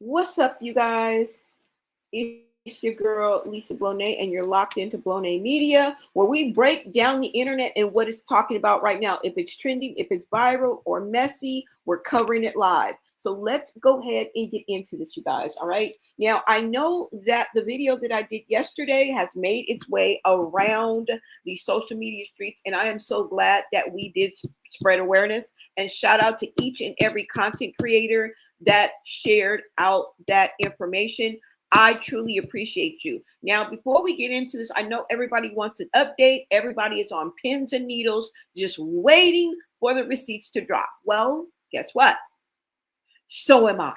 What's up, you guys? It's your girl, Lisa Blonay, and you're locked into Blonay Media, where we break down the internet and what it's talking about right now. If it's trending, if it's viral or messy, we're covering it live. So let's go ahead and get into this, you guys. All right. Now, I know that the video that I did yesterday has made its way around the social media streets, and I am so glad that we did spread awareness. And shout out to each and every content creator that shared out that information. I truly appreciate you. Now, before we get into this, I know everybody wants an update. Everybody is on pins and needles, just waiting for the receipts to drop. Well, guess what? So am I.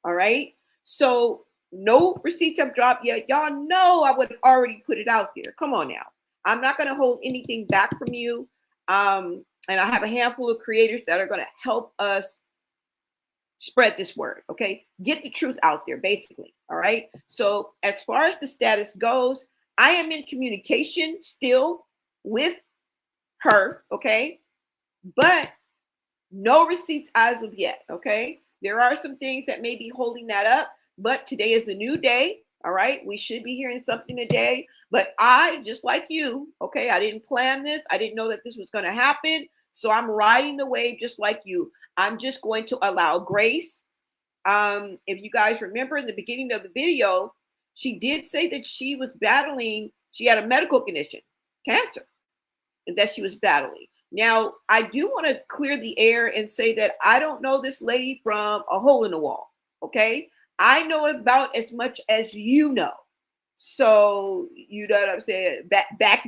All right. So no receipts have dropped yet. Y'all know I would have already put it out there. Come on now. I'm not going to hold anything back from you. And I have a handful of creators that are going to help us spread this word. Okay. Get the truth out there, basically. All right. So as far as the status goes, I am in communication still with her. Okay. But no receipts as of yet. Okay. There are some things that may be holding that up, but today is a new day. All right. We should be hearing something today, but I, just like you, okay, I didn't plan this. I didn't know that this was going to happen. So I'm riding the wave just like you. I'm just going to allow grace. If you guys remember in the beginning of the video, she did say that she was battling, she had a medical condition, cancer, and that she was battling. Now, I do want to clear the air and say that I don't know this lady from a hole in the wall, okay? I know about as much as you know. So, you know what I'm saying? Back.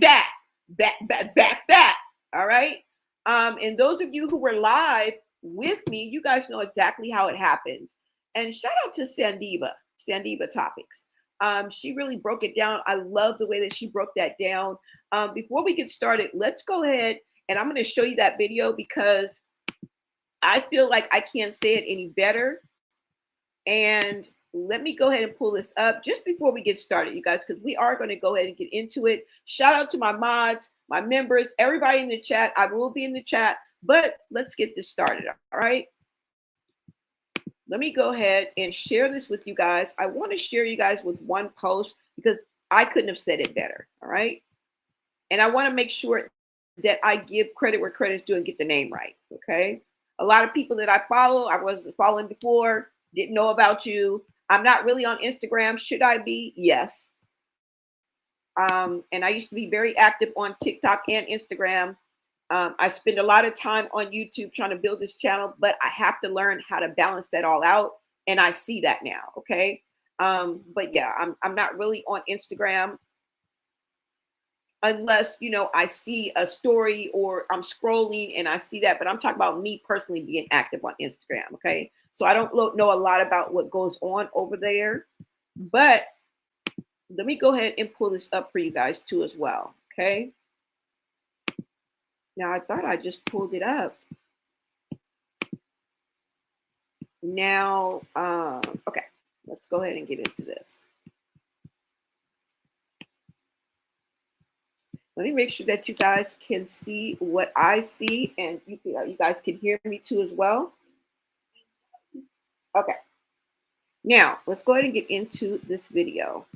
All right? And those of you who were live with me, you guys know exactly how it happened. And shout out to Sandiva Topics. She really broke it down. I love the way that she broke that down. Before we get started, let's go ahead and I'm going to show you that video because I feel like I can't say it any better. And let me go ahead and pull this up just before we get started, you guys, because we are going to go ahead and get into it. Shout out to my mods, my members, everybody in the chat. I will be in the chat, but let's get this started. All right. Let me go ahead and share this with you guys. I want to share you guys with one post because I couldn't have said it better. All right. And I want to make sure that I give credit where credit's due and get the name right. Okay. A lot of people that I follow, I wasn't following before, didn't know about you. I'm not really on Instagram. Should I be? Yes. And I used to be very active on TikTok and Instagram. I spend a lot of time on YouTube trying to build this channel, but I have to learn how to balance that all out. And I see that now. Okay. But yeah, I'm not really on Instagram unless, you know, I see a story or I'm scrolling and I see that, but I'm talking about me personally being active on Instagram. Okay. So I don't know a lot about what goes on over there, but let me go ahead and pull this up for you guys too as well. Okay. Now I thought I just pulled it up. Now, okay, let's go ahead and get into this. Let me make sure that you guys can see what I see and you guys can hear me too as well. Okay. Now, let's go ahead and get into this video.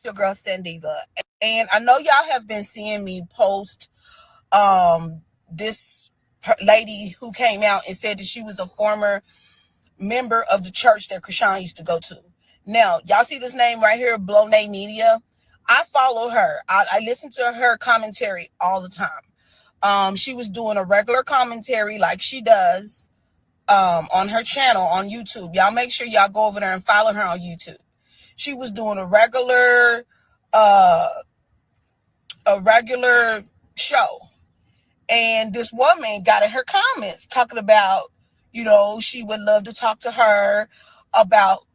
Your girl Sandiva, and I know y'all have been seeing me post this lady who came out and said that she was a former member of the church that Chrisean used to go to. Now, y'all see this name right here, Blonay Media. I follow her. I listen to her commentary all the time. She was doing a regular commentary like she does on her channel on YouTube. Y'all make sure y'all go over there and follow her on YouTube. She was doing a regular show. And this woman got in her comments talking about, you know, she would love to talk to her about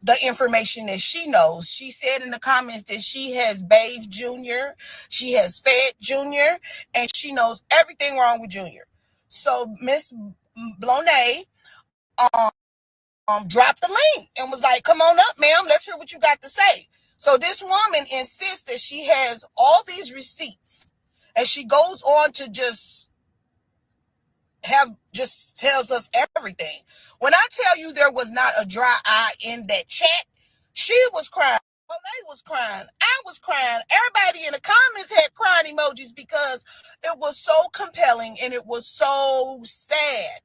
the information that she knows. She said in the comments that she has bathed Junior, she has fed Junior, and she knows everything wrong with Junior. So Miss Blonay dropped the link and was like, come on up, ma'am, let's hear what you got to say. So this woman insists that she has all these receipts, and she goes on to just tells us everything. When I tell you there was not a dry eye in that chat, she was crying. They was crying. I was crying. Everybody in the comments had crying emojis because it was so compelling and it was so sad.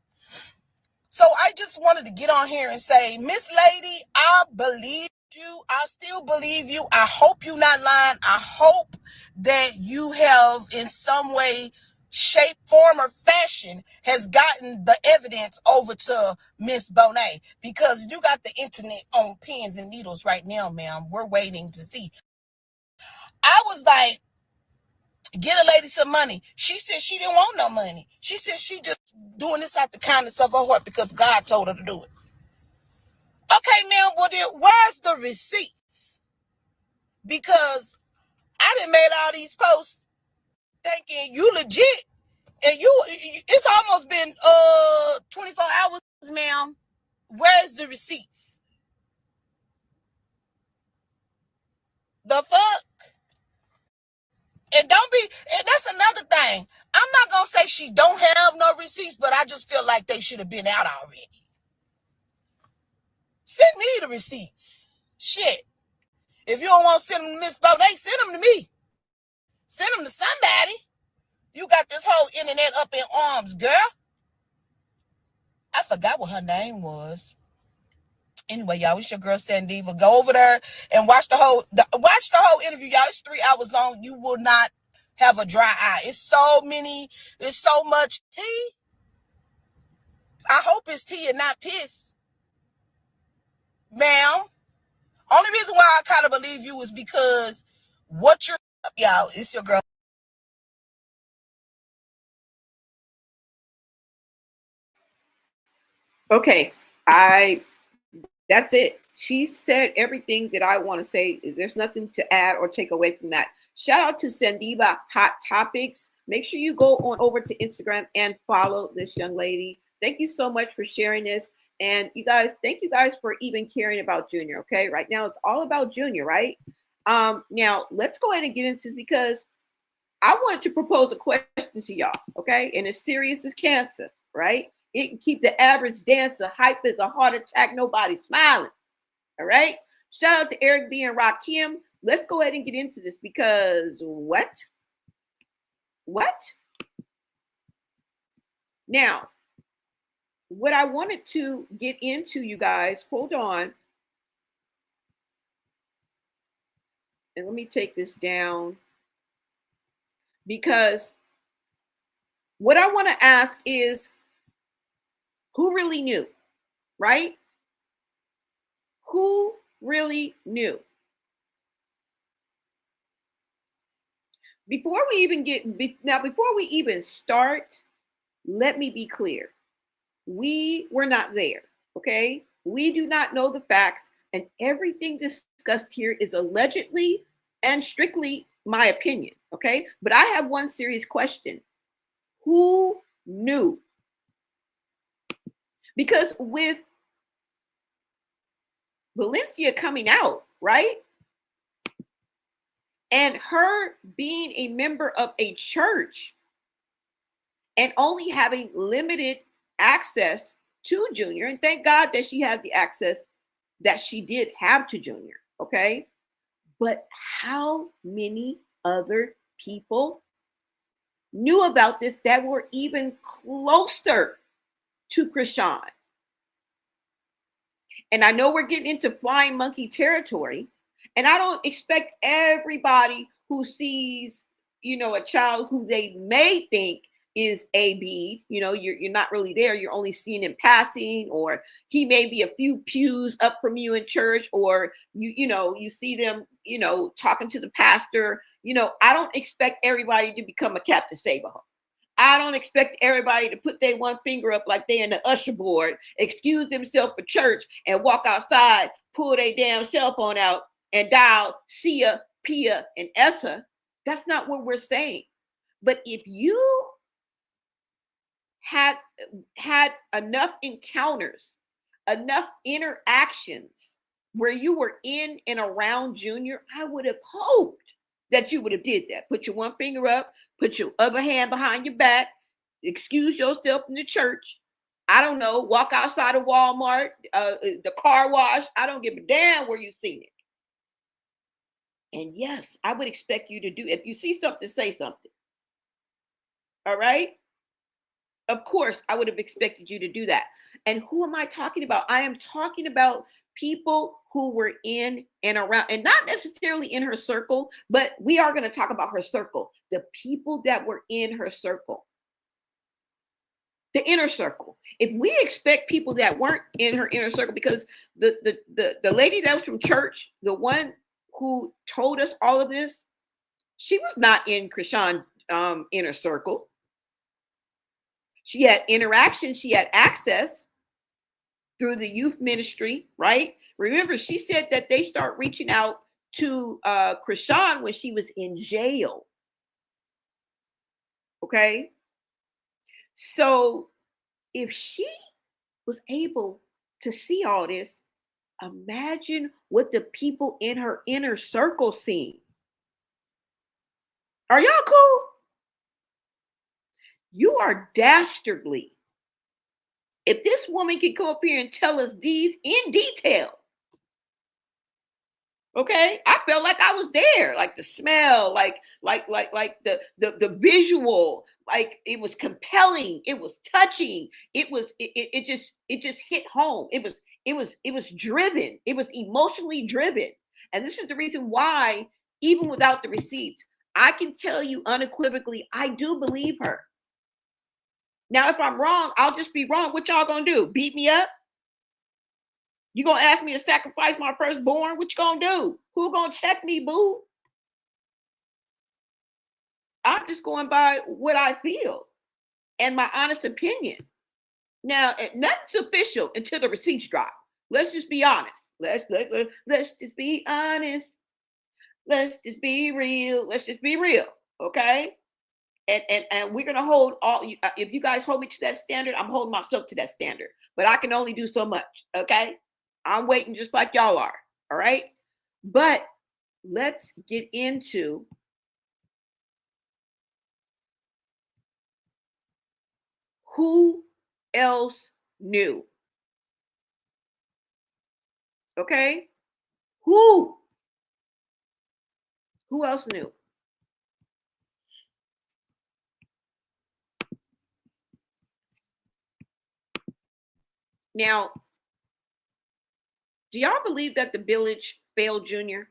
So I just wanted to get on here and say, Miss Lady, I believe you. I still believe you. I hope you're not lying. I hope that you have in some way, shape, form, or fashion has gotten the evidence over to Miss Bonet, because you got the internet on pins and needles right now, ma'am. We're waiting to see. I was like, get a lady some money. She said she didn't want no money. She said she just doing this out the kindness of her heart because God told her to do it. Okay, ma'am, well then where's the receipts? Because I done made all these posts thinking you legit, and it's almost been 24 hours, ma'am. Where's the receipts? The fuck? And that's another thing. I'm not gonna say she don't have no receipts, but I just feel like they should have been out already. Send me the receipts. Shit. If you don't want to send them to Miss Bonet, send them to me. Send them to somebody. You got this whole internet up in arms, girl. I forgot what her name was. Anyway, y'all, it's your girl Sandiva. Go over there and watch the whole interview, y'all. It's 3 hours long. You will not have a dry eye. It's so much tea. I hope it's tea and not piss. Ma'am. Only reason why I kind of believe you is because what you're up, y'all. It's your girl. Okay, that's it. She said everything that I want to say. There's nothing to add or take away from that. Shout out to Sandiva Topics. Make sure you go on over to Instagram and follow this young lady. Thank you so much for sharing this. And you guys, thank you guys for even caring about Junior. Okay, right now it's all about Junior, right? Now let's go ahead and get into this because I wanted to propose a question to y'all. Okay, and as serious as cancer, right? It can keep the average dancer hype as a heart attack. Nobody smiling. All right. Shout out to Eric B and Rakim. Let's go ahead and get into this because what? Now, what I wanted to get into, you guys, hold on. And let me take this down because what I want to ask is who really knew, right? Who really knew? Before we even start, let me be clear. We were not there, okay? We do not know the facts, and everything discussed here is allegedly and strictly my opinion, okay? But I have one serious question. Who knew? Because with Valencia coming out, right? And her being a member of a church and only having limited access to Junior, and thank God that she had the access that she did have to Junior, okay? But how many other people knew about this that were even closer to Chrisean? And I know we're getting into flying monkey territory, and I don't expect everybody who sees, a child who they may think is AB, you're not really there. You're only seeing him passing, or he may be a few pews up from you in church, or you see them, talking to the pastor. I don't expect everybody to become a Captain Saberho. I don't expect everybody to put their one finger up like they in the usher board, excuse themselves for church, and walk outside, pull their damn cell phone out, and dial Sia, Pia, and Essa. That's not what we're saying. But if you had enough encounters, enough interactions where you were in and around Junior, I would have hoped that you would have did that. Put your one finger up, put your other hand behind your back, excuse yourself from the church. I don't know, walk outside of Walmart, the car wash. I don't give a damn where you seen it. And yes, I would expect you to do, if you see something, say something. All right? Of course, I would have expected you to do that. And who am I talking about? I am talking about people who were in and around, and not necessarily in her circle, but we are going to talk about her circle. The people that were in her circle. The inner circle. If we expect people that weren't in her inner circle, because the lady that was from church, the one who told us all of this, she was not in Chrisean inner circle. She had interaction, she had access through the youth ministry, right? Remember, she said that they start reaching out to Chrisean when she was in jail. Okay. So if she was able to see all this, imagine what the people in her inner circle seen. Are y'all cool? You are dastardly. If this woman can come up here and tell us these in detail, okay, I felt like I was there, like the smell, like the visual, like it was compelling, it was touching, it just hit home. It was driven, it was emotionally driven. And this is the reason why, even without the receipts, I can tell you unequivocally, I do believe her. Now, if I'm wrong, I'll just be wrong. What y'all gonna do? Beat me up? You gonna ask me to sacrifice my firstborn? What you gonna do? Who gonna check me, boo? I'm just going by what I feel and my honest opinion. Now, nothing's official until the receipts drop. Let's just be honest. Let's just be honest. Let's just be real. Let's just be real. Okay. And we're gonna hold all. If you guys hold me to that standard, I'm holding myself to that standard. But I can only do so much. Okay. I'm waiting just like y'all are. All right. But let's get into who else knew. Okay. Who else knew? Now, do y'all believe that the village failed Junior?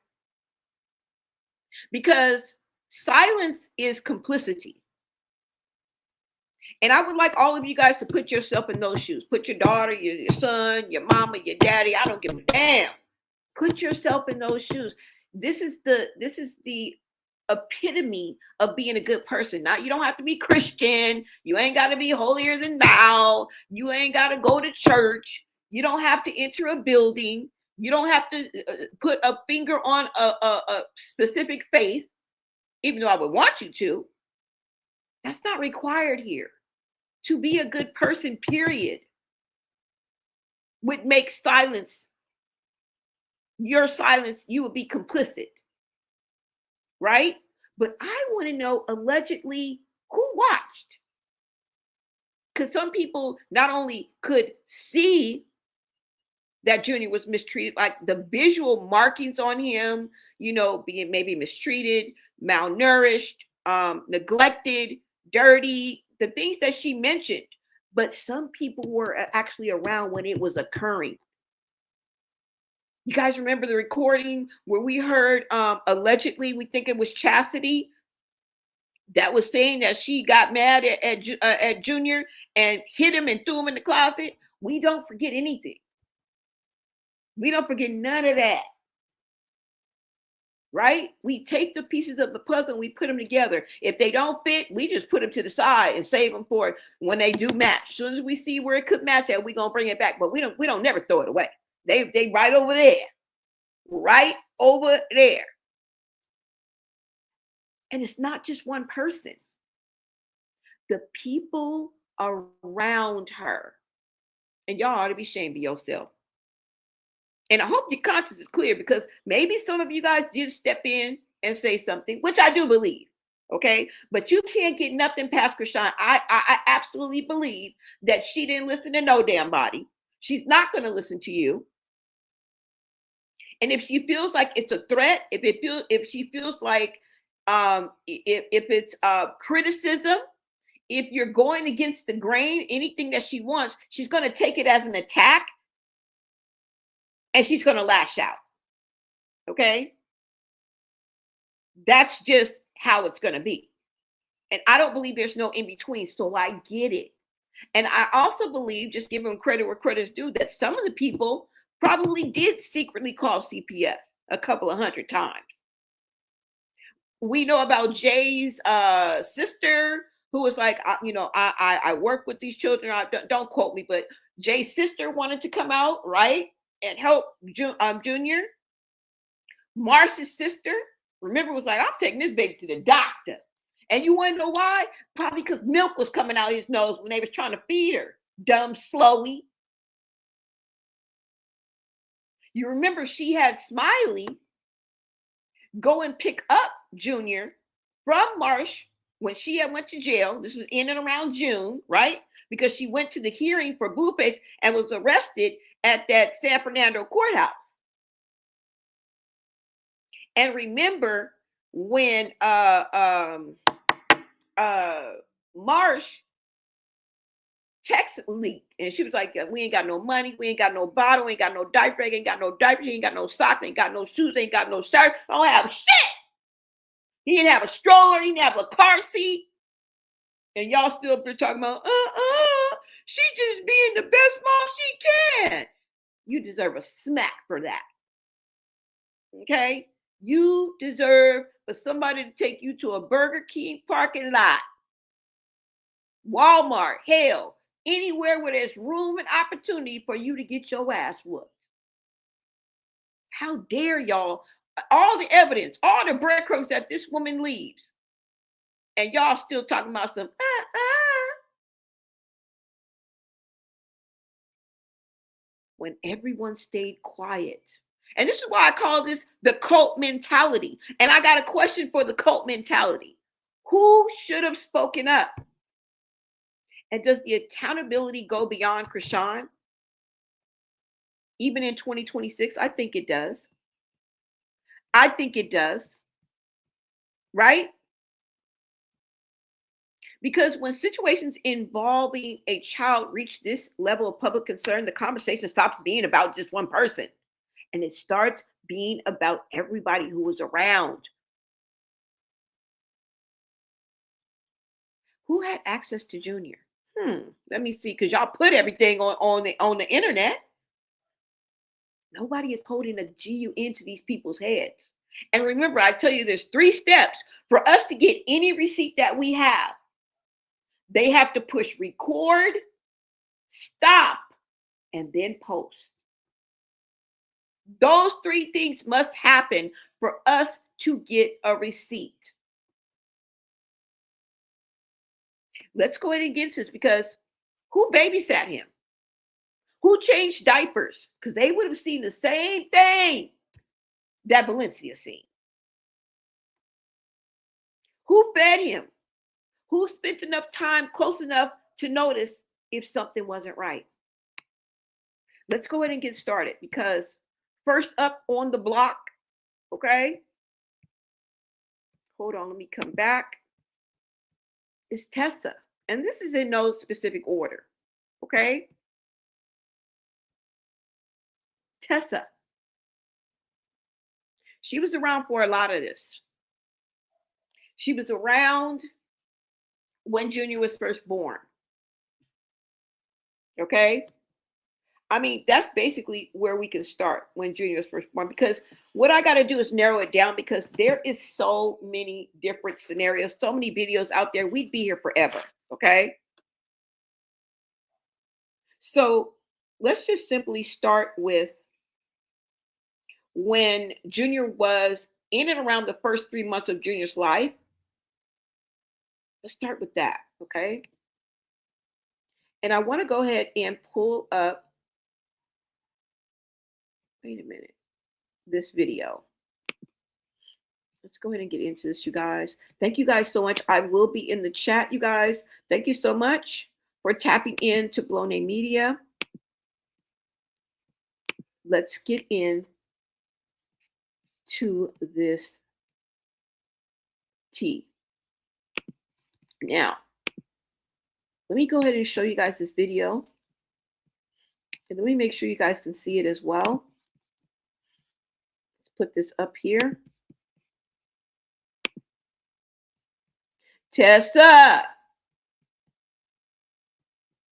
Because silence is complicity. And I would like all of you guys to put yourself in those shoes. Put your daughter, your son, your mama, your daddy. I don't give a damn. Put yourself in those shoes. This is the epitome of being a good person. Now, you don't have to be Christian. You ain't got to be holier than thou. You ain't got to go to church. You don't have to enter a building. You don't have to put a finger on a specific faith, even though I would want you to. That's not required here. To be a good person, period, would make silence, your silence, you would be complicit, right? But I want to know, allegedly, who watched? Because some people not only could see that Junior was mistreated, like the visual markings on him, being maybe mistreated, malnourished, neglected, dirty, the things that she mentioned. But some people were actually around when it was occurring. You guys remember the recording where we heard allegedly, we think it was Chastity, that was saying that she got mad at Junior and hit him and threw him in the closet? We don't forget anything. We don't forget none of that. Right? We take the pieces of the puzzle and we put them together. If they don't fit, we just put them to the side and save them for when they do match. As soon as we see where it could match at, we're gonna bring it back. But we don't never throw it away. They right over there. Right over there. And it's not just one person. The people around her. And y'all ought to be ashamed of yourself. And I hope your conscience is clear, because maybe some of you guys did step in and say something, which I do believe. Okay, but you can't get nothing past Chrisean. I absolutely believe that she didn't listen to no damn body. She's not going to listen to you. And if she feels like it's a threat, if she feels like if it's criticism, if you're going against the grain, anything that she wants, she's going to take it as an attack, and she's going to lash out. Okay, that's just how it's going to be. And I don't believe there's no in between, so I get it. And I also believe, just giving credit where credit's due, that some of the people probably did secretly call CPS a couple of hundred times. We know about Jay's sister, who was like, I work with these children. Don't quote me, but Jay's sister wanted to come out, right, and help Junior. Marsh's sister, remember, was like, I'm taking this baby to the doctor. And you want to know why? Probably because milk was coming out his nose when they was trying to feed her. Dumb slowy. You remember she had Smiley go and pick up Junior from Marsh when she had went to jail. This was in and around June, right? Because she went to the hearing for Blueface and was arrested at that San Fernando courthouse. And remember when Marsh text leaked, and she was like, we ain't got no money, we ain't got no bottle, we ain't got no diaper, ain't got no diapers, ain't got no socks, ain't got no shoes, ain't got no shirt, don't have shit. He didn't have a stroller, he didn't have a car seat. And y'all still up there talking about, she just being the best mom she can. You deserve a smack for that. Okay? You deserve for somebody to take you to a Burger King parking lot, Walmart, hell, anywhere where there's room and opportunity for you to get your ass whooped. How dare y'all? All the evidence, all the breadcrumbs that this woman leaves, and y'all still talking about some when everyone stayed quiet. And this is why I call this the cult mentality. And I got a question for the cult mentality. Who should have spoken up? And does the accountability go beyond Chrisean? Even in 2026, I think it does. I think it does. Right? Because when situations involving a child reach this level of public concern, the conversation stops being about just one person, and it starts being about everybody who was around. Who had access to Junior? Let me see, because y'all put everything on the internet. Nobody is holding a GUN to these people's heads. And remember, I tell you, there's 3 steps for us to get any receipt that we have. They have to push record, stop, and then post. Those 3 things must happen for us to get a receipt. Let's go ahead and get this, because who babysat him? Who changed diapers? Because they would have seen the same thing that Valencia seen. Who fed him? Who spent enough time close enough to notice if something wasn't right? Let's go ahead and get started, because first up on the block, okay? Hold on, let me come back. Is Tessa. And this is in no specific order, okay? Tessa. She was around for a lot of this. She was around when Junior was first born. Okay? I mean, that's basically where we can start, when Junior was first born, because what I got to do is narrow it down, because there is so many different scenarios, so many videos out there. We'd be here forever. Okay? So let's just simply start with when Junior was in and around the first 3 months of Junior's life. Let's start with that, okay? And I want to go ahead and pull up Wait a minute. This video. Let's go ahead and get into this, you guys. Thank you guys so much. I will be in the chat, you guys. Thank you so much for tapping into Blonay Media. Let's get in to this tea. Now, let me go ahead and show you guys this video. And let me make sure you guys can see it as well. Let's put this up here. Tessa.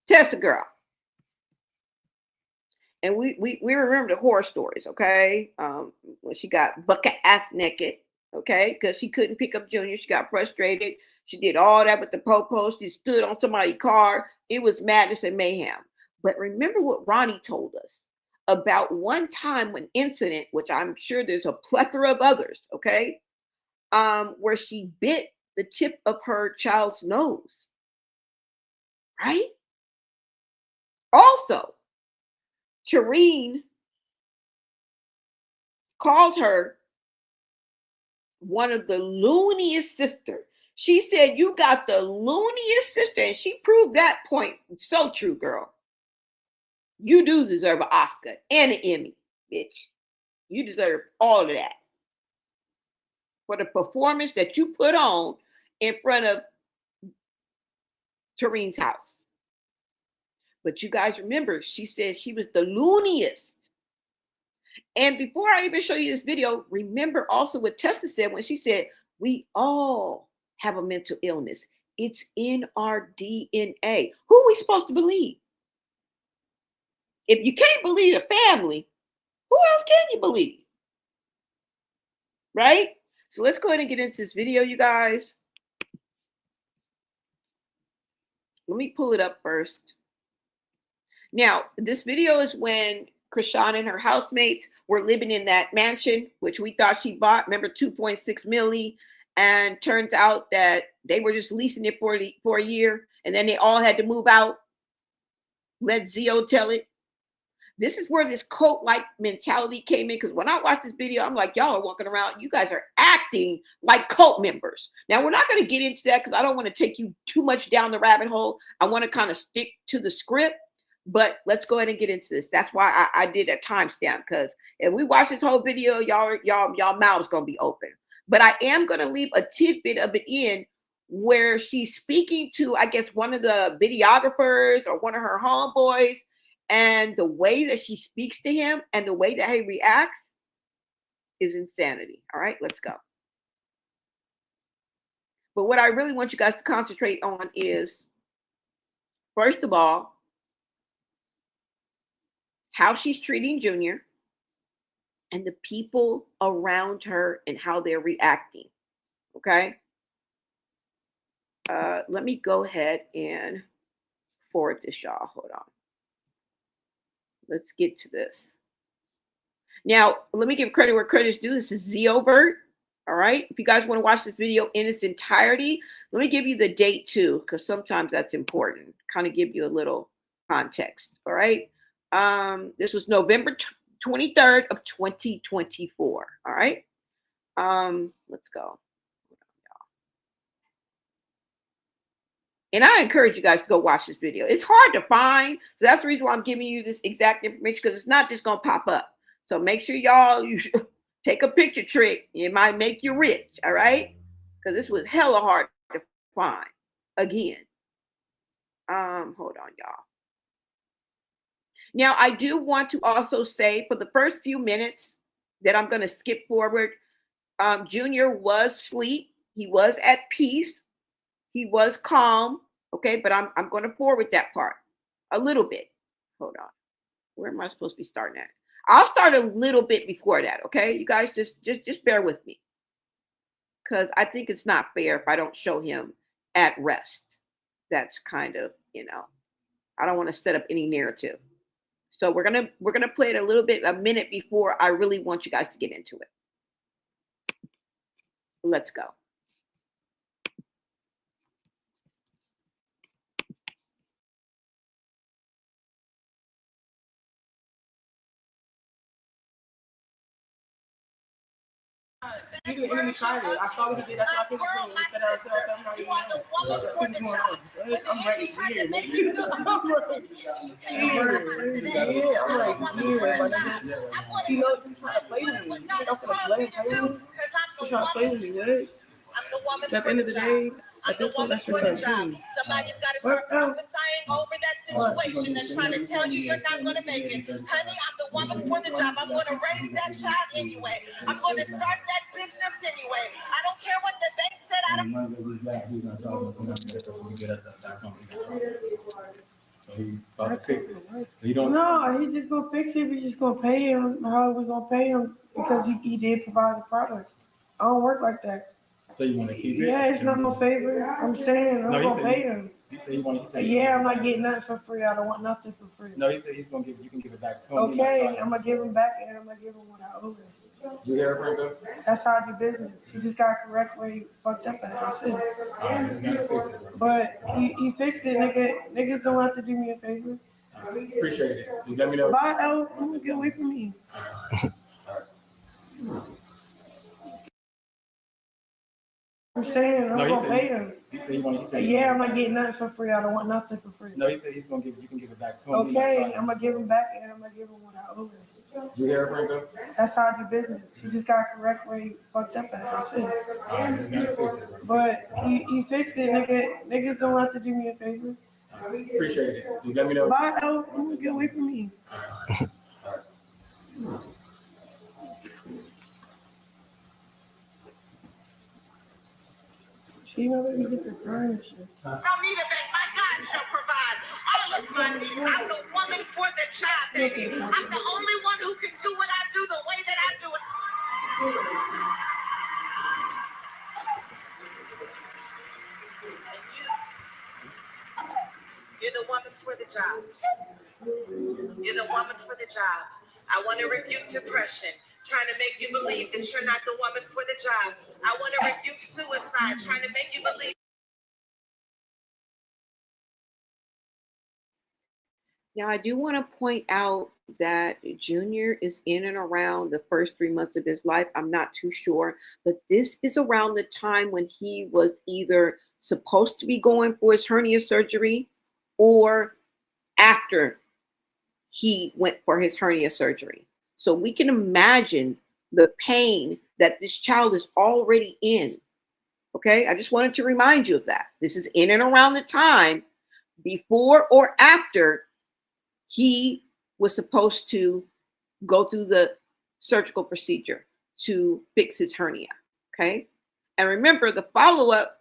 Tessa girl. And we remember the horror stories, okay? When she got bucket ass naked, okay? Because she couldn't pick up Junior. She got frustrated. She did all that with the po-po. She stood on somebody's car. It was madness and mayhem. But remember what Ronnie told us about one time, an incident, which I'm sure there's a plethora of others, okay? Where she bit the tip of her child's nose, right? Also, Tareen called her one of the looniest sister. She said, you got the looniest sister. And she proved that point. So true, girl. You do deserve an Oscar and an Emmy, bitch. You deserve all of that for the performance that you put on in front of Tareen's house. But you guys remember, she said she was the looniest. And before I even show you this video, remember also what Tessa said when she said, we all have a mental illness. It's in our DNA. Who are we supposed to believe? If you can't believe a family, who else can you believe? Right? So let's go ahead and get into this video, you guys. Let me pull it up first. Now, this video is when Chrisean and her housemates were living in that mansion, which we thought she bought. Remember, 2.6 million. And turns out that they were just leasing it for a year. And then they all had to move out. Let Zio tell it. This is where this cult-like mentality came in. Because when I watched this video, I'm like, y'all are walking around. You guys are acting like cult members. Now, we're not going to get into that because I don't want to take you too much down the rabbit hole. I want to kind of stick to the script. But let's go ahead and get into this. That's why I did a timestamp. Because if we watch this whole video, y'all mouths going to be open. But I am going to leave a tidbit of it in where she's speaking to, I guess, one of the videographers or one of her homeboys. And the way that she speaks to him and the way that he reacts is insanity. All right, let's go. But what I really want you guys to concentrate on is, first of all, how she's treating Junior and the people around her and how they're reacting. Okay. Let me go ahead and forward this, y'all. Hold on. Let's get to this. Now, let me give credit where credit's due. This is Zeobert. All right. If you guys want to watch this video in its entirety, let me give you the date too, because sometimes that's important. Kind of give you a little context. All right. This was November 23rd of 2024. All right. Let's go. And I encourage you guys to go watch this video. It's hard to find. So that's the reason why I'm giving you this exact information, because it's not just going to pop up. So make sure y'all take a picture trick. It might make you rich. All right. Because this was hella hard to find. Again. Hold on, y'all. Now, I do want to also say for the first few minutes that I'm going to skip forward, Junior was asleep. He was at peace. He was calm. Okay, but I'm going to forward that part a little bit. Hold on. Where am I supposed to be starting at? I'll start a little bit before that. Okay, you guys just bear with me, because I think it's not fair if I don't show him at rest. That's kind of, I don't want to set up any narrative. So we're gonna play it a minute before I really want you guys to get into it. Let's go. He's an enemy fighter. I saw what he did. That's what I think he's doing. Instead of ourselves, you are the woman for the job. I'm right here, nigga. I'm right here. I'm right here. He knows he's trying to play with me. You think I'm gonna let him play with me? He's trying to play with me, what? At the end of the day, at this point, that's your job. Somebody's got to start prophesying over that situation that's trying to tell you you're not going to make it. Honey, I'm the woman for the job. I'm going to raise that child anyway. I'm going to start that business anyway. I don't care what the bank said. I don't. No, he's just gonna fix it. We're just gonna pay him. How are we gonna pay him? Because he did provide the product. I don't work like that. So you want to keep it? Yeah, it's not no favor. I'm saying I'm gonna pay him. Yeah, I'm not getting nothing for free. I don't want nothing for free. No, he said he's gonna give. You can give it back to him. Okay, I'm gonna give him back, and I'm gonna give him what I owe him. You hear it, Franco? That's how I do business. He just got correct where he fucked up at. That's it. But he fixed it, nigga. Niggas don't have to do me a favor. Appreciate it. You let me know. Bye, El. I'm gonna get away from me. I'm saying I'm gonna pay him. Yeah, I'm not getting nothing for free. I don't want nothing for free. No, he said he's gonna give. You can give it back to him. Okay, I'm gonna give him back, and I'm gonna give him what I owe him. You hear it, Franco? That's how I do business. He just got correct where he fucked up at. That's it. But he fixed it, nigga. Niggas don't have to do me a favor. Appreciate it. You let me know. Bye, El. I'm gonna get away from me. See, my baby's at the furniture. don't need a bank. My God shall provide all of my needs. I'm the woman for the job, baby. I'm the only one who can do what I do the way that I do it. You're the woman for the job. You're the woman for the job. I want to rebuke depression, trying to make you believe that you're not the woman for the job. I want to rebuke suicide, trying to make you believe. Now, I do want to point out that Junior is in and around the first 3 months of his life. I'm not too sure, but this is around the time when he was either supposed to be going for his hernia surgery or after he went for his hernia surgery. So we can imagine the pain that this child is already in. Okay, I just wanted to remind you of that. This is in and around the time before or after he was supposed to go through the surgical procedure to fix his hernia. Okay, and remember, the follow-up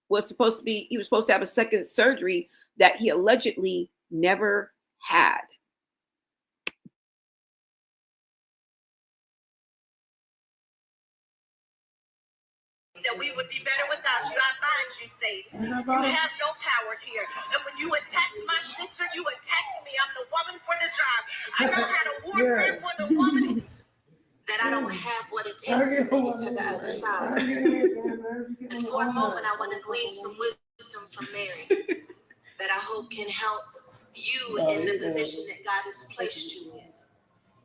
was supposed to be, he was supposed to have a second surgery that he allegedly never had. That we would be better without you. I bind you, Satan. You have no power here. And when you attacked my sister, you attacked me. I'm the woman for the job. I know how to warfare for the woman. That I don't have what it takes to make it to the other side. And for a moment, I want to glean some wisdom from Mary that I hope can help you in the position that God has placed you in.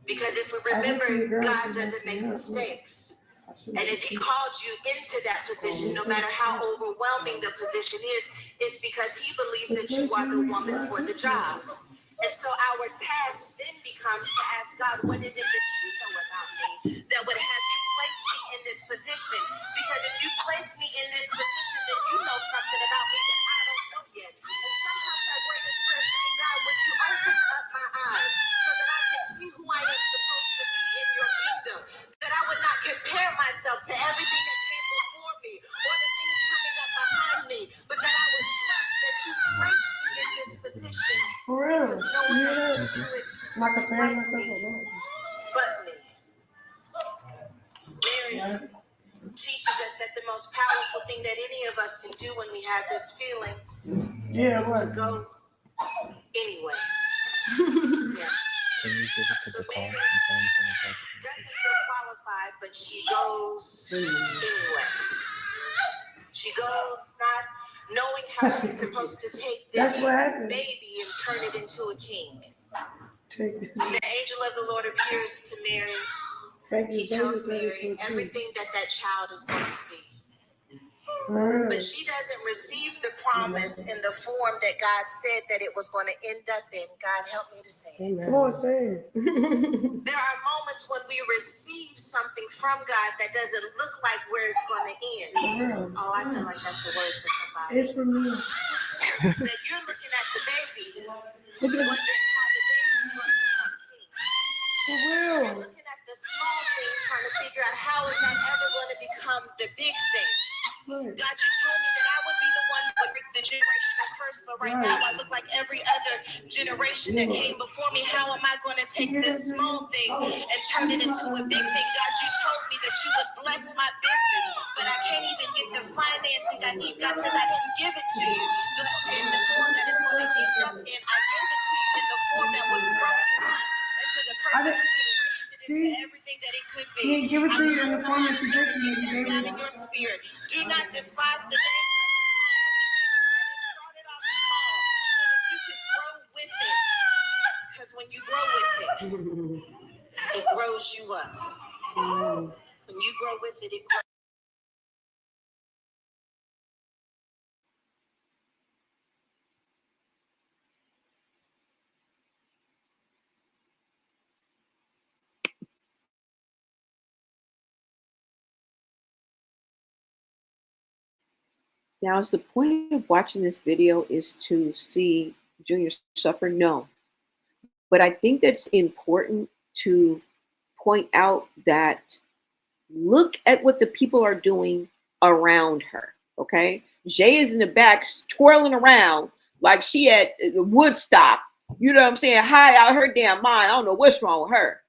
Because if we remember, God doesn't make mistakes. And if he called you into that position, no matter how overwhelming the position is, it's because he believes that you are the woman for the job. And so our task then becomes to ask God, what is it that you know about me that would have you place me in this position? Because if you place me in this position, then you know something about me that I don't know yet. And sometimes our greatest prayer should be, God, would you open up my eyes so that I can see who I am supposed to be in your kingdom? That I would not compare myself to everything that came before me or the things coming up behind me, but that I would trust that you placed me in this position. For real. Because no one else can do it Not comparing like myself me, with Lord. but me. Mary teaches us that the most powerful thing that any of us can do when we have this feeling is to go anyway. Yeah. Can you give it to So the call Mary and tell him to doesn't feel qualified, but she goes anyway. She goes not knowing how she's supposed to take this That's what happened. baby and turn it into a king. Take this. The angel of the Lord appears to Mary He tells Mary everything that child is going to be. But she doesn't receive the promise in the form that God said that it was going to end up in. God help me to say it. Come on, say it. There are moments when we receive something from God that doesn't look like where it's going to end. Oh, I feel like that's a word for somebody. It's for me. That you're looking at the baby, wondering how the baby's going to become king. For real. You're looking at the small thing, trying to figure out how is that ever going to become the big thing. God, you told me that I would be the one that would break the generational curse, but right now I look like every other generation that came before me. How am I going to take this small thing and turn it into a big thing? God, you told me that you would bless my business, but I can't even get the financing I need. God says I didn't give it to you in the form that it's going to end up in. I gave it to you in the form that would grow you up into the person who could raise it into everything that it could be. He didn't give it to you in the form that you did. Get down in your spirit. Do not despise the things of small beginnings, that it started off small so that you can grow with it. Because when you grow with it, it grows you up. When you grow with it, it grows. Now, is the point of watching this video is to see Junior suffer? No. But I think that's important to point out that look at what the people are doing around her, okay? Jay is in the back twirling around like she at Woodstock. You know what I'm saying? High out her damn mind. I don't know what's wrong with her.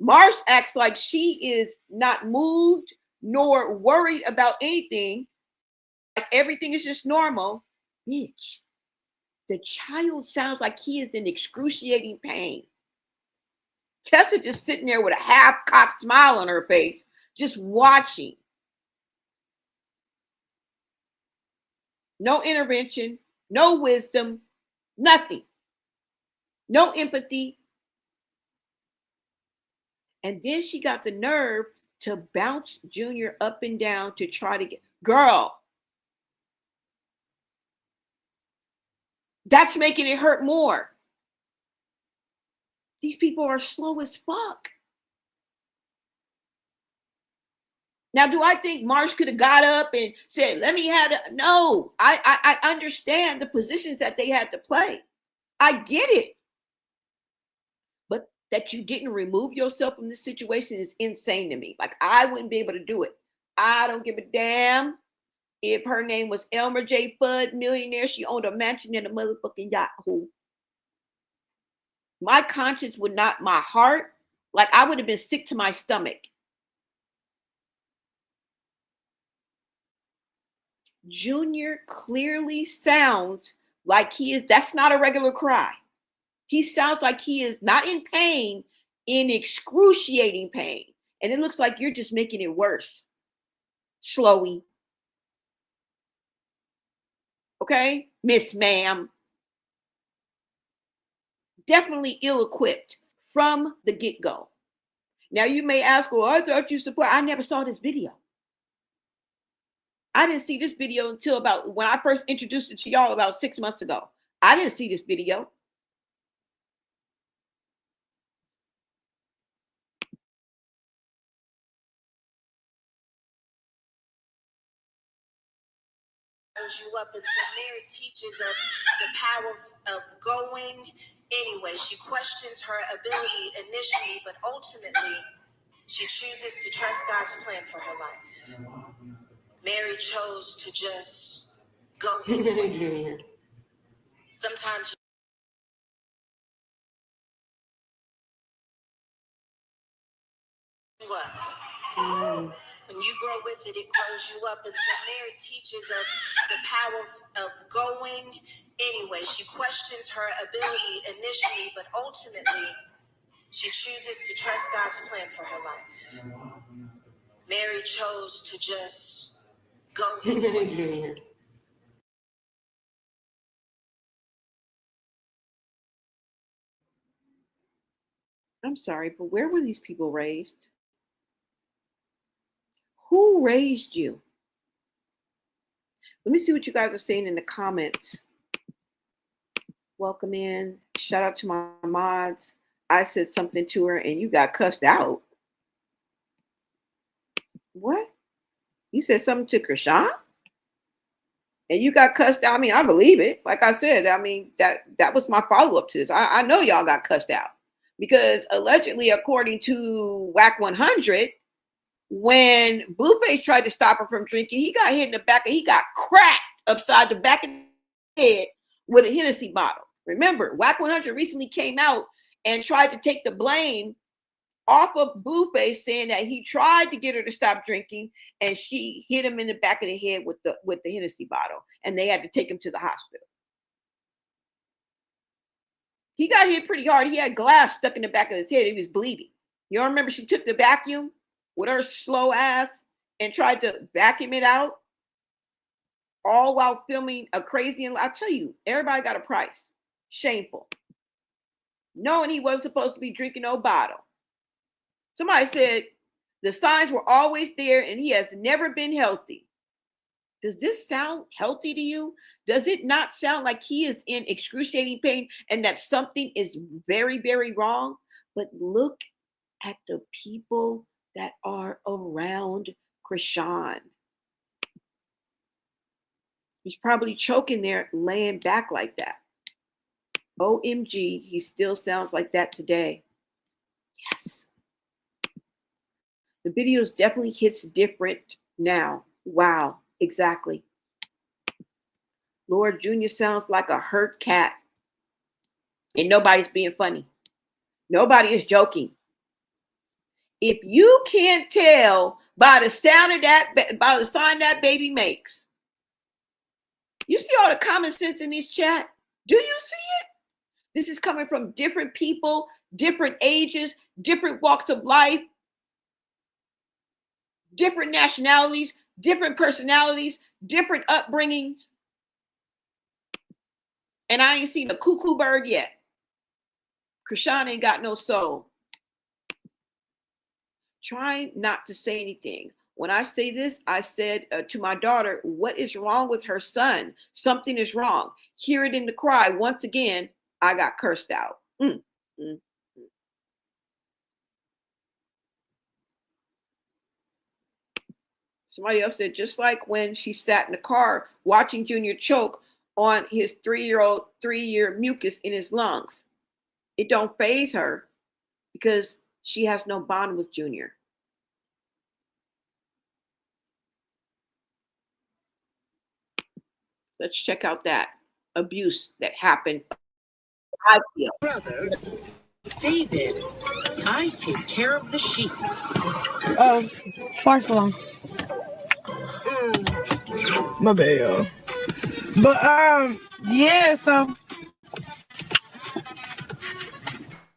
Marsh acts like she is not moved nor worried about anything. Like everything is just normal. Bitch, the child sounds like he is in excruciating pain. Tessa just sitting there with a half-cocked smile on her face, just watching. No intervention, no wisdom, nothing. No empathy. And then she got the nerve to bounce Junior up and down to try to get, girl, that's making it hurt more. These people are slow as fuck. Now, do I think Marsh could have got up and said, let me have it? No, I understand the positions that they had to play. I get it. But that you didn't remove yourself from this situation is insane to me. Like, I wouldn't be able to do it. I don't give a damn if her name was Elmer J. Fudd, millionaire. She owned a mansion and a motherfucking yacht. Who? My conscience would not, my heart, like I would have been sick to my stomach. Junior clearly sounds like he is, that's not a regular cry. He sounds like he is not in pain, in excruciating pain. And it looks like you're just making it worse. Slowy. Okay, Miss Ma'am. Definitely ill-equipped from the get-go. Now you may ask, well, I thought you support. I never saw this video. I didn't see this video until about when I first introduced it to y'all about 6 months ago. I didn't see this video. You up, and so Mary teaches us the power of going anyway. She questions her ability initially, but ultimately she chooses to trust God's plan for her life. Mary chose to just go anyway. Sometimes you up. When you grow with it, it grows you up. And so Mary teaches us the power of going anyway. She questions her ability initially, but ultimately she chooses to trust God's plan for her life. Mary chose to just go anyway. I'm sorry, but where were these people raised? Who raised you? Let me see what you guys are saying in the comments. Welcome in. Shout out to my mods. I said something to her and you got cussed out. What? You said something to Chrisean? And you got cussed out? I mean, I believe it. Like I said, I mean, that was my follow-up to this. I know y'all got cussed out. Because allegedly, according to WAC 100, when Blueface tried to stop her from drinking, he got hit in the back and he got cracked upside the back of the head with a Hennessy bottle. Remember, WAC 100 recently came out and tried to take the blame off of Blueface, saying that he tried to get her to stop drinking and she hit him in the back of the head with the Hennessy bottle, and they had to take him to the hospital. He got hit pretty hard. He had glass stuck in the back of his head. He was bleeding. You all remember she took the vacuum with her slow ass and tried to vacuum it out, all while filming a crazy. And I tell you, everybody got a price. Shameful. Knowing he wasn't supposed to be drinking no bottle. Somebody said the signs were always there and he has never been healthy. Does this sound healthy to you? Does it not sound like he is in excruciating pain and that something is very, very wrong? But look at the people that are around Chrisean. He's probably choking there, laying back like that. OMG, he still sounds like that today. Yes. The videos definitely hits different now. Wow, exactly. Lord Jr. sounds like a hurt cat. And nobody's being funny. Nobody is joking. If you can't tell by the sound of that, by the sound that baby makes, you see all the common sense in this chat? Do you see it? This is coming from different people, different ages, different walks of life, different nationalities, different personalities, different upbringings. And I ain't seen a cuckoo bird yet. Chrisean ain't got no soul. Trying not to say anything. When I say this, I said to my daughter, what is wrong with her son? Something is wrong. Hear it in the cry. Once again, I got cursed out. Somebody else said, just like when she sat in the car watching Junior choke on his 3-year mucus in his lungs. It don't faze her because she has no bond with Junior. Let's check out that abuse that happened. I feel. Brother, David, I take care of the sheep. Oh, far so long. My bad, y'all. But yeah, so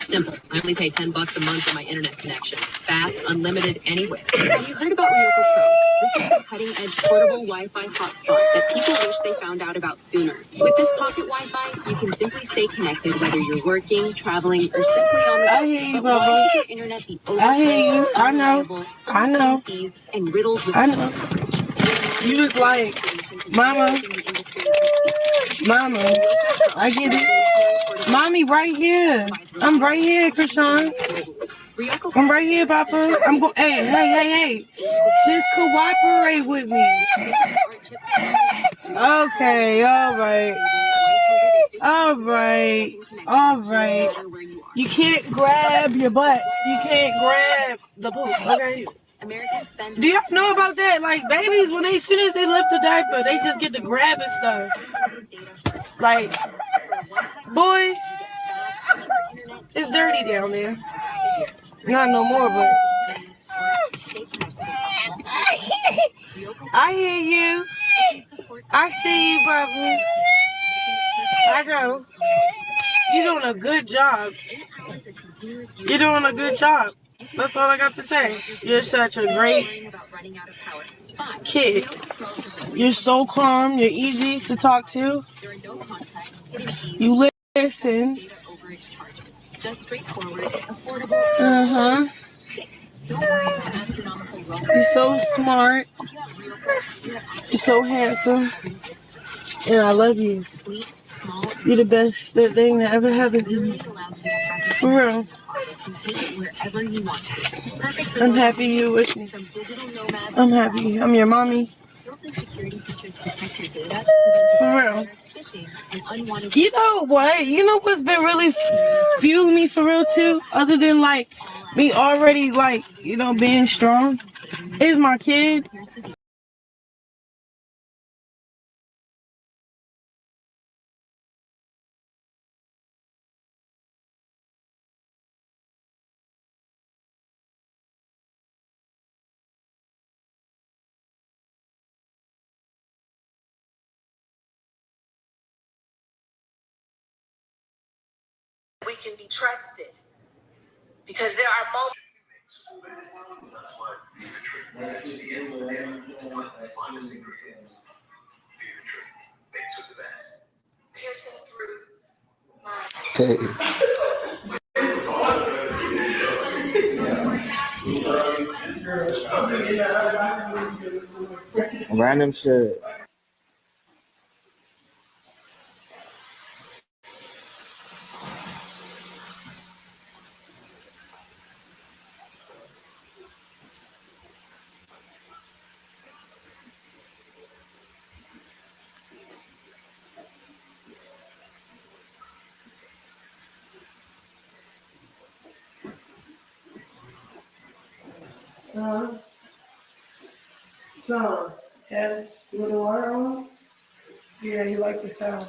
simple. I only pay $10 a month for my internet connection. Fast, unlimited, anywhere. Have you heard about Ryoko Pro? This is the cutting-edge portable Wi-Fi hotspot that people wish they found out about sooner. With this pocket Wi-Fi, you can simply stay connected whether you're working, traveling, or simply on the go. I hear you, but why Bubba. should your internet be I hear you. I know. I know. And riddled with I know. You was like, Mama, I get it. Mommy, right here. I'm right here, Chrisean. I'm right here, Papa. I'm going. Hey. Just cooperate with me. Okay, all right. You can't grab your butt. You can't grab the poop, okay? Do y'all know about that? Like, babies, as soon as they lift the diaper, they just get to grabbing stuff. Like, boy, it's dirty down there. Not no more, but I hear you. I see you, Bubba. I know. You're doing a good job. That's all I got to say. You're such a great kid. You're so calm. You're easy to talk to. You listen. You're so smart. You're so handsome. And I love you. You're the best thing that ever happened to me. For real. I'm happy you're with me. I'm happy. I'm your mommy. For real. You know what? You know what's been really fueling me for real too? Other than like me already like, being strong, is my kid. We can be trusted because there are moments. That's what feed the trick. To the ends there, what the finest ingredients. Feed the trick. Makes it the best. Piercing through my. Random shit. No. Yes. You want the water on? Yeah, you like the sound.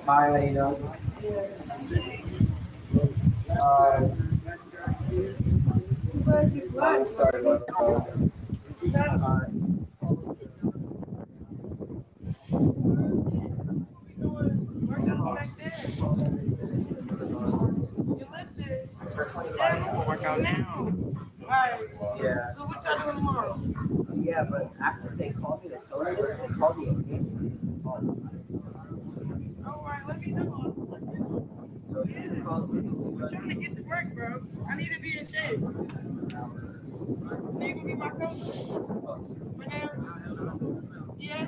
Smiley, I'm sorry about that. For 25 people work out now. Yeah. So what y'all doing tomorrow? Yeah, but after they called me to tell me this, they called me again. All right, let me know. So if you call I'm trying to get to work, bro. I need to be in shape. So you gonna be my coach? For now? Yeah.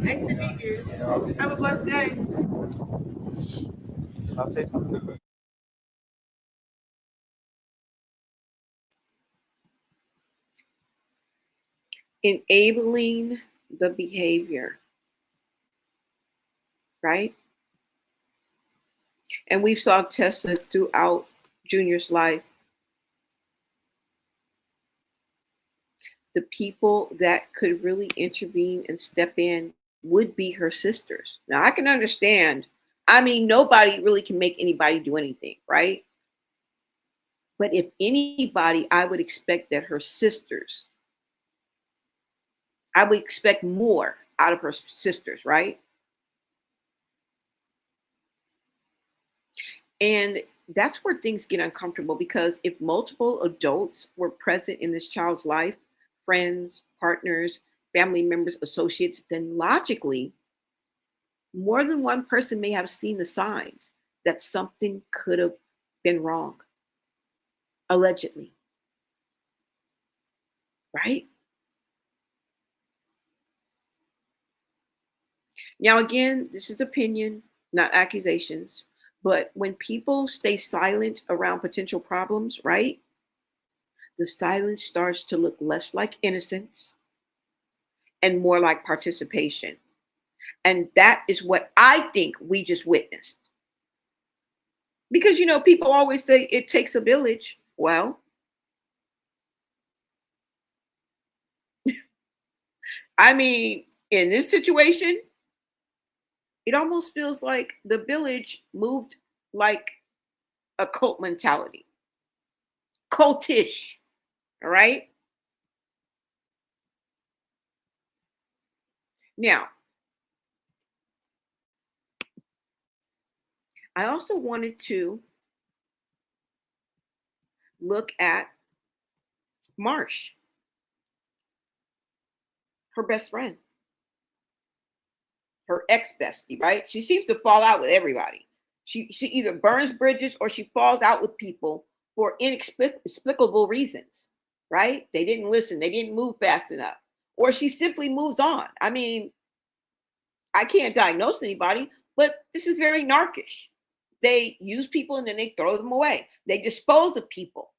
Nice to meet you. Have a blessed day. I'll say something. Enabling the behavior, right? And we saw Tessa throughout Junior's life. The people that could really intervene and step in would be her sisters. Now, I can understand. I mean, nobody really can make anybody do anything, right? But if anybody, I would expect that her sisters, I would expect more out of her sisters, right? And that's where things get uncomfortable because if multiple adults were present in this child's life, friends, partners, family members, associates, then logically, more than one person may have seen the signs that something could have been wrong, allegedly, right? Now, again, this is opinion, not accusations. But when people stay silent around potential problems, right, the silence starts to look less like innocence and more like participation. And that is what I think we just witnessed. Because, people always say it takes a village. Well, I mean, in this situation, it almost feels like the village moved like a cult mentality, cultish. All right. Now, I also wanted to look at Marsh, her best friend, her ex-bestie, right? She seems to fall out with everybody. She either burns bridges or she falls out with people for inexplicable reasons, right? They didn't listen, they didn't move fast enough, or she simply moves on. I mean, I can't diagnose anybody, but this is very narcish. They use people and then they throw them away. They dispose of people.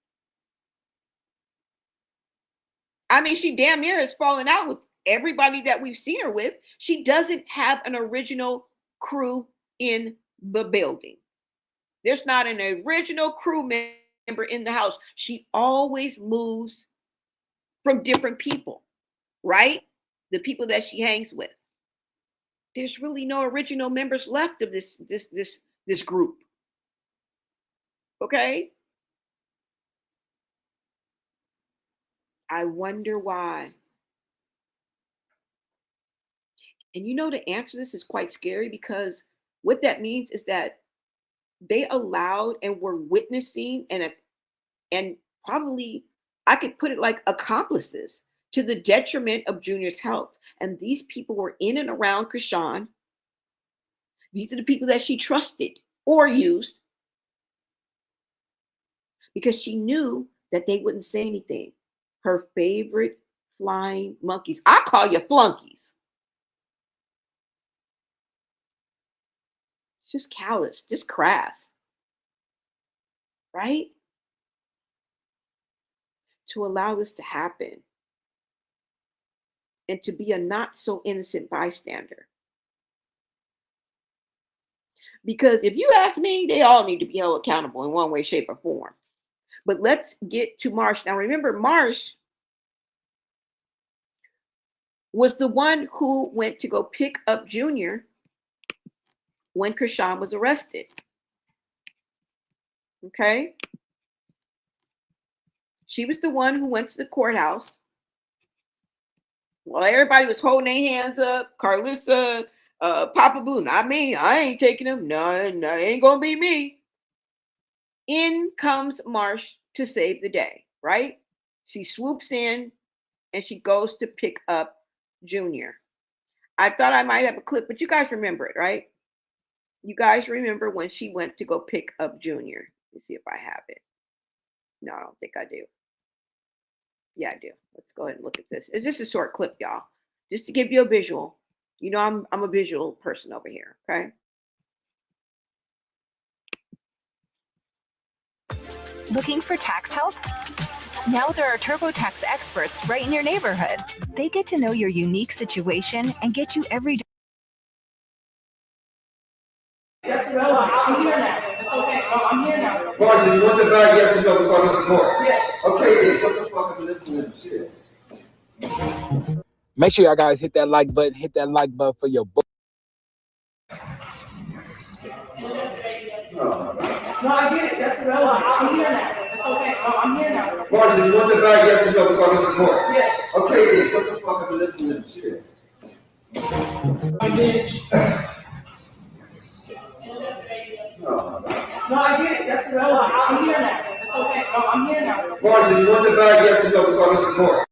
I mean, she damn near has fallen out with everybody that we've seen her with. She doesn't have an original crew in the building. There's not an original crew member in the house. She always moves from different people, right? The people that she hangs with. There's really no original members left of this group. Okay? I wonder why. And you know, the answer to this is quite scary, because what that means is that they allowed and were witnessing and probably, I could put it like, accomplices to the detriment of Junior's health. And these people were in and around Chrisean. These are the people that she trusted or used because she knew that they wouldn't say anything. Her favorite flying monkeys. I call you flunkies. It's just callous, just crass, right? To allow this to happen and to be a not so innocent bystander. Because if you ask me, they all need to be held accountable in one way, shape, or form. But let's get to Marsh. Now, remember, Marsh was the one who went to go pick up Junior when Chrisean was arrested. Okay? She was the one who went to the courthouse. Well, everybody was holding their hands up. Carlissa, Papa Blue, not me. I ain't taking them. No, ain't gonna be me. In comes Marsh to save the day, right? She swoops in and she goes to pick up Junior. I thought I might have a clip, but you guys remember it, right? You guys remember when she went to go pick up Junior. Let me see if I have it. No, I don't think I do. Yeah, I do. Let's go ahead and look at this. It's just a short clip, y'all, just to give you a visual. You know, I'm a visual person over here, okay? Looking for tax help? Now there are TurboTax experts right in your neighborhood. They get to know your unique situation and get you every. That's irrelevant. I'm here now. It's okay. I'm here now. Marsh, you want the bag? Yes or no before I report? Yes. Okay, then what the fuck is listening to shit? Make sure y'all guys hit that like button. Hit that like button for your book. No, I get it. That's irrelevant. I'm here now. It's okay. I'm here now. Marsh, you want the bag? Yes or no before I report? Yes. Okay, then what the fuck is listening to shit? No, I get it. That's irrelevant. I'm here now. It's okay. I'm here now. Marsh, you want the bag? Yes or no before I report?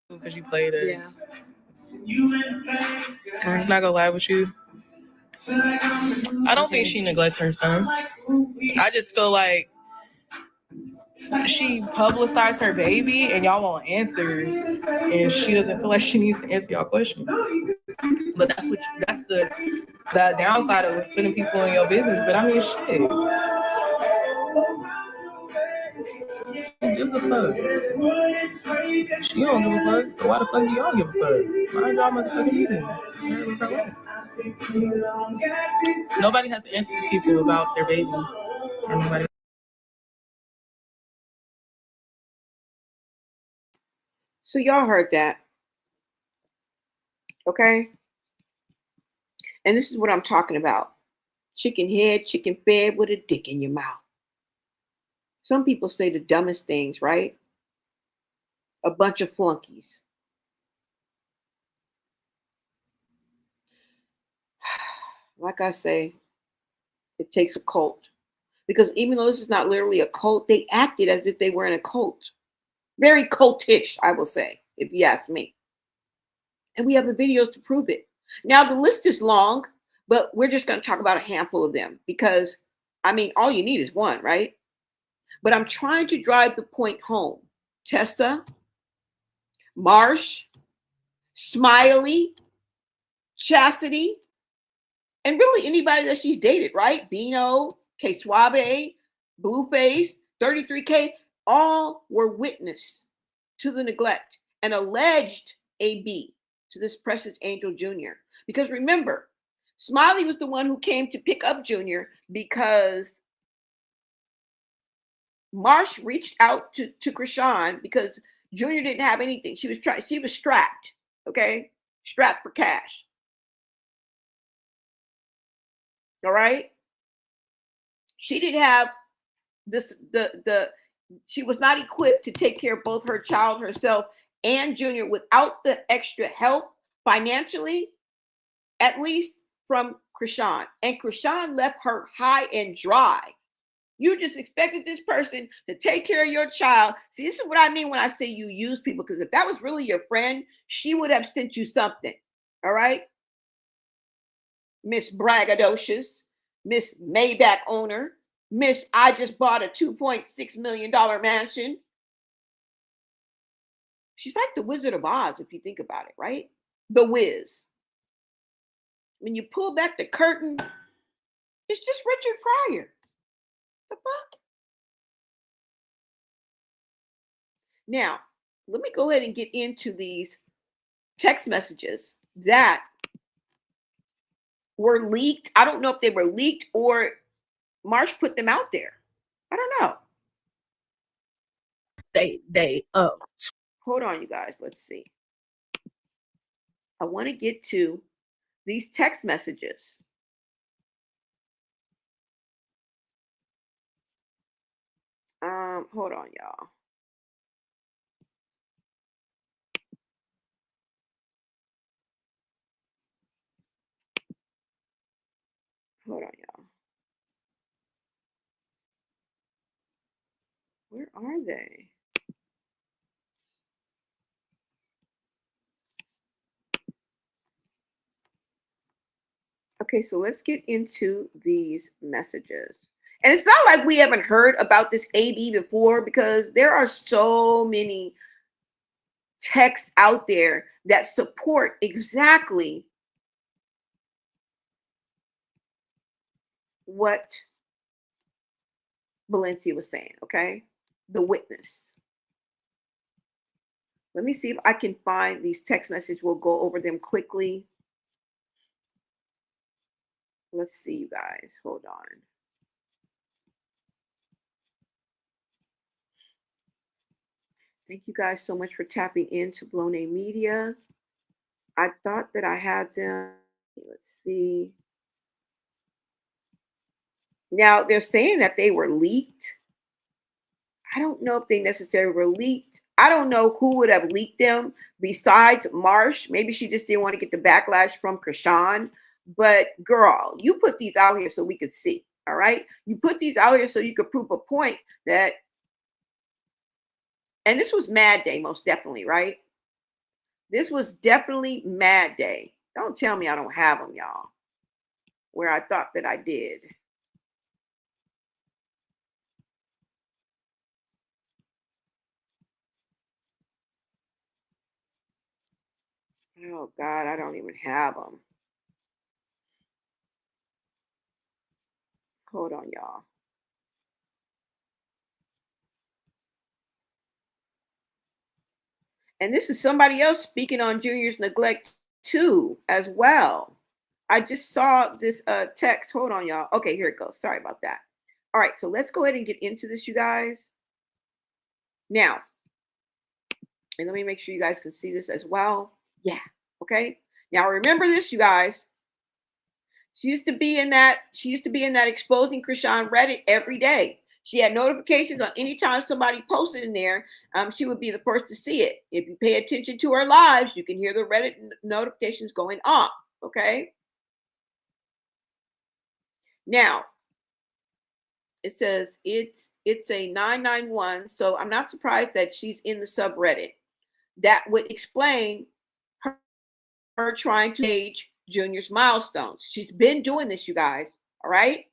because you played us. Yeah. I'm not gonna lie with you. I don't think she neglects her son. I just feel like she publicized her baby and y'all want answers, and she doesn't feel like she needs to answer y'all questions. But that's the downside of putting people in your business. But I mean, shit. Who gives a fuck? She don't give a fuck, so why the fuck do y'all give a fuck? Mind y'all motherfucking business. Nobody has to answer to people about their baby. Or nobody. So y'all heard that. Okay? And this is what I'm talking about. Chicken head, chicken fed with a dick in your mouth. Some people say the dumbest things, right? A bunch of flunkies. Like I say, it takes a cult. Because even though this is not literally a cult, they acted as if they were in a cult. Very cultish, I will say, if you ask me. And we have the videos to prove it. Now, the list is long, but we're just going to talk about a handful of them because, I mean, all you need is one, right? But I'm trying to drive the point home. Tessa, Marsh, Smiley, Chastity, and really anybody that she's dated, right? Bino, K Suave, Blueface, 33K, all were witness to the neglect and alleged AB to this Precious Angel Jr. Because remember, Smiley was the one who came to pick up Junior because Marsh reached out to Chrisean because Junior didn't have anything. She was strapped, okay? Strapped for cash. All right? She didn't have she was not equipped to take care of both her child herself and Junior without the extra help financially, at least from Chrisean. And Chrisean left her high and dry. You just expected this person to take care of your child. See, this is what I mean when I say you use people, because if that was really your friend, she would have sent you something. All right? Miss Braggadocious, Miss Maybach owner, Miss I just bought a $2.6 million mansion. She's like the Wizard of Oz, if you think about it, right? The Wiz. When you pull back the curtain, it's just Richard Pryor. The fuck? Now, let me go ahead and get into these text messages that were leaked. I don't know if they were leaked or Marsh put them out there. I don't know. Hold on, you guys. Let's see. I want to get to these text messages. Hold on, y'all. Hold on, y'all. Where are they? Okay, so let's get into these messages. And it's not like we haven't heard about this AB before, because there are so many texts out there that support exactly what Valencia was saying, okay? The witness. Let me see if I can find these text messages. We'll go over them quickly. Let's see, you guys. Hold on. Thank you guys so much for tapping into Blown A Media. I thought that I had them. Let's see. Now, they're saying that they were leaked. I don't know if they necessarily were leaked. I don't know who would have leaked them besides Marsh. Maybe she just didn't want to get the backlash from Chrisean. But girl, you put these out here so we could see. All right? You put these out here so you could prove a point that, and this was Mad Day, most definitely, right? This was definitely Mad Day. Don't tell me I don't have them, y'all. Where I thought that I did. Oh, God, I don't even have them. Hold on, y'all. And this is somebody else speaking on Junior's neglect too, as well. I just saw this text. Hold on, y'all. Okay, here it goes. Sorry about that. All right, so let's go ahead and get into this, you guys. Now, and let me make sure you guys can see this as well. Yeah, okay. Now remember this, you guys. She used to be in that exposing Chrisean Reddit every day. She had notifications on any time somebody posted in there. She would be the first to see it. If you pay attention to her lives, you can hear the Reddit notifications going off. Okay. Now, it says it's a 991, so I'm not surprised that she's in the subreddit. That would explain her trying to age Junior's milestones. She's been doing this, you guys. All right.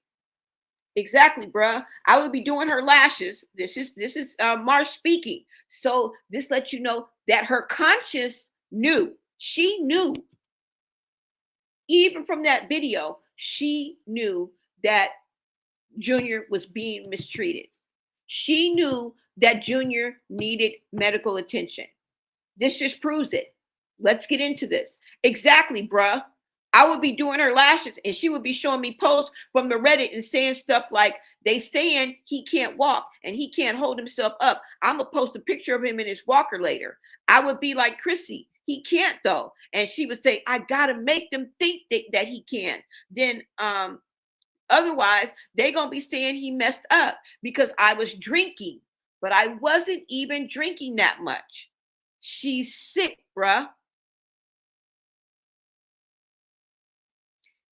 Exactly, bruh. I would be doing her lashes. This is Marsh speaking. So this lets you know that her conscience knew. She knew. Even from that video, she knew that Junior was being mistreated. She knew that Junior needed medical attention. This just proves it. Let's get into this. Exactly, bruh. I would be doing her lashes and she would be showing me posts from the Reddit and saying stuff like, they saying he can't walk and he can't hold himself up. I'm going to post a picture of him in his walker later. I would be like, Chrissy, he can't though. And she would say, I got to make them think that he can. Then otherwise, they're going to be saying he messed up because I was drinking. But I wasn't even drinking that much. She's sick, bruh.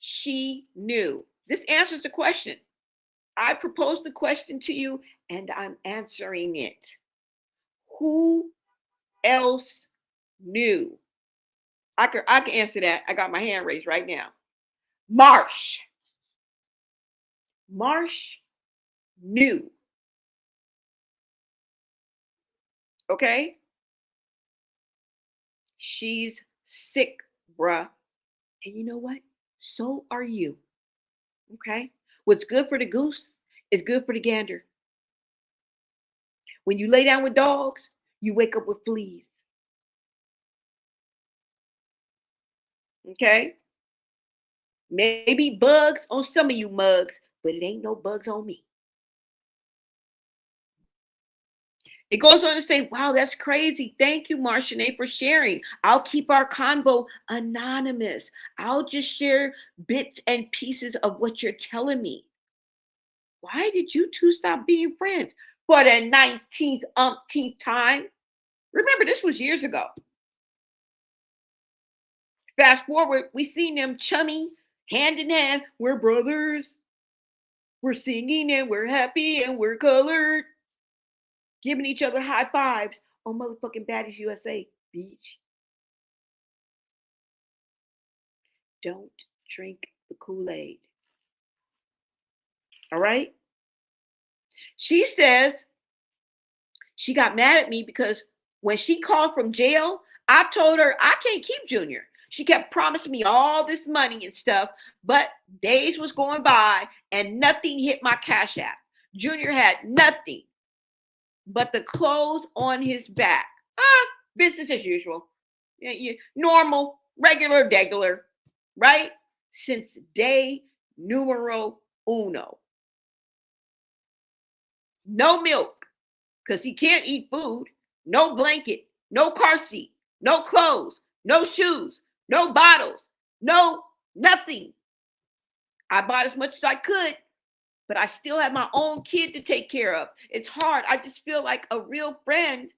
She knew. This answers the question. I proposed the question to you and I'm answering it. Who else knew? I can answer that. I got my hand raised right now. Marsh. Marsh knew. Okay? She's sick, bruh. And you know what? So are you. Okay? What's good for the goose is good for the gander. When you lay down with dogs, you wake up with fleas. Okay? Maybe bugs on some of you mugs, but it ain't no bugs on me. It goes on to say, wow, that's crazy. Thank you, Marshanae, for sharing. I'll keep our convo anonymous. I'll just share bits and pieces of what you're telling me. Why did you two stop being friends? For the 19th umpteenth time. Remember, this was years ago. Fast forward, we seen them chummy, hand in hand. We're brothers. We're singing and we're happy and we're colored. Giving each other high fives on motherfucking Baddies USA, beach. Don't drink the Kool-Aid. All right? She says she got mad at me because when she called from jail, I told her I can't keep Junior. She kept promising me all this money and stuff, but days was going by and nothing hit my Cash App. Junior had nothing but the clothes on his back. Business as usual. Normal, regular, degular, right? Since day numero uno. No milk, because he can't eat food. No blanket, no car seat, no clothes, no shoes, no bottles, no nothing. I bought as much as I could, but I still have my own kid to take care of. It's hard. I just feel like a real friend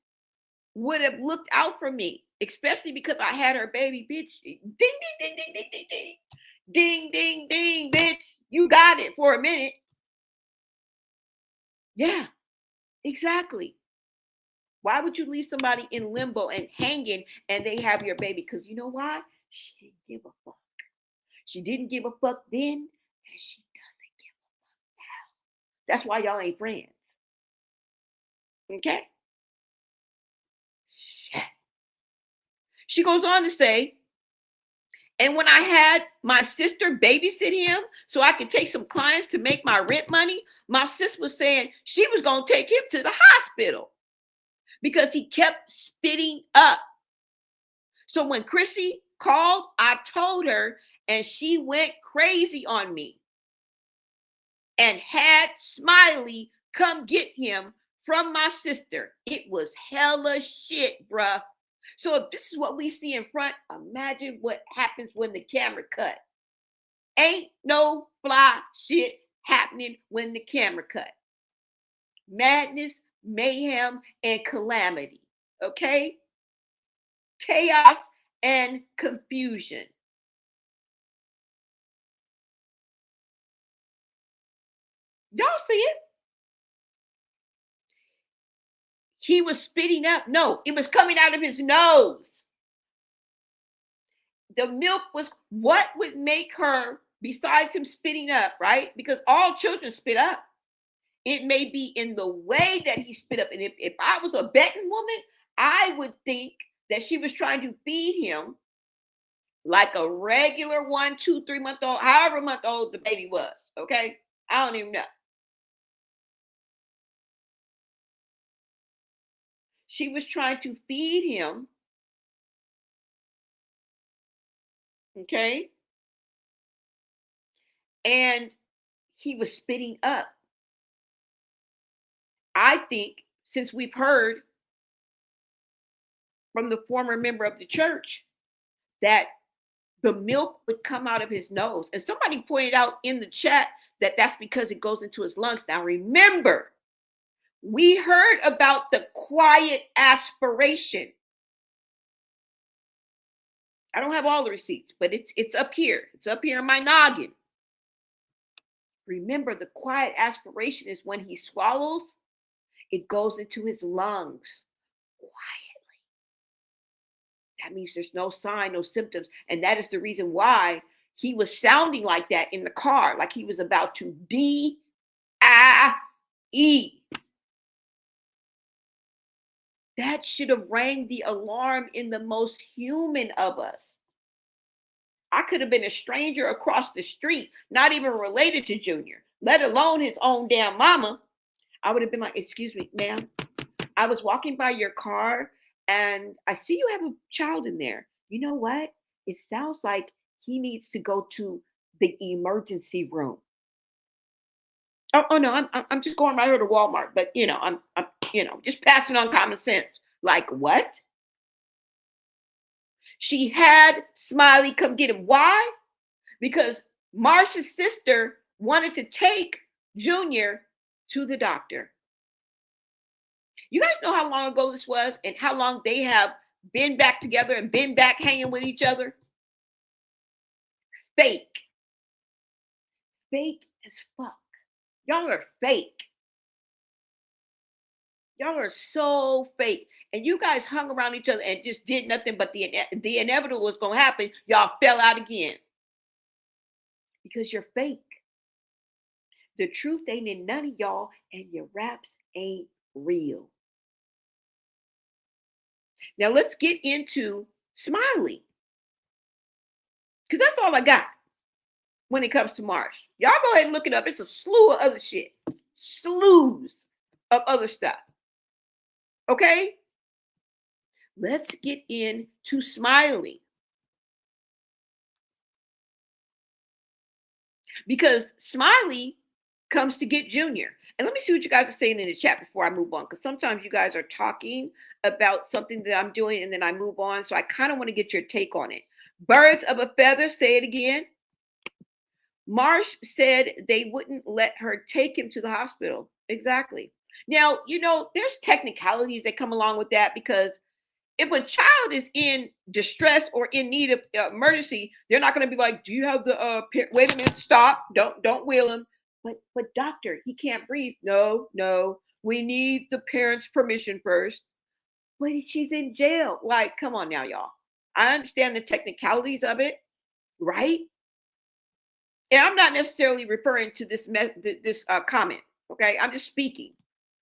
would have looked out for me, especially because I had her baby, bitch. Ding, ding, ding, ding, ding, ding, ding. Ding, ding, ding, bitch. You got it for a minute. Yeah, exactly. Why would you leave somebody in limbo and hanging and they have your baby? Because you know why? She didn't give a fuck. She didn't give a fuck then, and she doesn't give a fuck now. That's why y'all ain't friends. Okay? Shit. She goes on to say, and when I had my sister babysit him so I could take some clients to make my rent money, my sis was saying she was going to take him to the hospital because he kept spitting up. So when Chrissy called, I told her, and she went crazy on me and had Smiley come get him from my sister. It was hella shit, bruh. So if this is what we see in front, imagine what happens when the camera cut. Ain't no fly shit happening when the camera cut. Madness, mayhem, and calamity. Okay? Chaos and confusion. Y'all see it? He was spitting up. No, it was coming out of his nose. The milk was, what would make her, besides him spitting up, right? Because all children spit up. It may be in the way that he spit up. And if I was a betting woman, I would think that she was trying to feed him like a regular 1, 2, 3 month old, however month old the baby was. Okay? I don't even know. She was trying to feed him. Okay? And he was spitting up. I think, since we've heard from the former member of the church that the milk would come out of his nose. And somebody pointed out in the chat that that's because it goes into his lungs. Now remember, we heard about the quiet aspiration. I don't have all the receipts, but it's up here. It's up here in my noggin. Remember, the quiet aspiration is when he swallows, it goes into his lungs quietly. That means there's no sign, no symptoms. And that is the reason why he was sounding like that in the car, like he was about to die. That should have rang the alarm in the most human of us. I could have been a stranger across the street, not even related to Junior, let alone his own damn mama. I would have been like, excuse me, ma'am, I was walking by your car and I see you have a child in there. You know what? It sounds like he needs to go to the emergency room. Oh no, I'm just going right here to Walmart, but I'm just passing on common sense. Like what? She had Smiley come get him. Why? Because Marsh's sister wanted to take Junior to the doctor. You guys know how long ago this was and how long they have been back together and been back hanging with each other? Fake. Fake as fuck. Y'all are fake. Y'all are so fake. And you guys hung around each other and just did nothing, but the inevitable was going to happen. Y'all fell out again. Because you're fake. The truth ain't in none of y'all, and your raps ain't real. Now let's get into Smiley. Because that's all I got when it comes to Marsh. Y'all go ahead and look it up. It's a slew of other shit. Slews of other stuff. Okay? Let's get into Smiley. Because Smiley comes to get Junior. And let me see what you guys are saying in the chat before I move on. Because sometimes you guys are talking about something that I'm doing and then I move on. So I kind of want to get your take on it. Birds of a feather, say it again. Marsh said they wouldn't let her take him to the hospital. Exactly. Now, there's technicalities that come along with that, because if a child is in distress or in need of emergency, they're not going to be like, do you have the, wait a minute, stop, don't wheel him. But doctor, he can't breathe. No, we need the parents' permission first. but she's in jail. Like, come on now, y'all. I understand the technicalities of it, right? And I'm not necessarily referring to this comment. Okay, I'm just speaking.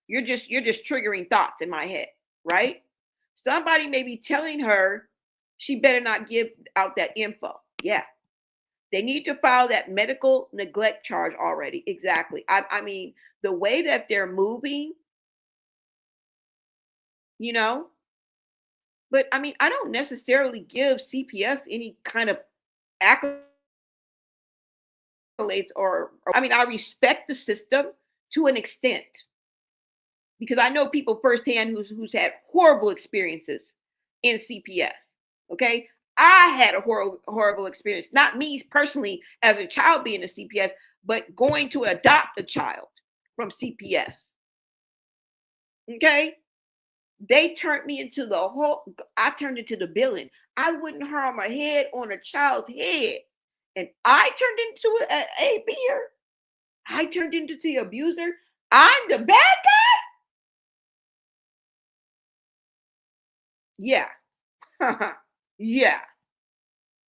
You're just triggering thoughts in my head, right? Somebody may be telling her she better not give out that info. Yeah, they need to file that medical neglect charge already. Exactly. I mean, the way that they're moving, you know. But I mean, I don't necessarily give CPS any kind of accolades or I mean, I respect the system to an extent because I know people firsthand who's had horrible experiences in CPS. Okay, I had a horrible experience. Not me personally as a child being a CPS, but going to adopt a child from CPS. Okay, they turned me into the whole. I turned into the villain. I wouldn't harm a head on a child's head, and I turned into a beer. I turned into the abuser. I'm the bad guy. Yeah. Yeah.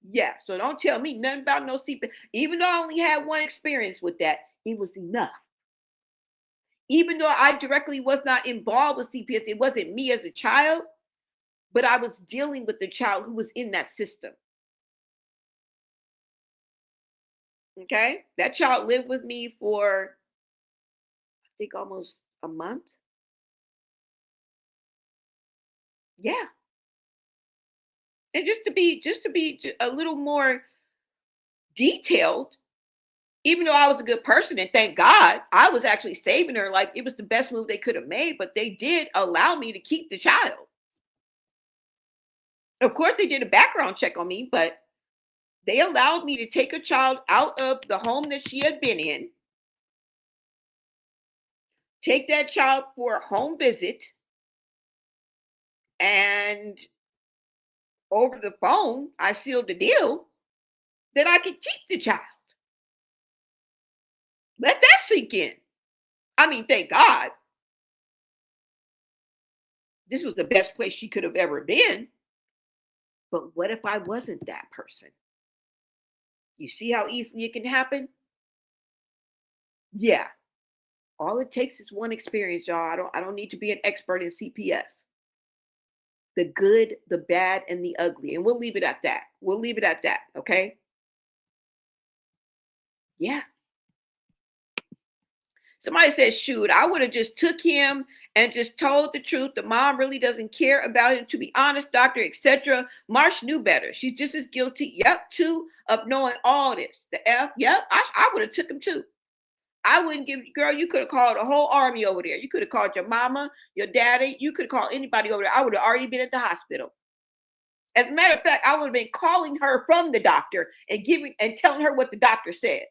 Yeah. So don't tell me nothing about no CPS. Even though I only had one experience with that, it was enough. Even though I directly was not involved with CPS, it wasn't me as a child, but I was dealing with the child who was in that system. Okay. That child lived with me for, I think, almost a month. Yeah. And just to be a little more detailed, even though I was a good person and thank God, I was actually saving her. Like it was the best move they could have made, but they did allow me to keep the child. Of course, they did a background check on me, but they allowed me to take a child out of the home that she had been in, take that child for a home visit, and over the phone, I sealed the deal that I could keep the child. Let that sink in. I mean, thank God. This was the best place she could have ever been. But what if I wasn't that person? You see how easily it can happen? Yeah. All it takes is one experience, y'all. I don't need to be an expert in CPS. The good, the bad, and the ugly. And we'll leave it at that. We'll leave it at that. Okay. Yeah. Somebody says, shoot, I would have just took him and just told the truth. The mom really doesn't care about him. To be honest, doctor, etc. Marsh knew better. She's just as guilty. Yep, too, of knowing all this. The F. Yep, I would have took him too. I wouldn't give, girl, you could have called a whole army over there. You could have called your mama, your daddy. You could have called anybody over there. I would have already been at the hospital. As a matter of fact, I would have been calling her from the doctor and telling her what the doctor said.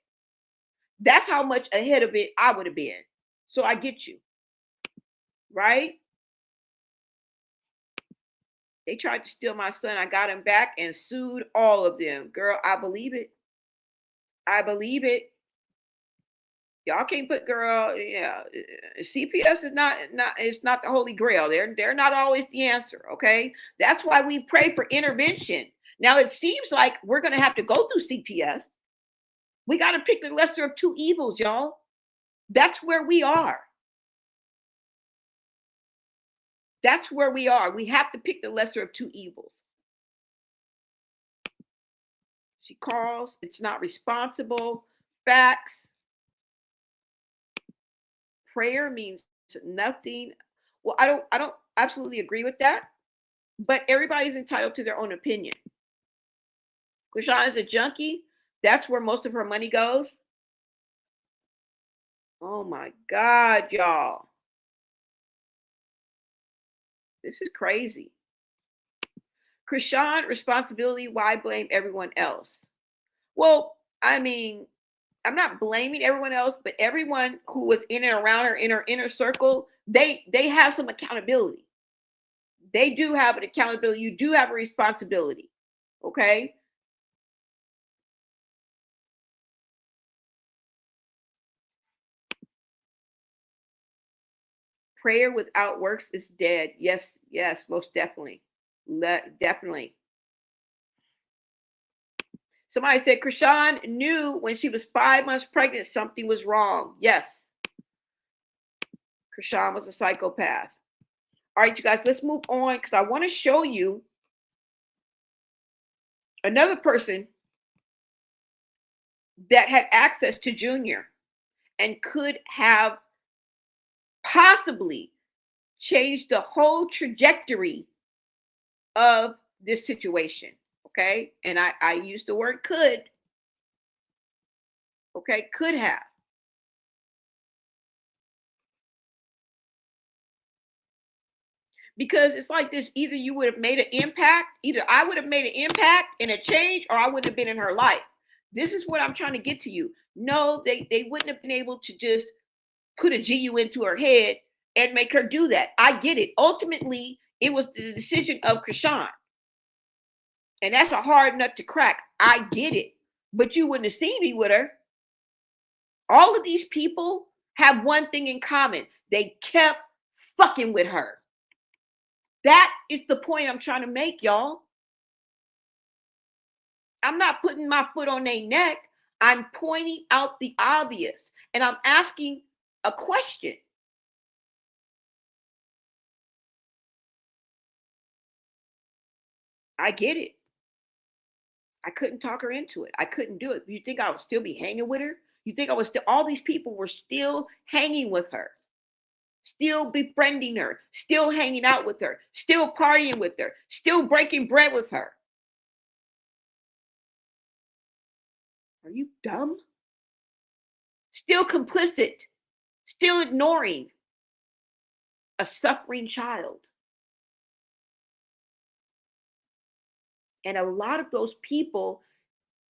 That's how much ahead of it I would have been. So I get you. Right? They tried to steal my son. I got him back and sued all of them. Girl, I believe it. I believe it. Y'all can't put CPS is not it's not the holy grail. They're not always the answer, okay? That's why we pray for intervention. Now it seems like we're gonna have to go through CPS. We got to pick the lesser of two evils, y'all. That's where we are. That's where we are. We have to pick the lesser of two evils. She calls, it's not responsible. Facts. Prayer means nothing. Well, I don't absolutely agree with that, but everybody's entitled to their own opinion. Chrisean is a junkie. That's where most of her money goes. Oh my God, y'all. This is crazy. Chrisean, responsibility, why blame everyone else? Well, I mean, I'm not blaming everyone else, but everyone who was in and around her in her inner circle, they have some accountability. They do have an accountability. You do have a responsibility. Okay. Prayer without works is dead. Yes, yes, most definitely. Definitely. Somebody said Chrisean knew when she was 5 months pregnant something was wrong. Yes. Chrisean was a psychopath. All right, you guys, let's move on because I want to show you another person that had access to Junior and could have possibly changed the whole trajectory of this situation. Okay. And I use the word could. Okay. Could have. Because it's like this, either you would have made an impact, either I would have made an impact and a change, or I wouldn't have been in her life. This is what I'm trying to get to you. No, they wouldn't have been able to just put a GU into her head and make her do that. I get it. Ultimately, it was the decision of Chrisean. And that's a hard nut to crack. I get it. But you wouldn't have seen me with her. All of these people have one thing in common. They kept fucking with her. That is the point I'm trying to make, y'all. I'm not putting my foot on their neck. I'm pointing out the obvious. And I'm asking a question. I get it. I couldn't talk her into it. I couldn't do it. You think I would still be hanging with her? You think I was still, all these people were still hanging with her, still befriending her, still hanging out with her, still partying with her, still breaking bread with her. Are you dumb? Still complicit, still ignoring a suffering child. And a lot of those people,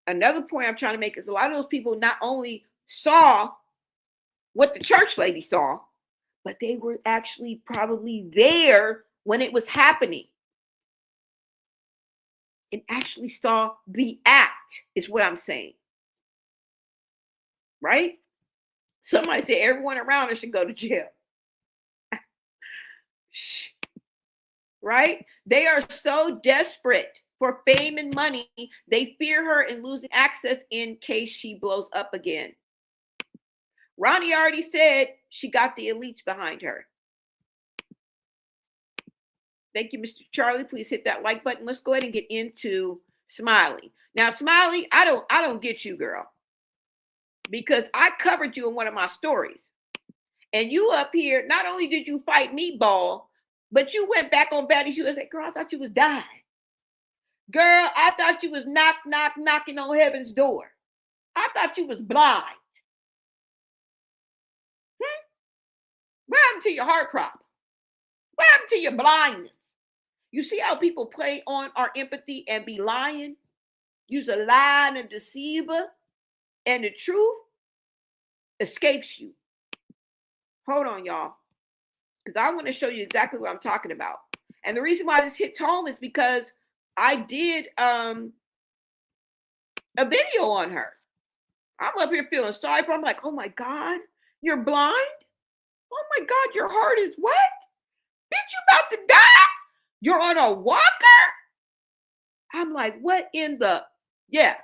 another point I'm trying to make is a lot of those people not only saw what the church lady saw, but they were actually probably there when it was happening and actually saw the act, is what I'm saying. Right? Somebody said everyone around her should go to jail. Right? They are so desperate for fame and money, they fear her and losing access in case she blows up again. Ronnie already said she got the elites behind her. Thank you, Mr. Charlie. Please hit that like button. Let's go ahead and get into Smiley. Now, Smiley, I don't get you, girl, because I covered you in one of my stories. And you up here, not only did you fight Meatball, but you went back on Betty Shoe and said, girl, I thought you was dying. Girl, I thought you was knocking on heaven's door. I thought you was blind. What happened to your heart problem? What happened to your blindness? You see how people play on our empathy and be lying? Use a lie and a deceiver, and the truth escapes you. Hold on, y'all, because I want to show you exactly what I'm talking about. And the reason why this hits home is because I did a video on her. I'm up here feeling sorry for her. I'm like, oh my God, you're blind? Oh my God, your heart is what? Bitch, you about to die? You're on a walker? I'm like, what in the, yeah.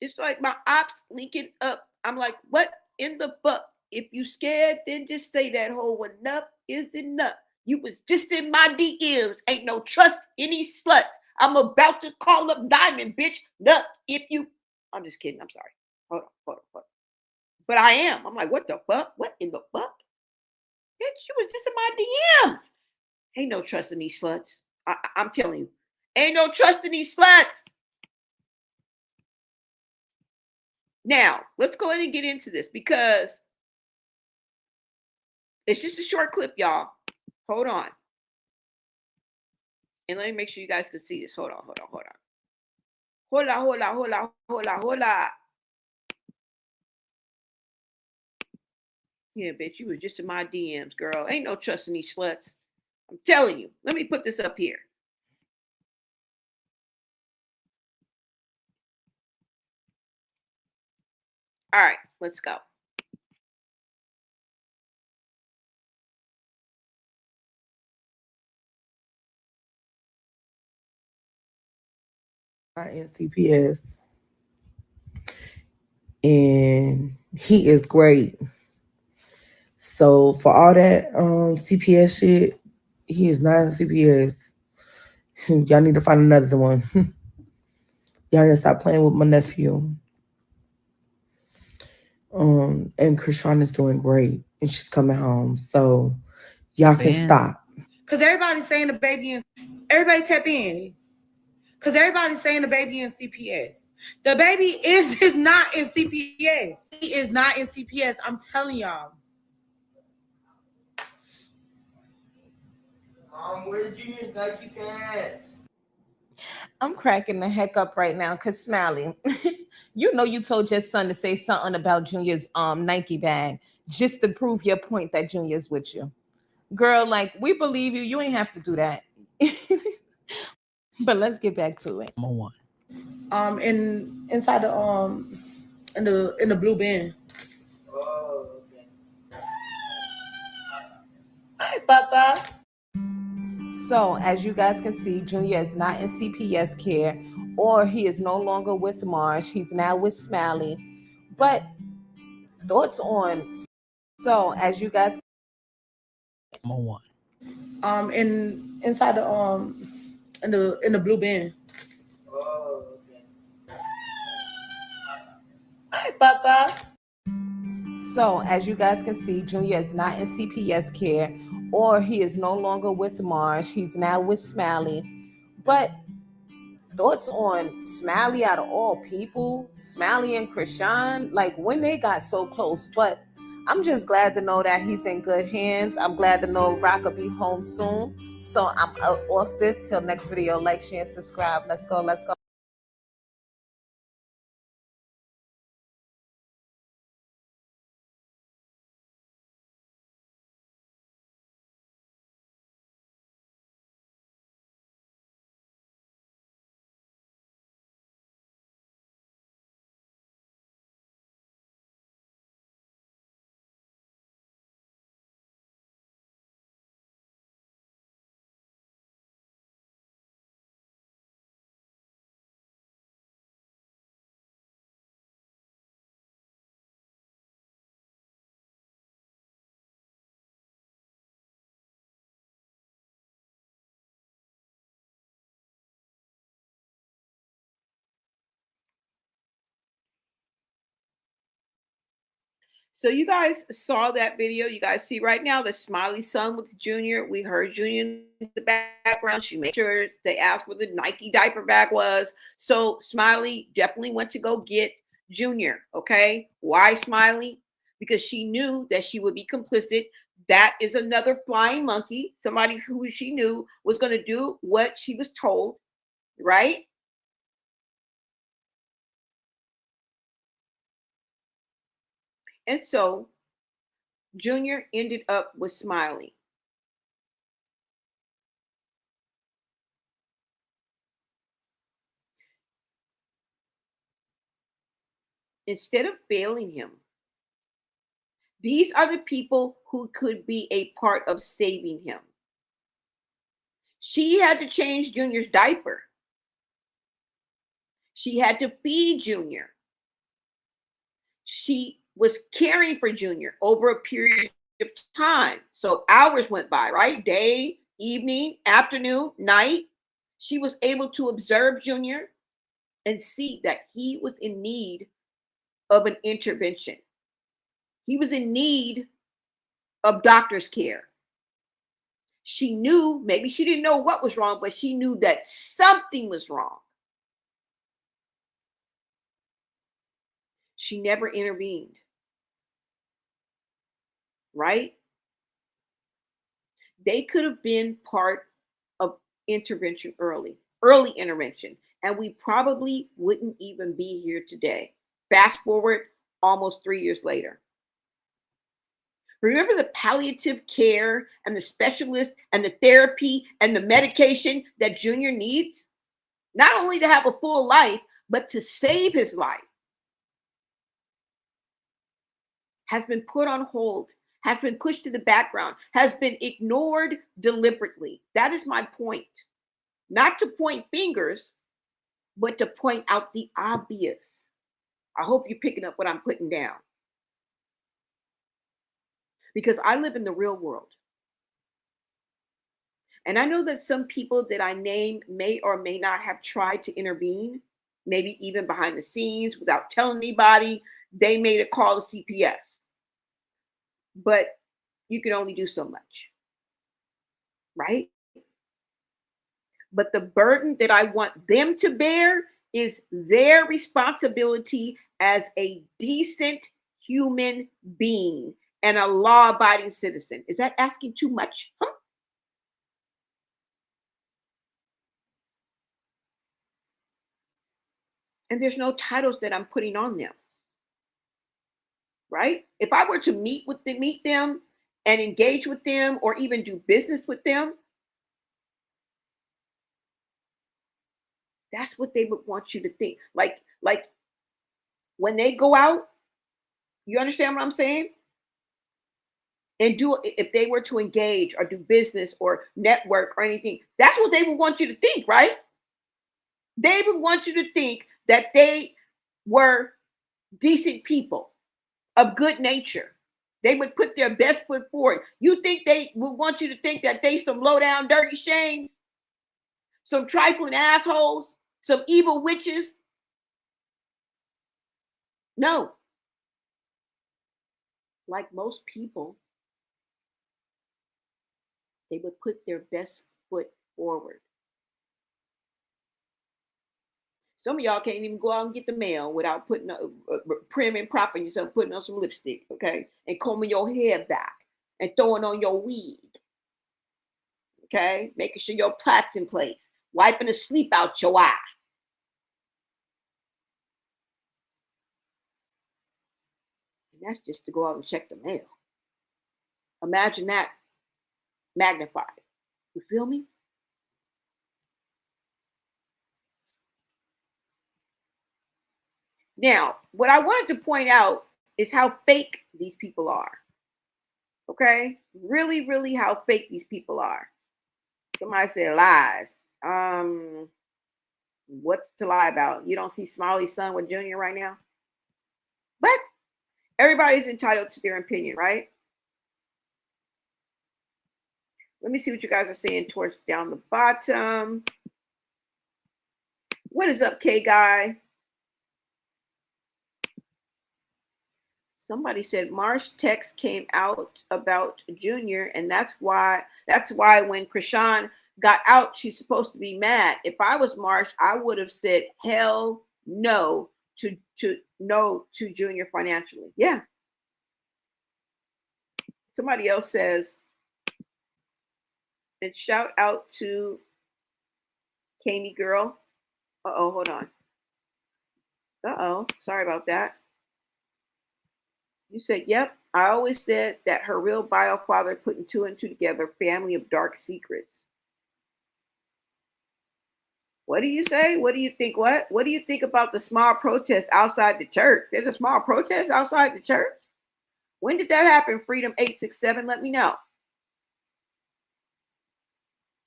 It's like my ops linking up. I'm like, what in the fuck? If you scared, then just say that whole enough is enough. You was just in my DMs. Ain't no trust any slut. I'm about to call up Diamond, bitch. Nuh, if you, I'm just kidding. I'm sorry. Hold on. But I am. I'm like, what the fuck? What in the fuck? Bitch, you was just in my DMs. Ain't no trust in these sluts. I'm telling you. Ain't no trust in these sluts. Now, let's go ahead and get into this because it's just a short clip, y'all. Hold on. And let me make sure you guys can see this. Hold on. Hola. Yeah, bitch, you was just in my DMs, girl. Ain't no trust in these sluts. I'm telling you. Let me put this up here. All right, let's go. In CPS, and he is great. So for all that CPS shit, he is not in CPS. Y'all need to find another one. Y'all need to stop playing with my nephew. And Chrisean is doing great, and she's coming home. So y'all can stop. Cause everybody's saying the baby in. Everybody tap in. Cause everybody's saying the baby in CPS. The baby is not in CPS. He is not in CPS. I'm telling y'all. Where did Junior's Nike pants? I'm cracking the heck up right now because Smiley, you know you told your son to say something about Junior's Nike bag just to prove your point that Junior's with you. Girl, like, we believe you. You ain't have to do that. But let's get back to it. Number one. Inside the in the blue bin. Oh, okay. Hi, Papa. So, as you guys can see, Junior is not in CPS care, or he is no longer with Marsh. He's now with Smiley. But thoughts on? So, as you guys, Number one. Inside the in the blue bin. Oh, okay. Hi, Papa. So, as you guys can see, Junior is not in CPS care, or he is no longer with Marsh. He's now with Smiley. But thoughts on Smiley out of all people? Smiley and Chrisean, like when they got so close. But I'm just glad to know that he's in good hands. I'm glad to know Rock will be home soon. So I'm off this till next video. Like, share, and subscribe. Let's go. Let's go. So you guys saw that video. You guys see right now the Smiley son with Junior. We heard Junior in the background. She made sure they asked where the Nike diaper bag was. So Smiley definitely went to go get Junior. Okay. Why Smiley? Because she knew that she would be complicit. That is another flying monkey, somebody who she knew was going to do what she was told, right? And so Junior ended up with Smiley. Instead of failing him, these are the people who could be a part of saving him. She had to change Junior's diaper. She had to feed Junior. She was caring for Junior over a period of time. So hours went by, right? Day, evening, afternoon, night. She was able to observe Junior and see that he was in need of an intervention. He was in need of doctor's care. She knew, maybe she didn't know what was wrong, but she knew that something was wrong. She never intervened. Right? They could have been part of intervention early intervention, and we probably wouldn't even be here today. Fast forward almost 3 years later. Remember the palliative care and the specialist and the therapy and the medication that Junior needs? Not only to have a full life, but to save his life. has been put on hold, has been pushed to the background, has been ignored deliberately. That is my point. Not to point fingers, but to point out the obvious. I hope you're picking up what I'm putting down. Because I live in the real world. And I know that some people that I name may or may not have tried to intervene, maybe even behind the scenes without telling anybody. They made a call to CPS. But you can only do so much. Right? But the burden that I want them to bear is their responsibility as a decent human being and a law-abiding citizen. Is that asking too much? Huh? And there's no titles that I'm putting on them. Right? If I were to meet them and engage with them or even do business with them, that's what they would want you to think. Like when they go out, you understand what I'm saying? And if they were to engage or do business or network or anything, that's what they would want you to think, right? They would want you to think that they were decent people of good nature. They would put their best foot forward. You think they would want you to think that they some low down dirty shames, some trifling assholes, some evil witches? No. Like most people, they would put their best foot forward. Some of y'all can't even go out and get the mail without putting prim and proper yourself, putting on some lipstick, okay, and combing your hair back and throwing on your wig, okay, making sure your plait's in place, wiping the sleep out your eye. And that's just to go out and check the mail. Imagine that magnified. You feel me? Now, what I wanted to point out is how fake these people are. Okay? Really, really how fake these people are. Somebody said lies. What's to lie about? You don't see Smiley's son with Junior right now? But everybody's entitled to their opinion, right? Let me see what you guys are saying towards down the bottom. What is up, K-Guy? Somebody said Marsh text came out about Junior, and that's why when Chrisean got out, she's supposed to be mad. If I was Marsh, I would have said hell no to Junior financially. Yeah. Somebody else says, and shout out to Kami girl. Uh-oh, hold on. Uh-oh, sorry about that. You said, yep, I always said that her real bio father putting 2 and 2 together, family of dark secrets. What do you say? What do you think? What do you think about the small protest outside the church? There's a small protest outside the church? When did that happen? Freedom 867, let me know.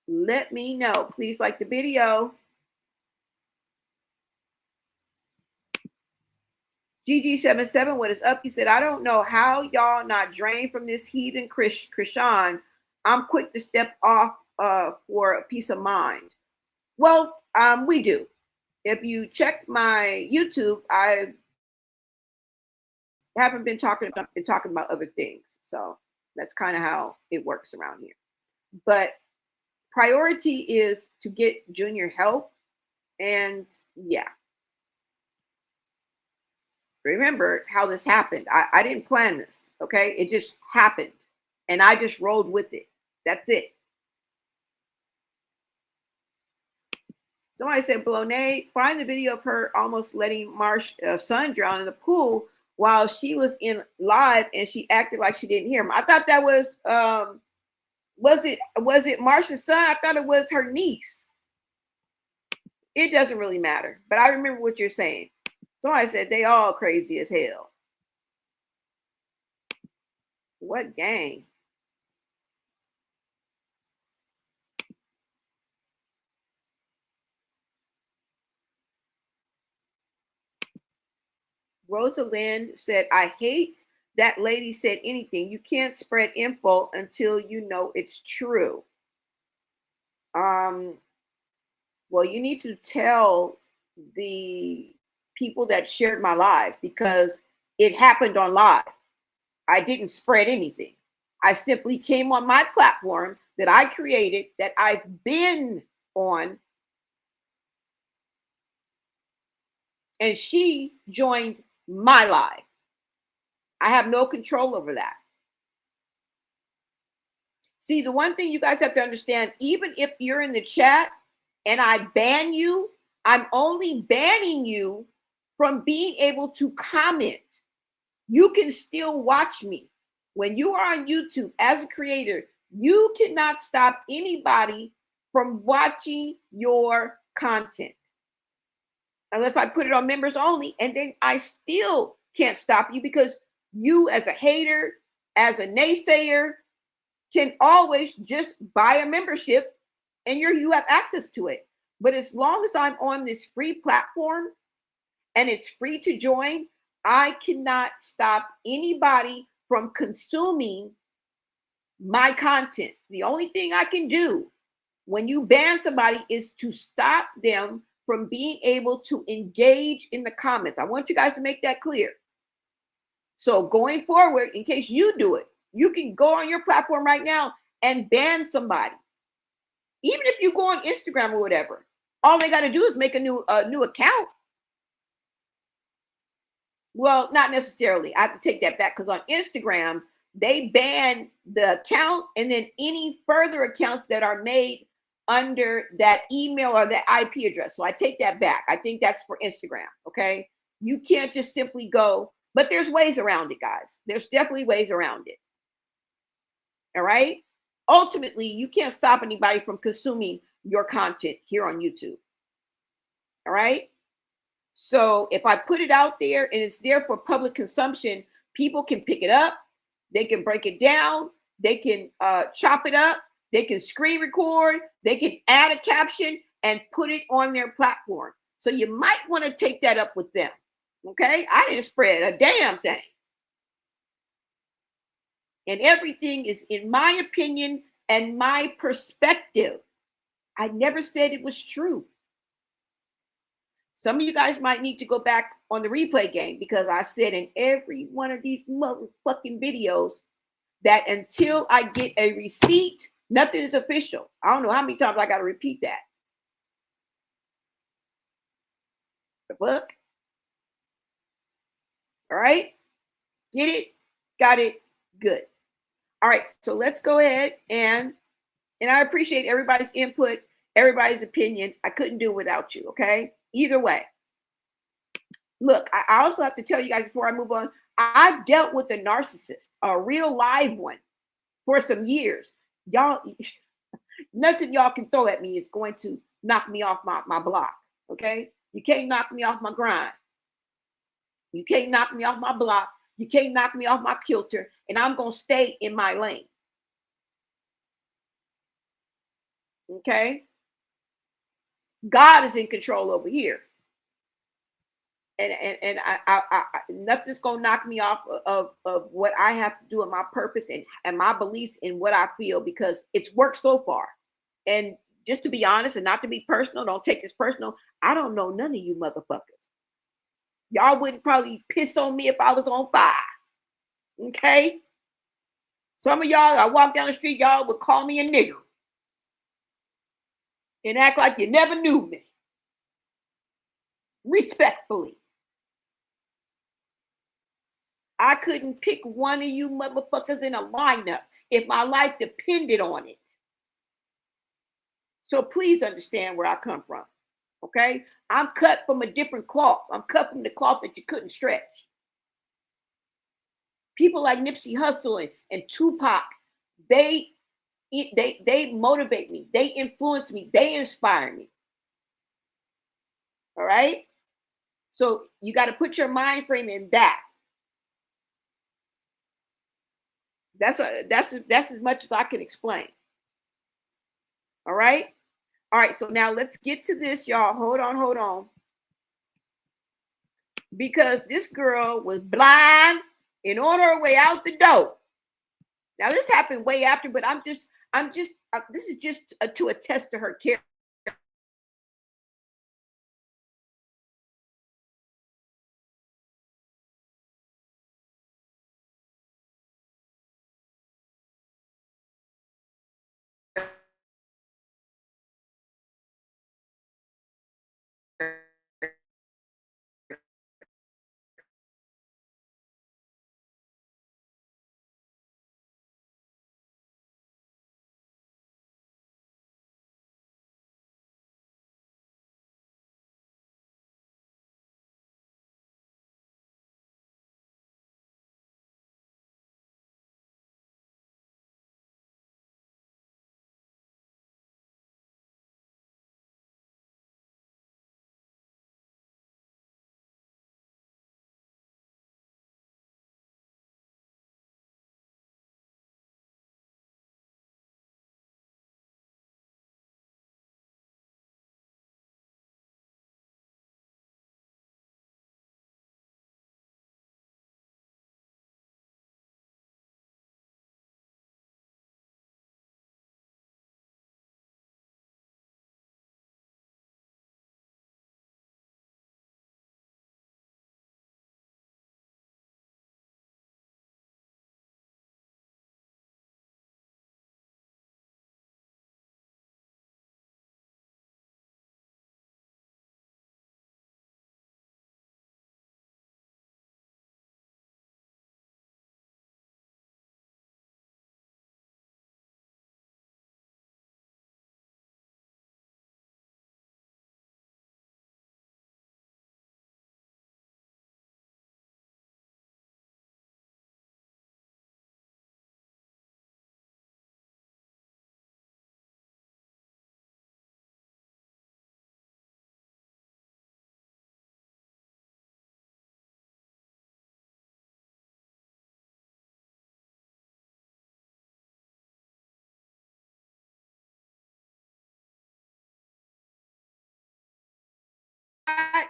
Let me know. Please like the video. GG77, what is up? He said, I don't know how y'all not drained from this heathen Chrisean. I'm quick to step off for a peace of mind. Well, we do. If you check my YouTube, I haven't been talking about other things. So that's kind of how it works around here. But priority is to get Junior help. And yeah. Remember how this happened. I didn't plan this, okay? It just happened. And I just rolled with it. That's it. Somebody said, Bologna, find the video of her almost letting Marsh son drown in the pool while she was in live and she acted like she didn't hear him. I thought that was it Marsh's son? I thought it was her niece. It doesn't really matter. But I remember what you're saying. Somebody said they all crazy as hell. What gang? Rosalind said, I hate that lady said anything. You can't spread info until you know it's true. Well, you need to tell the people that shared my live because it happened on live. I didn't spread anything. I simply came on my platform that I created, that I've been on, and she joined my live. I have no control over that. See, the one thing you guys have to understand, even if you're in the chat and I ban you, I'm only banning you from being able to comment. You can still watch me. When you are on YouTube as a creator, you cannot stop anybody from watching your content. Unless I put it on members only, and then I still can't stop you because you as a hater, as a naysayer, can always just buy a membership and you have access to it. But as long as I'm on this free platform and it's free to join, I cannot stop anybody from consuming my content. The only thing I can do when you ban somebody is to stop them from being able to engage in the comments. I want you guys to make that clear. So going forward, in case you do it, you can go on your platform right now and ban somebody. Even if you go on Instagram or whatever, all they got to do is make a new account. Well, not necessarily. I have to take that back because on Instagram, they ban the account and then any further accounts that are made under that email or that IP address. So I take that back. I think that's for Instagram. Okay. You can't just simply go, but there's ways around it, guys. There's definitely ways around it. All right. Ultimately, you can't stop anybody from consuming your content here on YouTube. All right. So if I put it out there and it's there for public consumption, people can pick it up. They can break it down. They can chop it up. They can screen record. They can add a caption and put it on their platform. So you might want to take that up with them. Okay. I didn't spread a damn thing. And everything is in my opinion and my perspective. I never said it was true. Some of you guys might need to go back on the replay game because I said in every one of these motherfucking videos that until I get a receipt, nothing is official. I don't know how many times I got to repeat that. The fuck? All right. Get it? Got it? Good. All right. So let's go ahead and I appreciate everybody's input, everybody's opinion. I couldn't do it without you. Okay. Either way. Look, I also have to tell you guys before I move on, I've dealt with a narcissist, a real live one, for some years. Y'all, nothing y'all can throw at me is going to knock me off my block, okay? You can't knock me off my grind. You can't knock me off my block. You can't knock me off my kilter, and I'm going to stay in my lane, okay? God is in control over here. And I nothing's gonna knock me off of what I have to do in my purpose and my beliefs in what I feel because it's worked so far. And just to be honest and not to be personal, don't take this personal. I don't know none of you motherfuckers. Y'all wouldn't probably piss on me if I was on fire. Okay? Some of y'all, I walk down the street, y'all would call me a nigger and act like you never knew me. Respectfully. I couldn't pick one of you motherfuckers in a lineup if my life depended on it. So please understand where I come from, okay? I'm cut from a different cloth. I'm cut from the cloth that you couldn't stretch. People like Nipsey Hussle and Tupac, they motivate me. They influence me. They inspire me. All right? So you got to put your mind frame in that. That's as much as I can explain. All right. All right. So now let's get to this, y'all. Hold on. Because this girl was blind and on her way out the door. Now this happened way after, but this is just to attest to her character.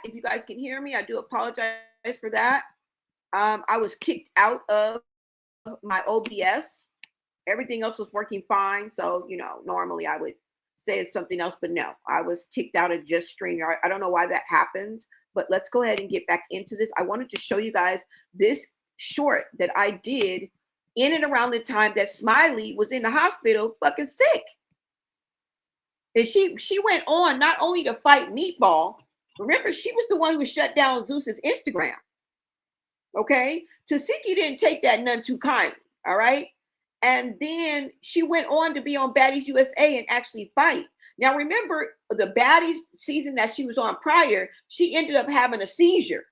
If you guys can hear me, I do apologize for that. I was kicked out of my OBS. Everything else was working fine. So, normally I would say it's something else, but no, I was kicked out of just StreamYard. I don't know why that happens, but let's go ahead and get back into this. I wanted to show you guys this short that I did in and around the time that Smiley was in the hospital fucking sick. And she went on not only to fight Meatball. Remember, she was the one who shut down Zeus's Instagram. Okay? Tasiki didn't take that none too kindly. All right? And then she went on to be on Baddies USA and actually fight. Now, remember, the Baddies season that she was on prior, she ended up having a seizure.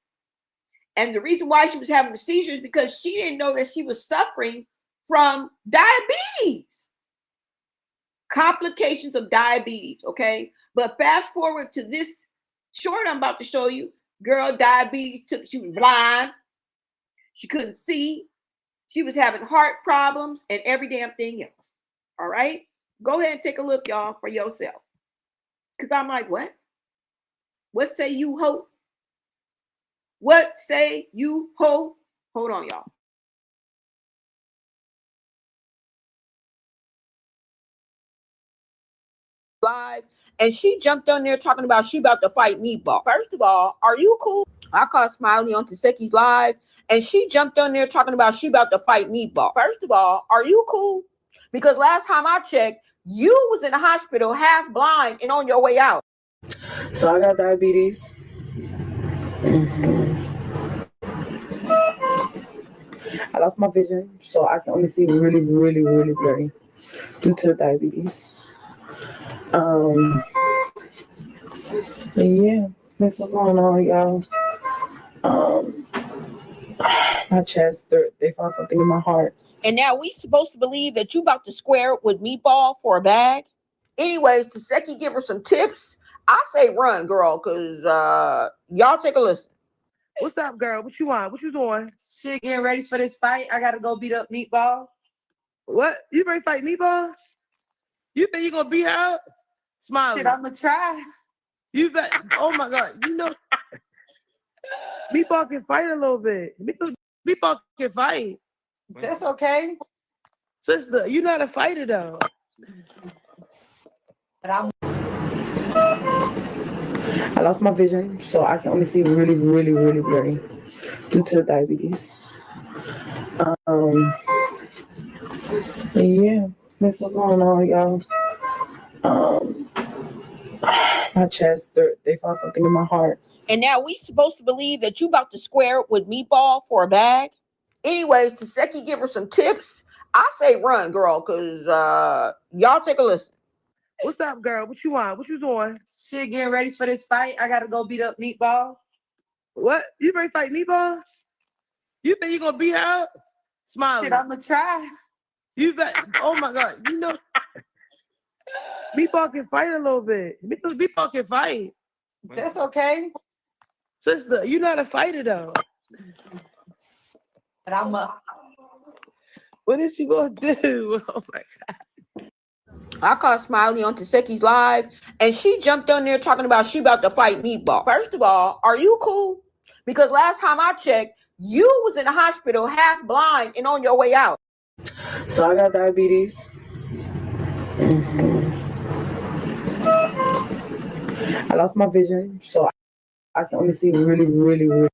And the reason why she was having a seizure is because she didn't know that she was suffering from diabetes. Complications of diabetes, okay? But fast forward to this short I'm about to show you. Girl, diabetes she was blind. She couldn't see. She was having heart problems and every damn thing else. All right? Go ahead and take a look, y'all, for yourself. Because I'm like, what? What say you, ho? What say you, ho? Hold on, y'all. Live, and she jumped on there talking about she about to fight Meatball. First of all, are you cool? I caught Smiley on Taseki's live, and she jumped on there talking about she about to fight Meatball. First of all, are you cool? Because last time I checked, you was in the hospital half blind and on your way out. So I got diabetes. I lost my vision, so I can only see really, really, really blurry due to the diabetes. Yeah, that's what's going on, y'all. My chest, they found something in my heart. And now we supposed to believe that you about to square up with Meatball for a bag? Anyways, Taseki give her some tips. I say run, girl, because y'all take a listen. What's up, girl? What you want? What you doing? Shit, getting ready for this fight. I gotta go beat up Meatball. What? You ready to fight Meatball? You think you gonna beat her up? Smiley. Shit, I'm gonna try. You bet. Oh my God. You know, Meatball can fight a little bit. Meatball can fight. That's okay. Sister, you're not a fighter though. But I'm I lost my vision, so I can only see really, really, really blurry due to diabetes. Yeah, that's what's going on, y'all. My chest, they found something in my heart. And now we supposed to believe that you about to square up with Meatball for a bag? Anyways, to Seki give her some tips, I say run, girl, because y'all take a listen. What's up, girl? What you want? What you doing? shit getting ready for this fight. I gotta go beat up Meatball. What? You ready to fight Meatball? You think you gonna beat her up? Smiley. Shit, I'm gonna try. You bet. Oh my God. You know, Meatball can fight a little bit. Meatball can fight. That's okay. Sister, you're not a fighter though. But I'm a. What is you gonna do? Oh my God. I caught Smiley on Taseki's live, and she jumped on there talking about she about to fight Meatball. First of all, are you cool? Because last time I checked, you was in the hospital half blind and on your way out. So I got diabetes. I lost my vision, so I can only see really, really, really.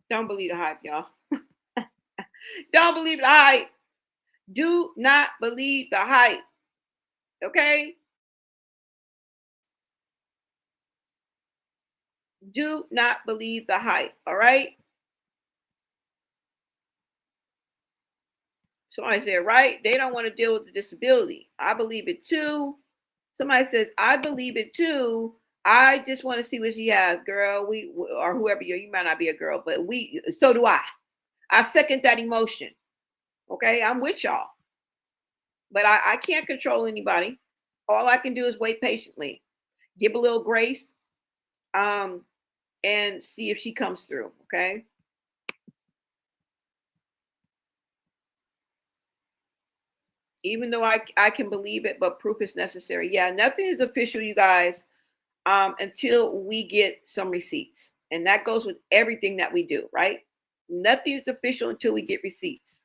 Don't believe the hype, y'all. Don't believe the hype. Do not believe the hype. Okay? Do not believe the hype. All right? Somebody said, right? They don't want to deal with the disability. I believe it too. Somebody says, I believe it too. I just want to see what she has, girl. We or whoever you might not be a girl, but so do I. I second that emotion. Okay, I'm with y'all. But I can't control anybody. All I can do is wait patiently, give a little grace, and see if she comes through. Okay. Even though I can believe it, but proof is necessary. Yeah, nothing is official, you guys, until we get some receipts. And that goes with everything that we do, right? Nothing is official until we get receipts.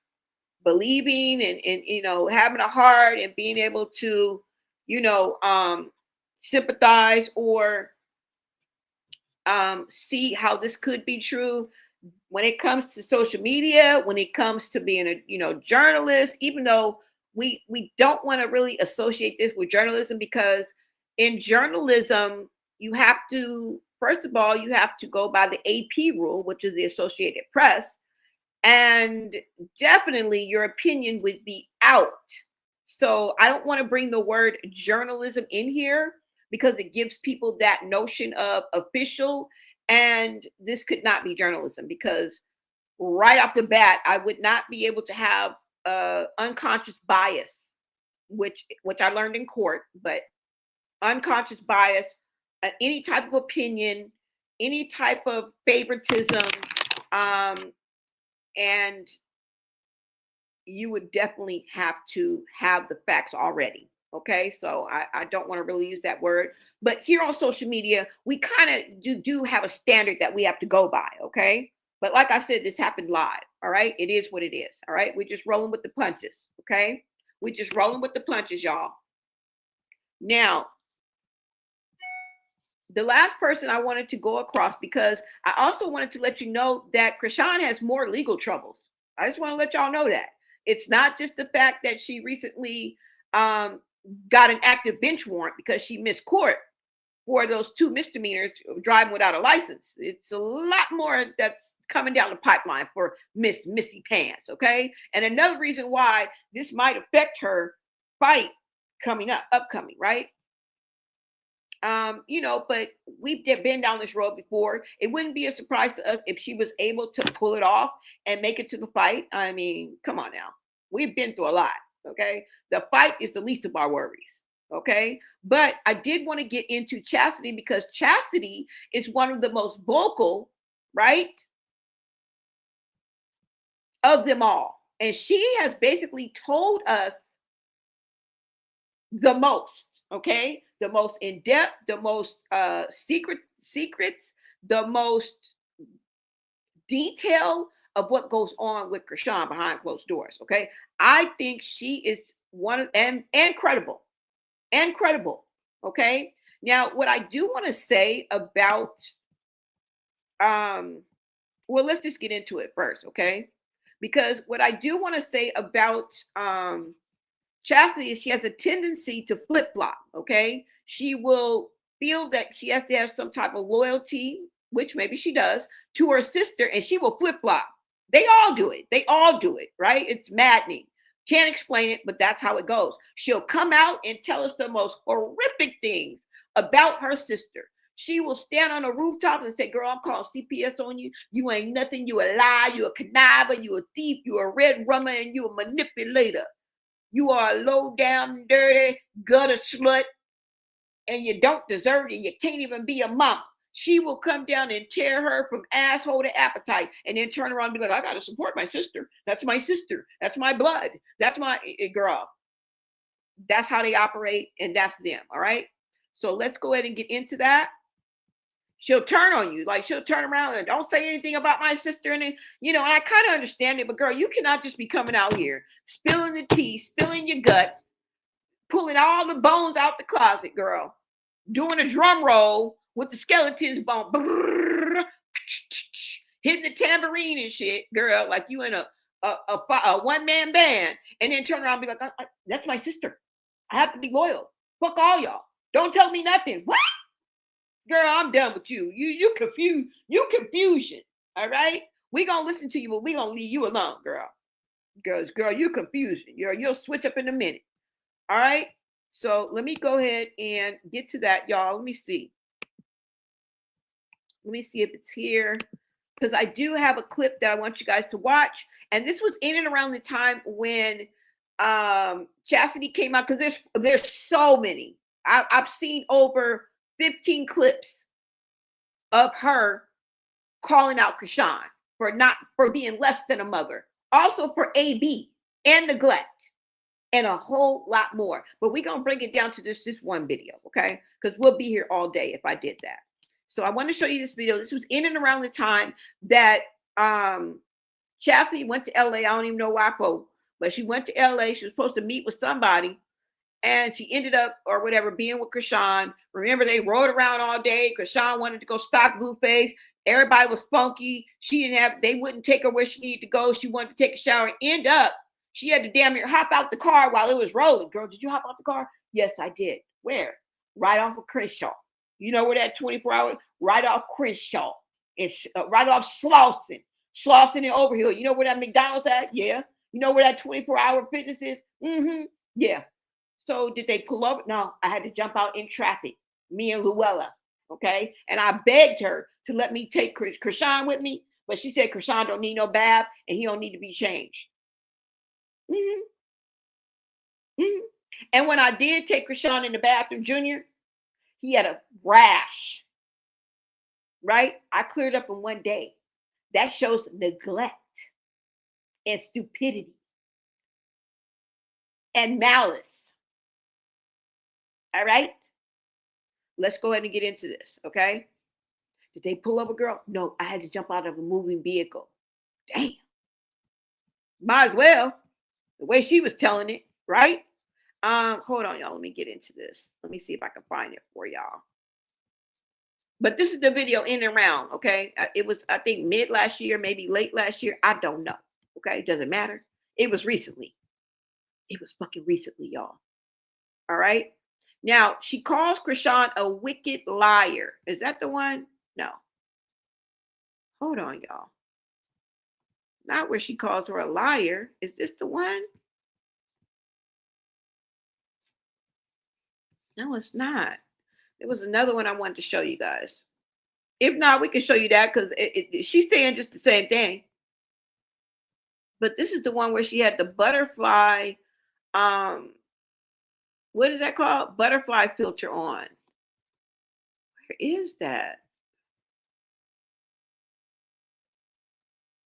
Believing and having a heart and being able to, sympathize or see how this could be true. When it comes to social media, when it comes to being a journalist, even though we don't want to really associate this with journalism, because in journalism you have to, first of all, you have to go by the AP rule, which is the Associated Press, and definitely your opinion would be out. So I don't want to bring the word journalism in here because it gives people that notion of official, and this could not be journalism, because right off the bat, I would not be able to have unconscious bias, which I learned in court, but unconscious bias, any type of opinion, any type of favoritism, and you would definitely have to have the facts already. Okay, so I don't want to really use that word, but here on social media, we kind of do have a standard that we have to go by. Okay, but like I said, this happened live. All right, it is what it is. All right, we're just rolling with the punches. Okay, we're just rolling with the punches, y'all. Now, the last person I wanted to go across, because I also wanted to let you know that Chrisean has more legal troubles. I just want to let y'all know that. It's not just the fact that she recently got an active bench warrant because she missed court for those 2 misdemeanors, driving without a license. It's a lot more that's coming down the pipeline for Miss Missy Pants, okay? And another reason why this might affect her fight upcoming, right? But we've been down this road before. It wouldn't be a surprise to us if she was able to pull it off and make it to the fight. I mean, come on now. We've been through a lot, okay? The fight is the least of our worries, okay? But I did want to get into Chastity, because Chastity is one of the most vocal, right? of them all. And she has basically told us the most, okay? The most in-depth, the most secrets, the most detail of what goes on with Chrisean behind closed doors, okay? I think she is one of, and credible, okay? Now, what I do want to say about, well, let's just get into it first, okay? Because what I do want to say about Chastity is she has a tendency to flip-flop, okay? She will feel that she has to have some type of loyalty, which maybe she does, to her sister, and she will flip-flop. They all do it. They all do it, right? It's maddening. Can't explain it, but that's how it goes. She'll come out and tell us the most horrific things about her sister. She will stand on a rooftop and say, girl, I'm calling CPS on you. You ain't nothing. You a lie. You a conniver. You a thief. You a red rummer, and you a manipulator. You are a low down, dirty, gutter slut, and you don't deserve it, and you can't even be a mama. She will come down and tear her from asshole to appetite, and then turn around and be like, I got to support my sister. That's my sister. That's my blood. That's my girl. That's how they operate, and that's them, all right? So let's go ahead and get into that. She'll turn on you, like she'll turn around and don't say anything about my sister. And then, and I kind of understand it, but girl, you cannot just be coming out here, spilling the tea, spilling your guts, pulling all the bones out the closet, girl, doing a drum roll with the skeletons bone, hitting the tambourine and shit, girl, like you in a one-man band, and then turn around and be like, that's my sister. I have to be loyal. Fuck all y'all. Don't tell me nothing. What? Girl, I'm done with you. You confused. You confusion. All right? We gonna listen to you, but we gonna leave you alone, girl. Girl, you confusion. You'll switch up in a minute. All right? So let me go ahead and get to that, y'all. Let me see. Let me see if it's here. Because I do have a clip that I want you guys to watch. And this was in and around the time when Chastity came out, because there's so many. I've seen over 15 clips of her calling out Chrisean for being less than a mother, also for AB and neglect, and a whole lot more. But we're gonna bring it down to this one video, okay? Because we'll be here all day if I did that. So I want to show you this video. This was in and around the time that Chastity went to LA. I don't even know why, but she went to LA. She was supposed to meet with somebody. And she ended up, or whatever, being with Chrisean. Remember, they rode around all day. Chrisean wanted to go stock Blueface. Everybody was funky. They wouldn't take her where she needed to go. She wanted to take a shower. End up, she had to damn near hop out the car while it was rolling. Girl, did you hop out the car? Yes, I did. Where? Right off of Crenshaw. You know where that 24-hour? Right off Crenshaw. It's right off Slauson and Overhill. You know where that McDonald's at? Yeah. You know where that 24-hour fitness is? Mm-hmm. Yeah. So did they pull over? No, I had to jump out in traffic, me and Luella, okay? And I begged her to let me take Chrisean with me, but she said Chrisean don't need no bath and he don't need to be changed. Mm-hmm. Mm-hmm. And when I did take Chrisean in the bathroom, Junior, he had a rash, right? I cleared up in one day. That shows neglect and stupidity and malice. All right, let's go ahead and get into this, okay? Did they pull over, girl? No, I had to jump out of a moving vehicle. Damn. Might as well, the way she was telling it, right? Hold on, y'all. Let me get into this. Let me see if I can find it for y'all. But this is the video in and around, okay? It was, I think, mid last year, maybe late last year. I don't know, okay? Doesn't matter. It was recently. It was fucking recently, y'all. All right? Now, she calls Chrisean a wicked liar. Is that the one? No. Hold on, y'all. Not where she calls her a liar. Is this the one? No, it's not. There was another one I wanted to show you guys. If not, we can show you that because she's saying just the same thing. But this is the one where she had the butterfly, what is that called? Butterfly filter on. Where is that?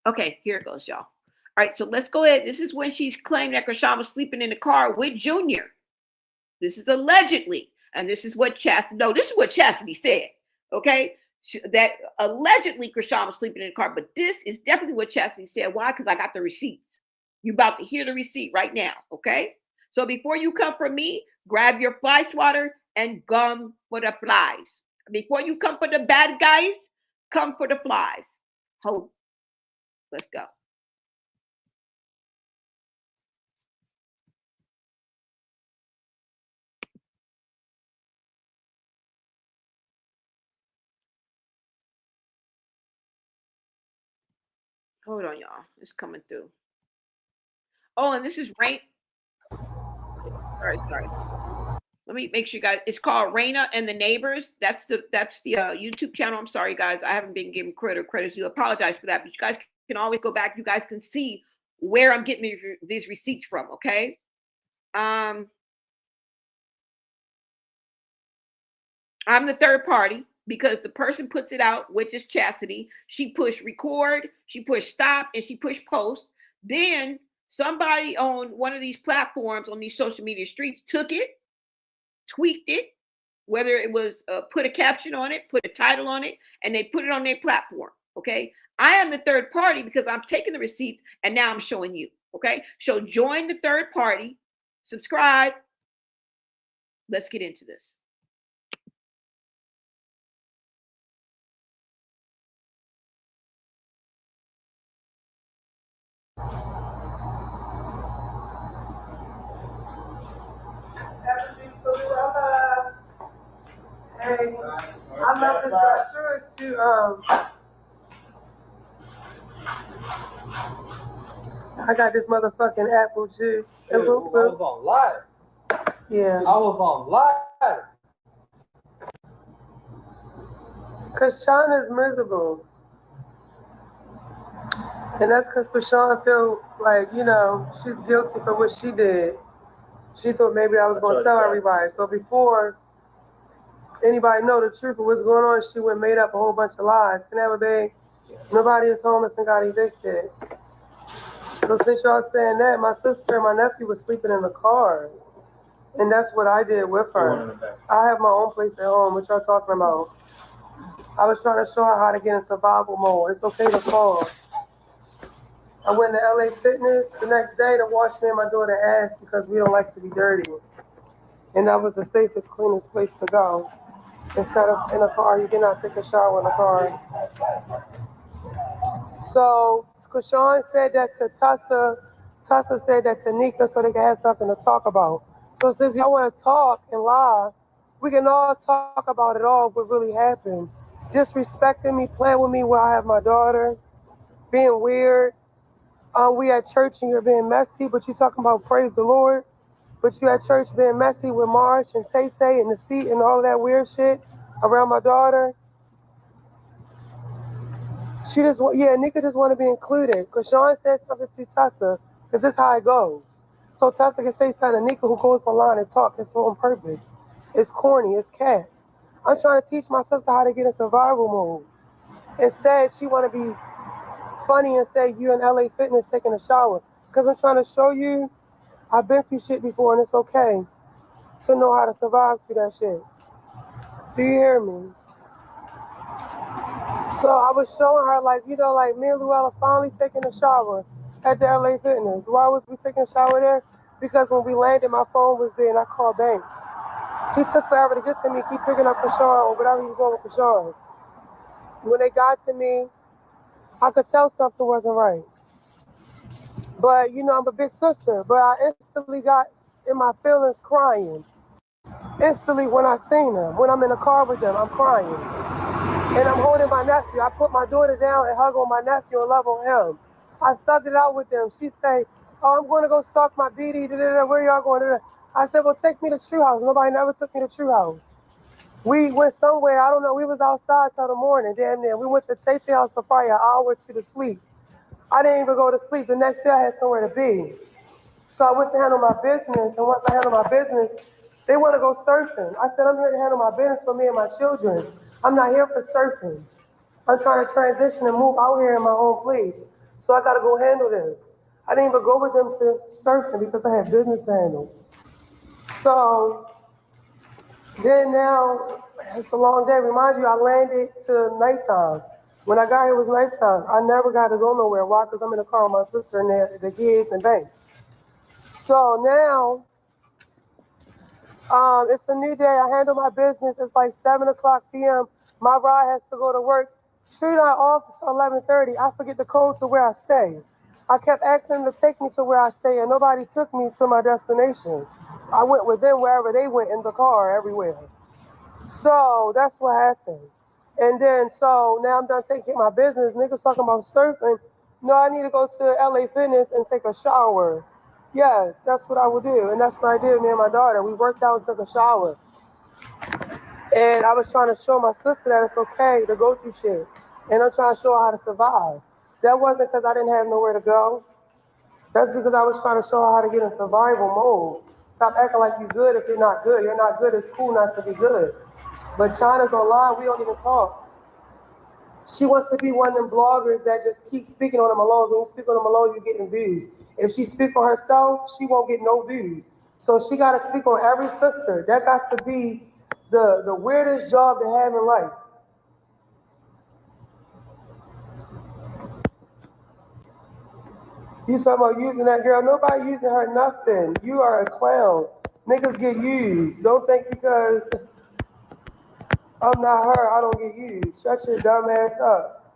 Okay, here it goes, y'all. All right, so let's go ahead. This is when she's claimed that Chrisean was sleeping in the car with Junior. This is allegedly, and this is what Chastity. No, this is what Chastity said. Okay, that allegedly Chrisean was sleeping in the car, but this is definitely what Chastity said. Why? Because I got the receipts. You about to hear the receipt right now. Okay, so before you come for me, grab your fly swatter and gum for the flies. Before you come for the bad guys, come for the flies. Hold. Let's go. Hold on, y'all. It's coming through. Oh, and this is Rain. Sorry. Let me make sure, guys. It's called Raina and the Neighbors. That's the YouTube channel. I'm sorry, guys. I haven't been giving credit. You apologize for that, but you guys can always go back. You guys can see where I'm getting these receipts from. Okay. I'm the third party because the person puts it out, which is Chastity. She pushed record, she pushed stop, and she pushed post. Then somebody on one of these platforms on these social media streets took it, tweaked it, whether it was put a caption on it, put a title on it, and they put it on their platform. Okay. I am the third party because I'm taking the receipts and now I'm showing you. Okay. So join the third party, subscribe. Let's get into this. Hey, I love this dress. Sure is too. I got this motherfucking apple juice. Dude, I was on live. Yeah. I was on live. Cause China's miserable. And that's because Chrisean feel like, she's guilty for what she did. She thought maybe I was going to tell everybody. So before anybody know the truth of what's going on, she went and made up a whole bunch of lies. Can never be. Nobody is homeless and got evicted. So since y'all saying that, my sister and my nephew were sleeping in the car. And that's what I did with her. I have my own place at home. What y'all talking about? I was trying to show her how to get in survival mode. It's okay to fall. I went to LA Fitness the next day to wash me and my daughter's ass because we don't like to be dirty. And that was the safest, cleanest place to go. Instead of in a car, you cannot take a shower in a car. So Chrisean said that to Tessa. Tessa said that to Nika so they can have something to talk about. So since y'all want to talk and lie, we can all talk about it all, what really happened. Disrespecting me, playing with me while I have my daughter, being weird. We at church and you're being messy, but you talking about praise the Lord. But you at church being messy with Marsh and Tessa and the seat and all that weird shit around my daughter. Nika just want to be included. Chrisean said something to Tessa, because this is how it goes. So Tessa can say something to Nika who goes online and talk. It's on purpose. It's corny. It's cat. I'm trying to teach my sister how to get in survival mode. Instead, she want to be funny and say you in LA Fitness taking a shower. Because I'm trying to show you I've been through shit before and it's okay to know how to survive through that shit. Do you hear me? So I was showing her like me and Luella finally taking a shower at the LA Fitness. Why was we taking a shower there? Because when we landed, my phone was there and I called Banks. He took forever to get to me, keep picking up Chrisean or whatever he was doing with Chrisean. When they got to me, I could tell something wasn't right. But, I'm a big sister. But I instantly got in my feelings crying. Instantly when I seen them. When I'm in the car with them, I'm crying. And I'm holding my nephew. I put my daughter down and hug on my nephew and love on him. I thugged it out with them. She say, oh, I'm going to go stalk my BD. Where y'all going? I said, well, take me to True House. Nobody never took me to True House. We went somewhere. I don't know. We was outside till the morning. Damn near. We went to Tessa's house for probably an hour to sleep. I didn't even go to sleep. The next day I had somewhere to be. So I went to handle my business. And once I handled my business, they want to go surfing. I said, I'm here to handle my business for me and my children. I'm not here for surfing. I'm trying to transition and move out here in my own place. So I got to go handle this. I didn't even go with them to surfing because I had business to handle. So then now, it's a long day. Remind you, I landed to nighttime. When I got here, it was nighttime. I never got to go nowhere. Why? Because I'm in the car with my sister and the kids and Banks. So now, it's a new day. I handle my business. It's like 7 o'clock p.m. My ride has to go to work. Street not off until 11:30. I forget the code to where I stay. I kept asking them to take me to where I stay, and nobody took me to my destination. I went with them wherever they went in the car, everywhere. So that's what happened. And then, so now I'm done taking care of my business. Niggas talking about surfing. No, I need to go to LA Fitness and take a shower. Yes, that's what I would do. And that's what I did, me and my daughter. We worked out and took a shower. And I was trying to show my sister that it's okay to go through shit. And I'm trying to show her how to survive. That wasn't because I didn't have nowhere to go. That's because I was trying to show her how to get in survival mode. Stop acting like you're good if you're not good. You're not good. It's cool not to be good. But China's online, we don't even talk. She wants to be one of them bloggers that just keep speaking on them alone. When you speak on them alone, you're getting views. If she speak on herself, she won't get no views. So she got to speak on every sister. That got to be the weirdest job to have in life. You talking about using that girl? Nobody using her nothing. You are a clown. Niggas get used. Don't think because I'm not her, I don't get used. Shut your dumb ass up.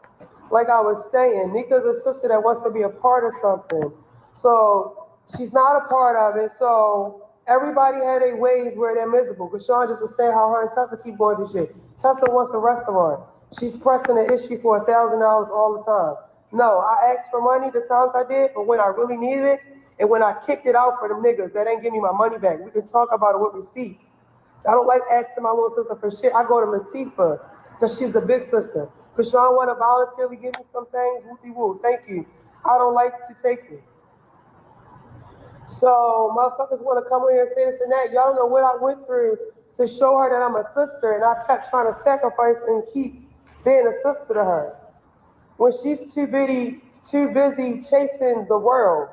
Like I was saying, Nika's a sister that wants to be a part of something. So she's not a part of it. So everybody had their ways where they're miserable. Because Sean just was saying how her and Tessa keep going through shit. Tessa wants a restaurant. She's pressing an issue for $1,000 all the time. No, I asked for money the times I did, but when I really needed it, and when I kicked it out for them niggas that ain't give me my money back, we can talk about it with receipts. I don't like asking my little sister for shit. I go to Latifah, because she's the big sister. Because Sean want to voluntarily give me some things, whoopie-woo, thank you. I don't like to take it. So motherfuckers want to come in here and say this and that. Y'all know what I went through to show her that I'm a sister, and I kept trying to sacrifice and keep being a sister to her. When she's too busy chasing the world.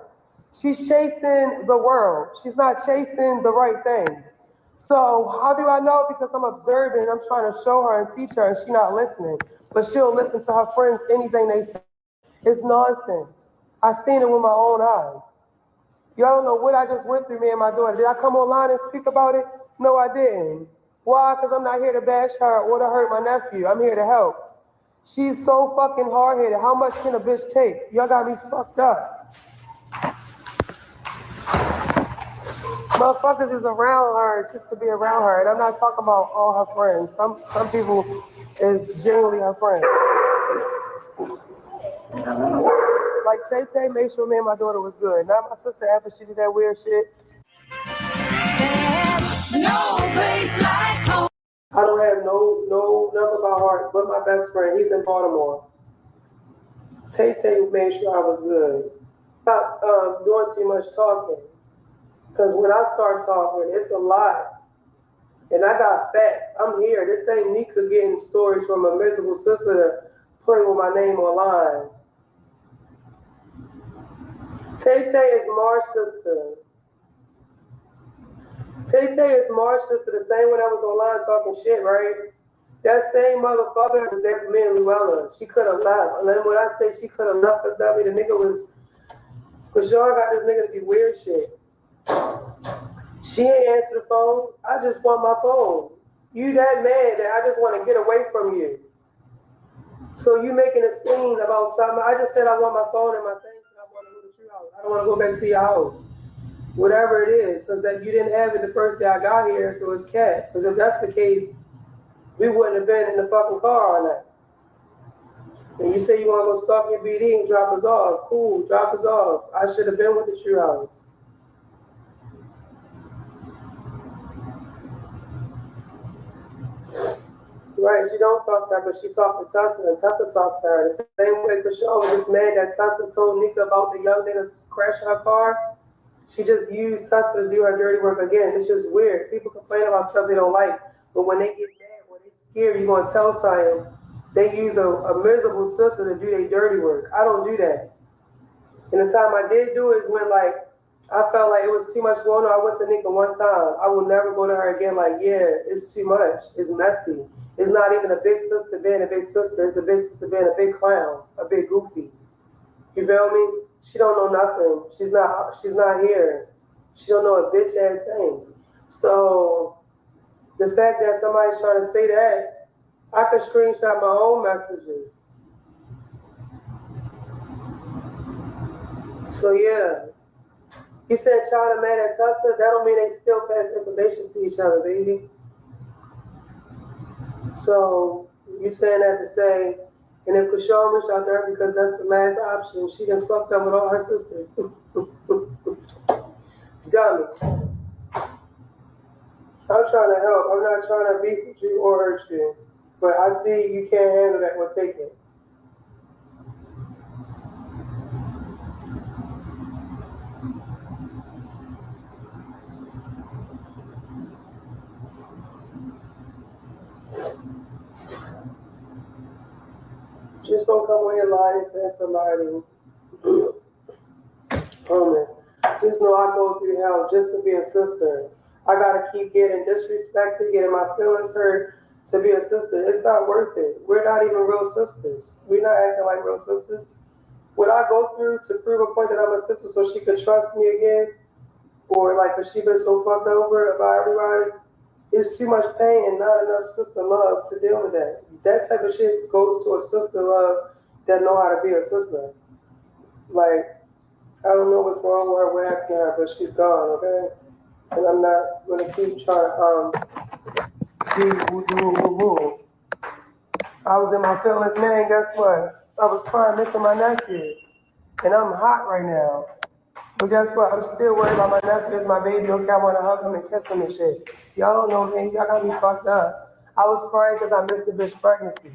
She's chasing the world. She's not chasing the right things. So how do I know? Because I'm observing, I'm trying to show her and teach her, and she's not listening. But she'll listen to her friends, anything they say. It's nonsense. I seen it with my own eyes. Y'all don't know what I just went through, me and my daughter. Did I come online and speak about it? No, I didn't. Why? Because I'm not here to bash her or to hurt my nephew. I'm here to help. She's so fucking hard-headed. How much can a bitch take? Y'all got me fucked up. Motherfuckers is around her just to be around her. And I'm not talking about all her friends. Some people is genuinely her friends. Like Tay made sure me and my daughter was good. Not my sister after she did that weird shit. There's no place like home. I don't have no number by heart but my best friend. He's in Baltimore. Tay made sure I was good. Stop doing too much talking. Because when I start talking, it's a lot. And I got facts. I'm here. This ain't Nika getting stories from a miserable sister putting with my name online. Tay is Marsh's sister. Tay is Marsh's sister, the same one that was online talking shit, right? That same motherfucker was there for me and Luella. She could have left. And then when I say she could have left, because that mean the nigga was, because y'all got this nigga to be weird shit. She ain't answer the phone. I just want my phone. You that mad that I just want to get away from you. So you making a scene about something. I just said I want my phone and my things and I want to go to your house. I don't want to go back to your house. Whatever it is, because that you didn't have it the first day I got here, so it's cat. Because if that's the case, we wouldn't have been in the fucking car all night. And you say you want to go stalk your BD and drop us off. Cool, drop us off. I should have been with the true house. Right, she don't talk to her, but she talked to Tessa, and Tessa talks to her. The same way Chrisean was just mad that Tessa told Nika about the young niggas crashing her car. She just used Tessa to do her dirty work again. It's just weird. People complain about stuff they don't like, but when they get mad, when they scared, you're going to tell something, they use a miserable sister to do their dirty work. I don't do that. And the time I did do it is when like I felt like it was too much going on. I went to Nika one time. I will never go to her again. Like, yeah, it's too much. It's messy. It's not even a big sister being a big sister. It's a big sister being a big clown, a big goofy. You feel me? She don't know nothing. She's not here. She don't know a bitch ass thing. So the fact that somebody's trying to say that, I could screenshot my own messages. So yeah. You said child mad at Tessa, that don't mean they still pass information to each other, baby. So you saying that to say, and if Chrisean reached out to her because that's the last option, she done fucked up with all her sisters. Dummy. I'm trying to help. I'm not trying to beef with you or hurt you. But I see you can't handle that. We'll take it. Just don't come on here lying and say somebody homeless. Just know I go through hell just to be a sister. I gotta keep getting disrespected, getting my feelings hurt to be a sister. It's not worth it. We're not even real sisters. We're not acting like real sisters. What I go through to prove a point that I'm a sister so she could trust me again, or like cause she been so fucked over about everybody, it's too much pain and not enough sister love to deal with that. That type of shit goes to a sister love that know how to be a sister. Like, I don't know what's wrong with her, what happened to her, but she's gone, okay? And I'm not gonna keep trying woo. I was in my feelings, man, guess what? I was crying, missing my nephew. And I'm hot right now. But guess what? I'm still worried about my nephew. It's my baby. Okay, I want to hug him and kiss him and shit. Y'all don't know me. Y'all got me fucked up. I was crying because I missed the bitch pregnancy.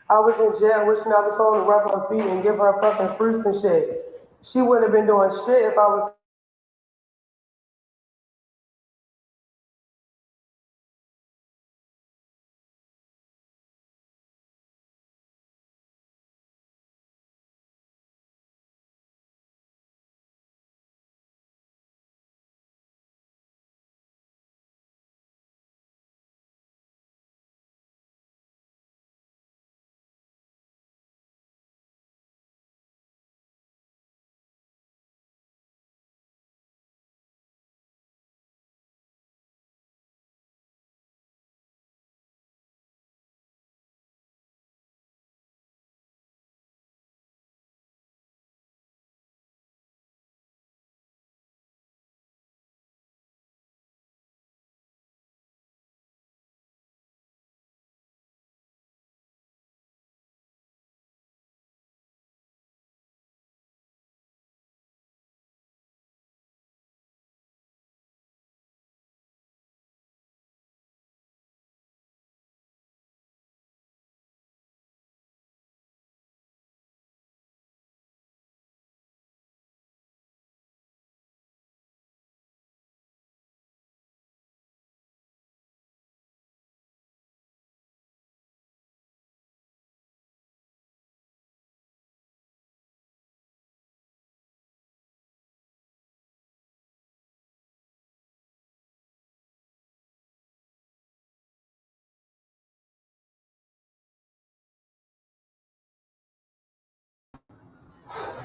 I was in jail wishing I was home to rub her feet and give her fucking fruits and shit. She wouldn't have been doing shit if I was.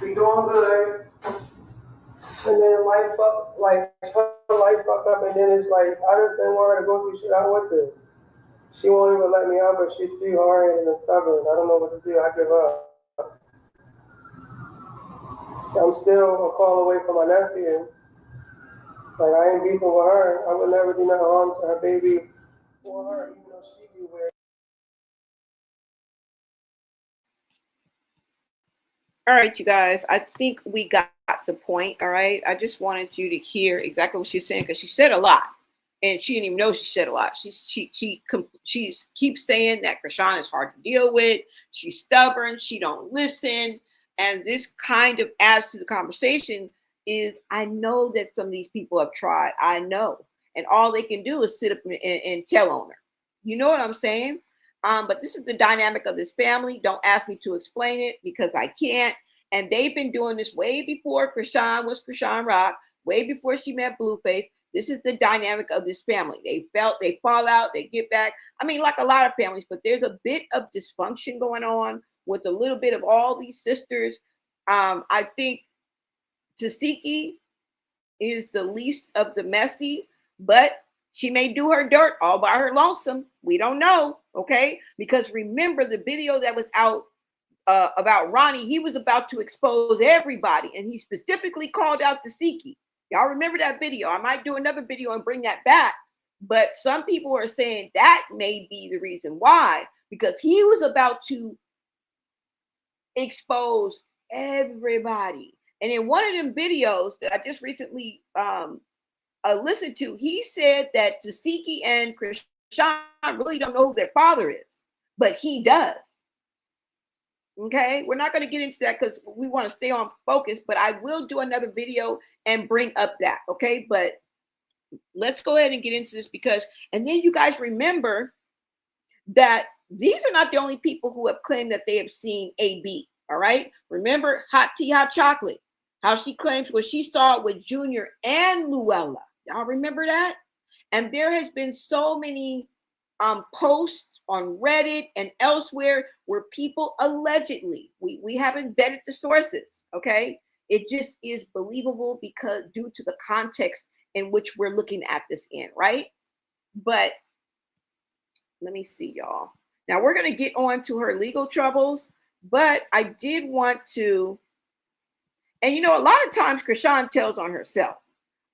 Be doing good. And then life fuck, like, life fuck up, and then it's like, I just didn't want her to go through shit I went through. She won't even let me out, but she's too hard and stubborn. I don't know what to do. I give up. I'm still a call away from my nephew. Like, I ain't beefing with her. I would never do nothing harm to her baby or her, even though she be weird. All right, you guys, I think we got the point. All right, I just wanted you to hear exactly what she was saying because she said a lot, and she didn't even know she said a lot. She keeps saying that Chrisean is hard to deal with. She's stubborn. She don't listen, and this kind of adds to the conversation. Is I know that some of these people have tried. I know, and all they can do is sit up and tell on her. You know what I'm saying? But this is the dynamic of this family. Don't ask me to explain it because I can't. And they've been doing this way before Chrisean was Chrisean Rock, way before she met Blueface. This is the dynamic of this family. They fall out, they get back. I mean, like a lot of families, but there's a bit of dysfunction going on with a little bit of all these sisters. I think Tasiki is the least of the messy, but she may do her dirt all by her lonesome. We don't know, okay? Because remember the video that was out about Ronnie, he was about to expose everybody, and he specifically called out Tasiki. Y'all remember that video? I might do another video and bring that back, but some people are saying that may be the reason why, because he was about to expose everybody. And in one of them videos that I just recently listened to, he said that Tasiki and Chrisean really don't know who their father is, but he does. Okay, we're not going to get into that because we want to stay on focus, but I will do another video and bring up that. Okay, but let's go ahead and get into this because, and then you guys remember that these are not the only people who have claimed that they have seen AB. All right, remember Hot Tea Hot Chocolate, how she claims what she saw with Junior and Luella. Y'all remember that? And there has been so many posts on Reddit and elsewhere where people allegedly, we haven't vetted the sources, okay? It just is believable because due to the context in which we're looking at this in, right? But let me see, y'all. Now we're going to get on to her legal troubles, but I did want to, and you know, a lot of times Chrisean tells on herself.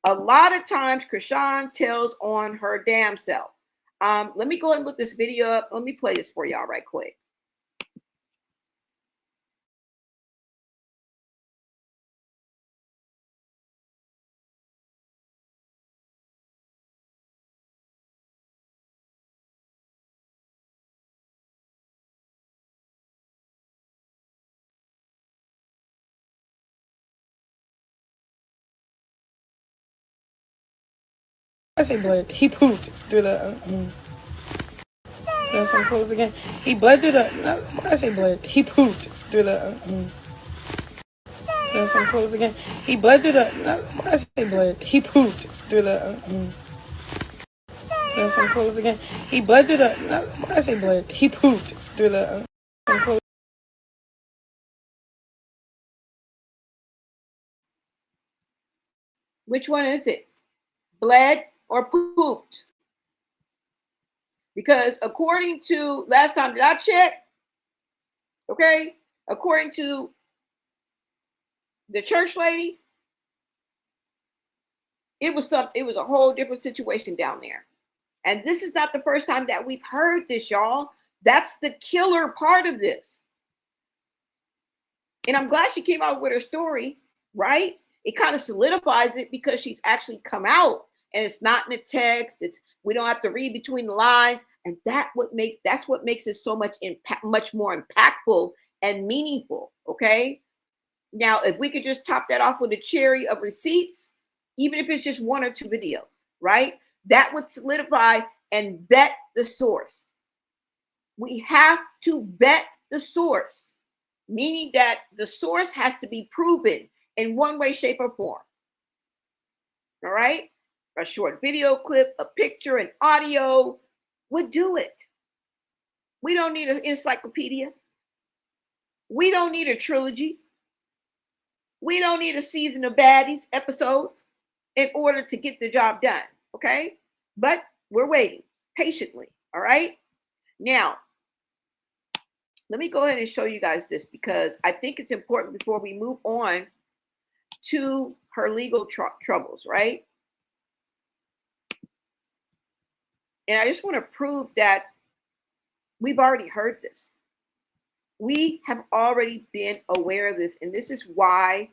A lot of times Chrisean tells on her damn self. Let me go ahead and look this video up. Let me play this for y'all right quick. I say blood. He pooped through the. There's some clothes again. He bled through the. No, I say blood. He pooped through the. There's some clothes again. He bled through the. No, I say blood. He pooped through the. There's some clothes again. He bled through the. No, I say blood. He pooped through the. Some clothes. Which one is it? Bled or pooped? Because according to last time that I checked, okay, according to the church lady, it was a whole different situation down there. And this is not the first time that we've heard this, y'all. That's the killer part of this. And I'm glad she came out with her story, right? It kind of solidifies it because she's actually come out. And it's not in the text. We don't have to read between the lines, and that's what makes it so much more impactful and meaningful. Okay. Now, if we could just top that off with a cherry of receipts, even if it's just one or two videos, right? That would solidify and vet the source. We have to vet the source, meaning that the source has to be proven in one way, shape, or form. All right. A short video clip, a picture, an audio would do it. We don't need an encyclopedia. We don't need a trilogy. We don't need a season of baddies episodes in order to get the job done, okay? But we're waiting patiently, all right? Now, let me go ahead and show you guys this because I think it's important before we move on to her legal troubles, right? And I just want to prove that we've already heard this. We have already been aware of this. And this is why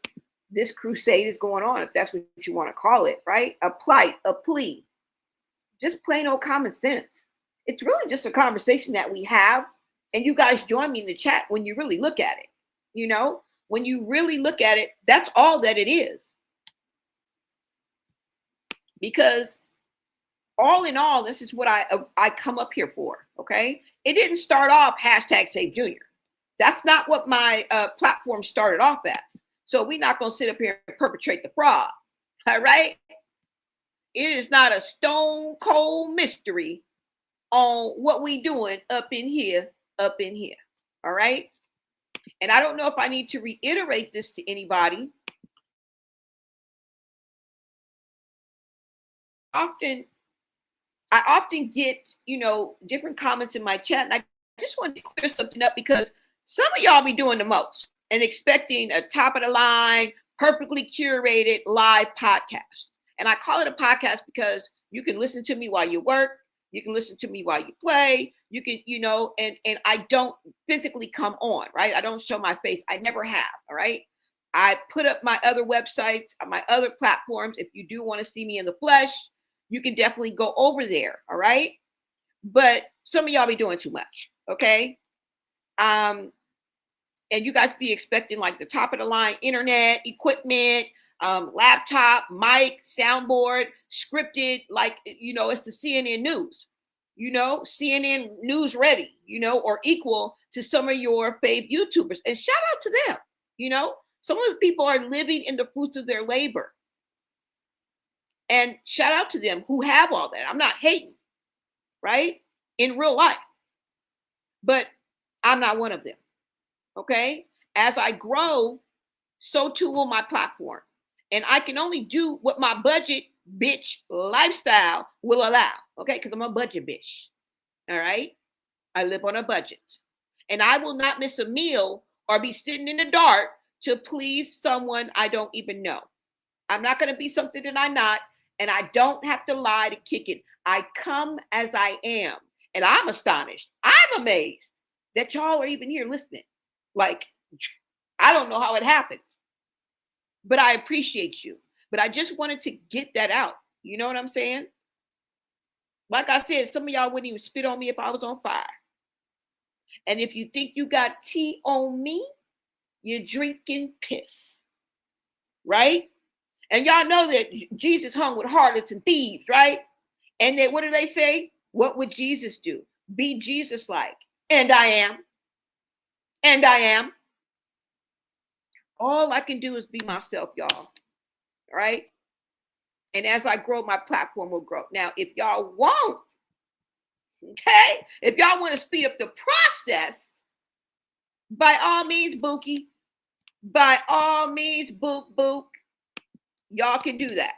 this crusade is going on, if that's what you want to call it, right? A plight, a plea, just plain old common sense. It's really just a conversation that we have. And you guys join me in the chat when you really look at it. You know, when you really look at it, that's all that it is. Because all in all, this is what I come up here for, okay? It didn't start off hashtag Save Junior. That's not what my platform started off as. So we're not going to sit up here and perpetrate the fraud. All right. It is not a stone cold mystery on what we doing up in here. All right. And I don't know if I need to reiterate this to anybody. I often get, different comments in my chat, and I just wanted to clear something up because some of y'all be doing the most and expecting a top of the line, perfectly curated live podcast. And I call it a podcast because you can listen to me while you work. You can listen to me while you play. You can, and I don't physically come on, right? I don't show my face. I never have, all right? I put up my other websites, my other platforms. If you do want to see me in the flesh, you can definitely go over there, all right? But some of y'all be doing too much, okay? And you guys be expecting like the top of the line internet, equipment, laptop, mic, soundboard, scripted, like, it's the CNN news, CNN news ready, or equal to some of your fave YouTubers. And shout out to them, some of the people are living in the fruits of their labor. And shout out to them who have all that. I'm not hating, right? In real life. But I'm not one of them. Okay? As I grow, so too will my platform. And I can only do what my budget bitch lifestyle will allow. Okay? Because I'm a budget bitch. All right? I live on a budget. And I will not miss a meal or be sitting in the dark to please someone I don't even know. I'm not going to be something that I'm not. And I don't have to lie to kick it. I come as I am. And I'm astonished. I'm amazed that y'all are even here listening. Like, I don't know how it happened. But I appreciate you. But I just wanted to get that out. You know what I'm saying? Like I said, some of y'all wouldn't even spit on me if I was on fire. And if you think you got tea on me, you're drinking piss. Right? And y'all know that Jesus hung with harlots and thieves, right? And then what do they say? What would Jesus do? Be Jesus-like. And I am. And I am. All I can do is be myself, y'all. All right? And as I grow, my platform will grow. Now, if y'all won't, okay? If y'all want to speed up the process, by all means, Bookie. By all means, book. Y'all can do that.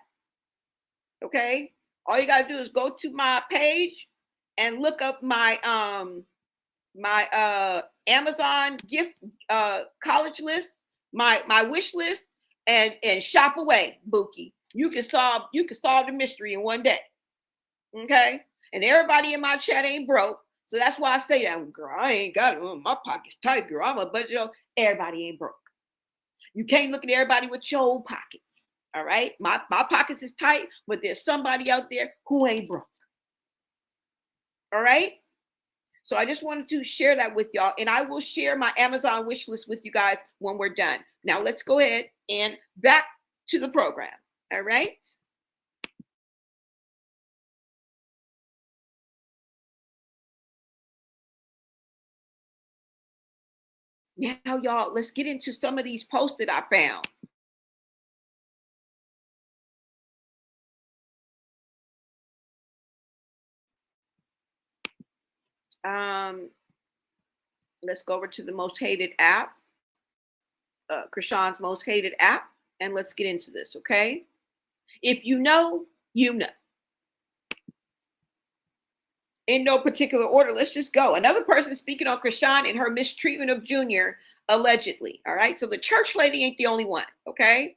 Okay? All you gotta do is go to my page and look up my Amazon gift college list, my wish list, and shop away, Bookie. You can solve the mystery in one day. Okay? And everybody in my chat ain't broke. So that's why I say that, girl, I ain't got it. My pocket's tight, girl. I'm a budget. Everybody ain't broke. You can't look at everybody with your old pockets. All right. My pockets is tight, but there's somebody out there who ain't broke. All right. So I just wanted to share that with y'all, and I will share my Amazon wish list with you guys when we're done. Now let's go ahead and back to the program. All right. Now, y'all, let's get into some of these posts that I found. Let's go over to the most hated app, Chrisean's most hated app, and let's get into this, okay? If you know, you know. In no particular order, let's just go. Another person speaking on Chrisean and her mistreatment of Junior, allegedly, all right? So the church lady ain't the only one, okay?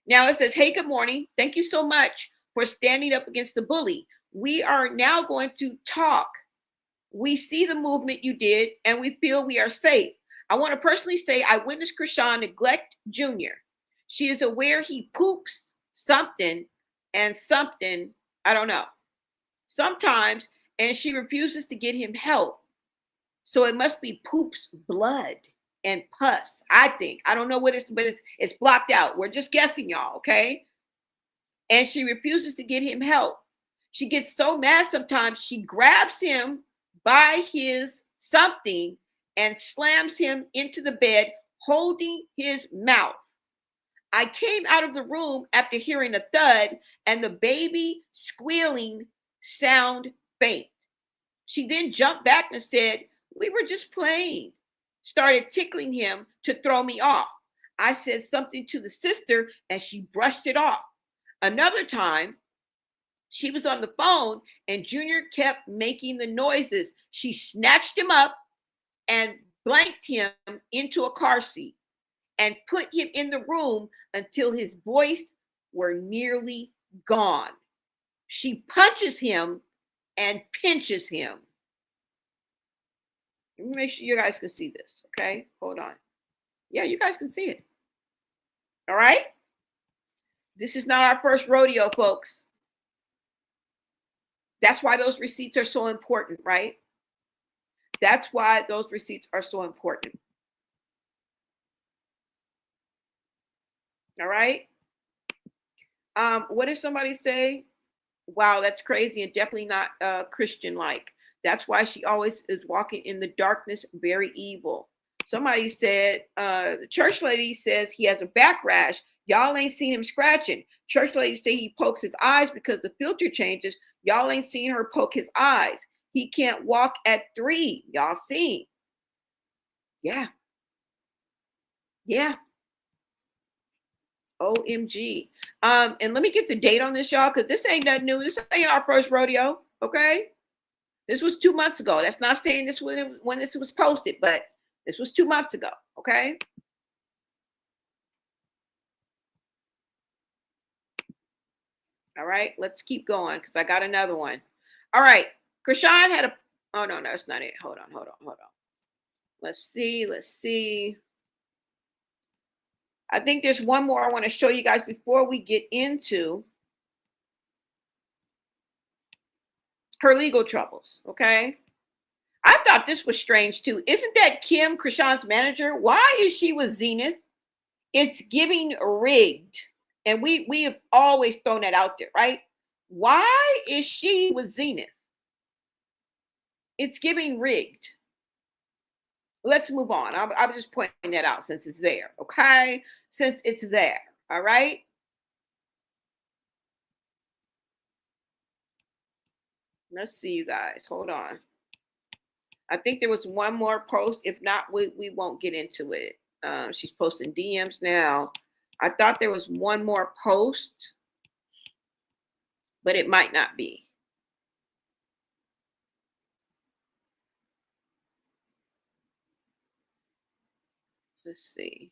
Now it says, hey, good morning. Thank you so much for standing up against the bully. We are now going to talk. We see the movement you did, and we feel we are safe. I want to personally say I witnessed Chrisean neglect Junior. She is aware he poops something and something, I don't know, sometimes, and she refuses to get him help. So it must be poops, blood, and pus, I think. I don't know what it's, but it's blocked out. We're just guessing, y'all, okay? And she refuses to get him help. She gets so mad sometimes, she grabs him by his something and slams him into the bed, holding his mouth. I came out of the room after hearing a thud and the baby squealing sound faint. She then jumped back and said, "We were just playing." Started tickling him to throw me off. I said something to the sister and she brushed it off. Another time, she was on the phone and Junior kept making the noises. She snatched him up and blanked him into a car seat and put him in the room until his voice were nearly gone. She punches him and pinches him. Let me make sure you guys can see this, okay? Hold on. Yeah, you guys can see it. All right? This is not our first rodeo, folks. That's why those receipts are so important, right? That's why those receipts are so important. All right? What did somebody say? Wow, that's crazy and definitely not Christian-like. That's why she always is walking in the darkness, very evil. Somebody said, the church lady says he has a back rash. Y'all ain't seen him scratching. Church lady say he pokes his eyes because the filter changes. Y'all ain't seen her poke his eyes. He can't walk at 3. Y'all seen? Yeah. Yeah. OMG. And let me get the date on this, y'all, because this ain't nothing new. This ain't our first rodeo, okay? This was 2 months ago. That's not saying this when this was posted, but this was 2 months ago, okay? All right, let's keep going because I got another one. All right, Chrisean had a, oh, no, that's not it. Hold on. Let's see. I think there's one more I want to show you guys before we get into her legal troubles, okay? I thought this was strange too. Isn't that Kim, Chrisean's manager? Why is she with Zenith? It's giving rigged. And we have always thrown that out there, right? Why is she with Zenith? It's giving rigged. Let's move on. I was just pointing that out since it's there, okay? Since it's there, all right? Let's see, you guys. Hold on. I think there was one more post. If not, we won't get into it. She's posting DMs now. I thought there was one more post, but it might not be. Let's see.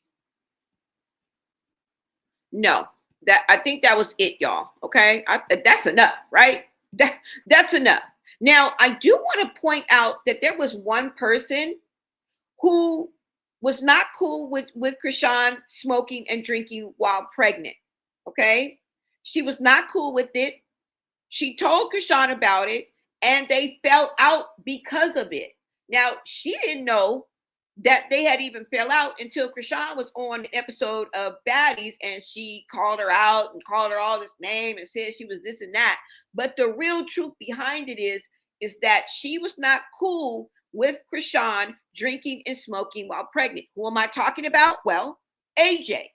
No, I think that was it, y'all. Okay, that's enough, right? That's enough. Now, I do want to point out that there was one person who was not cool with Chrisean smoking and drinking while pregnant. Okay, she was not cool with it. She told Chrisean about it, and they fell out because of it. Now, she didn't know that they had even fell out until Chrisean was on an episode of Baddies, and she called her out and called her all this name and said she was this and that. But the real truth behind it is that she was not cool with Chrisean drinking and smoking while pregnant. Who am I talking about? Well, AJ.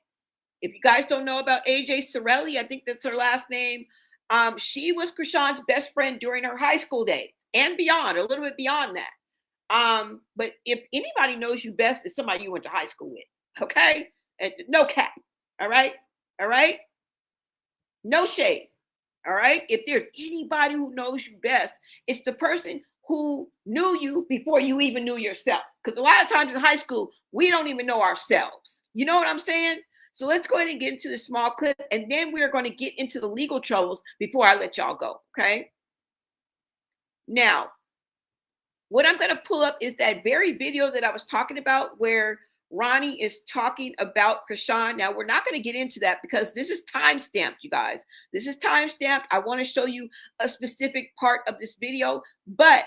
If you guys don't know about AJ Sorelli, I think that's her last name. She was Chrisean's best friend during her high school days and beyond, a little bit beyond that. But if anybody knows you best, it's somebody you went to high school with. Okay? And no cap. All right? All right? No shade. All right? If there's anybody who knows you best, it's the person who knew you before you even knew yourself. Because a lot of times in high school, we don't even know ourselves. You know what I'm saying? So let's go ahead and get into the small clip, and then we're going to get into the legal troubles before I let y'all go, okay? Now, what I'm going to pull up is that very video that I was talking about where Ronnie is talking about Chrisean. Now, we're not going to get into that because this is time-stamped, you guys. This is time-stamped. I want to show you a specific part of this video, but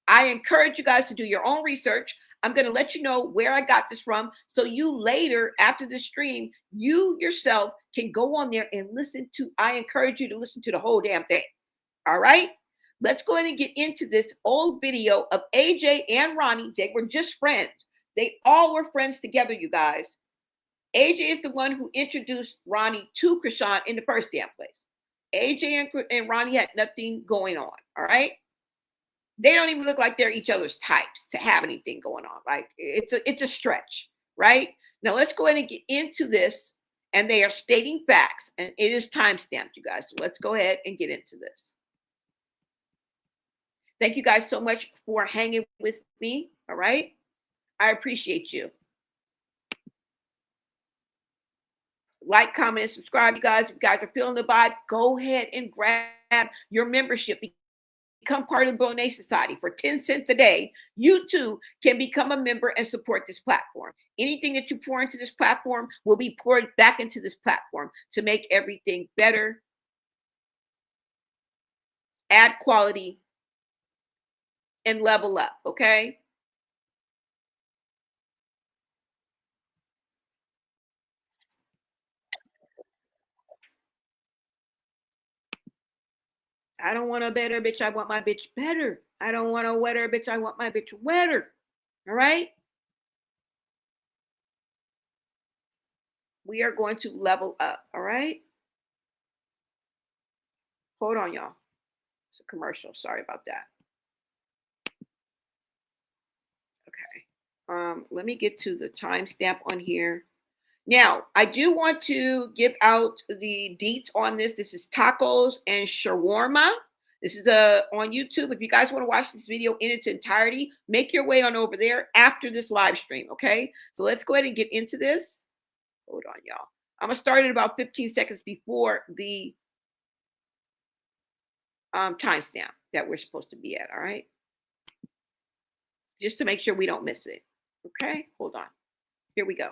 I encourage you guys to do your own research. I'm going to let you know where I got this from. So you later, after the stream, you yourself can go on there and listen to, I encourage you to listen to the whole damn thing. All right. let's go ahead and get into this old video of AJ and Ronnie. They were just friends. They all were friends together, you guys. AJ is the one who introduced Ronnie to Chrisean in the first damn place. AJ and Ronnie had nothing going on, all right? They don't even look like they're each other's types to have anything going on. Like, it's a stretch, right? Now, let's go ahead and get into this. And they are stating facts, and it is timestamped, you guys. So let's go ahead and get into this. Thank you guys so much for hanging with me, all right? I appreciate you. Like, comment, and subscribe, you guys. If you guys are feeling the vibe, go ahead and grab your membership. Become part of the Bonet Society. For 10 cents a day, you too can become a member and support this platform. Anything that you pour into this platform will be poured back into this platform to make everything better, add quality, and level up, okay? I don't want a better bitch. I want my bitch better. I don't want a wetter bitch. I want my bitch wetter. All right? We are going to level up. All right? Hold on, y'all. It's a commercial. Sorry about that. Okay. Let me get to the timestamp on here. Now, I do want to give out the deets on this. This is tacos and shawarma. This is on YouTube. If you guys want to watch this video in its entirety, make your way on over there after this live stream, okay? So let's go ahead and get into this. Hold on, y'all. I'm going to start at about 15 seconds before the timestamp that we're supposed to be at, all right? Just to make sure we don't miss it, okay? Hold on. Here we go.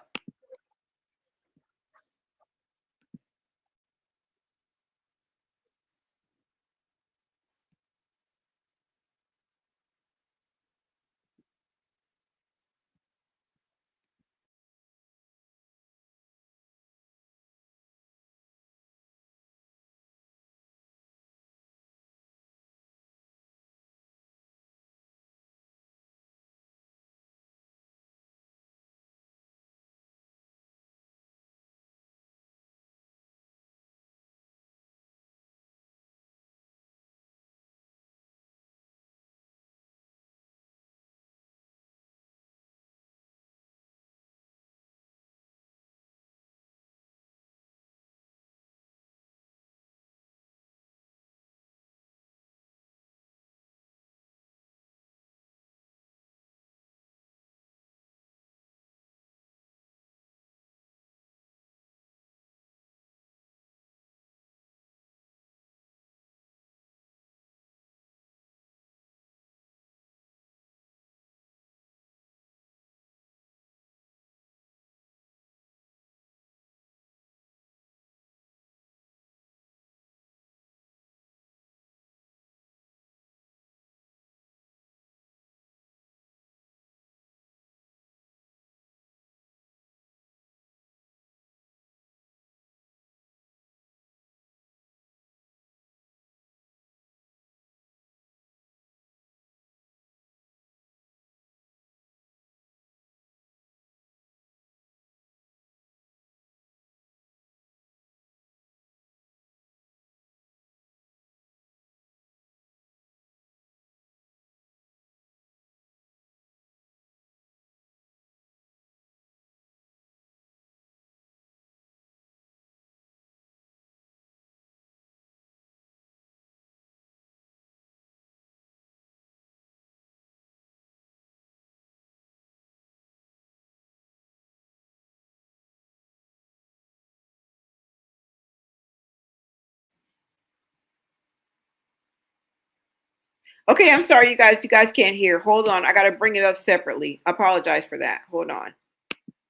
Okay, I'm sorry, you guys. You guys can't hear. Hold on. I got to bring it up separately. I apologize for that. Hold on.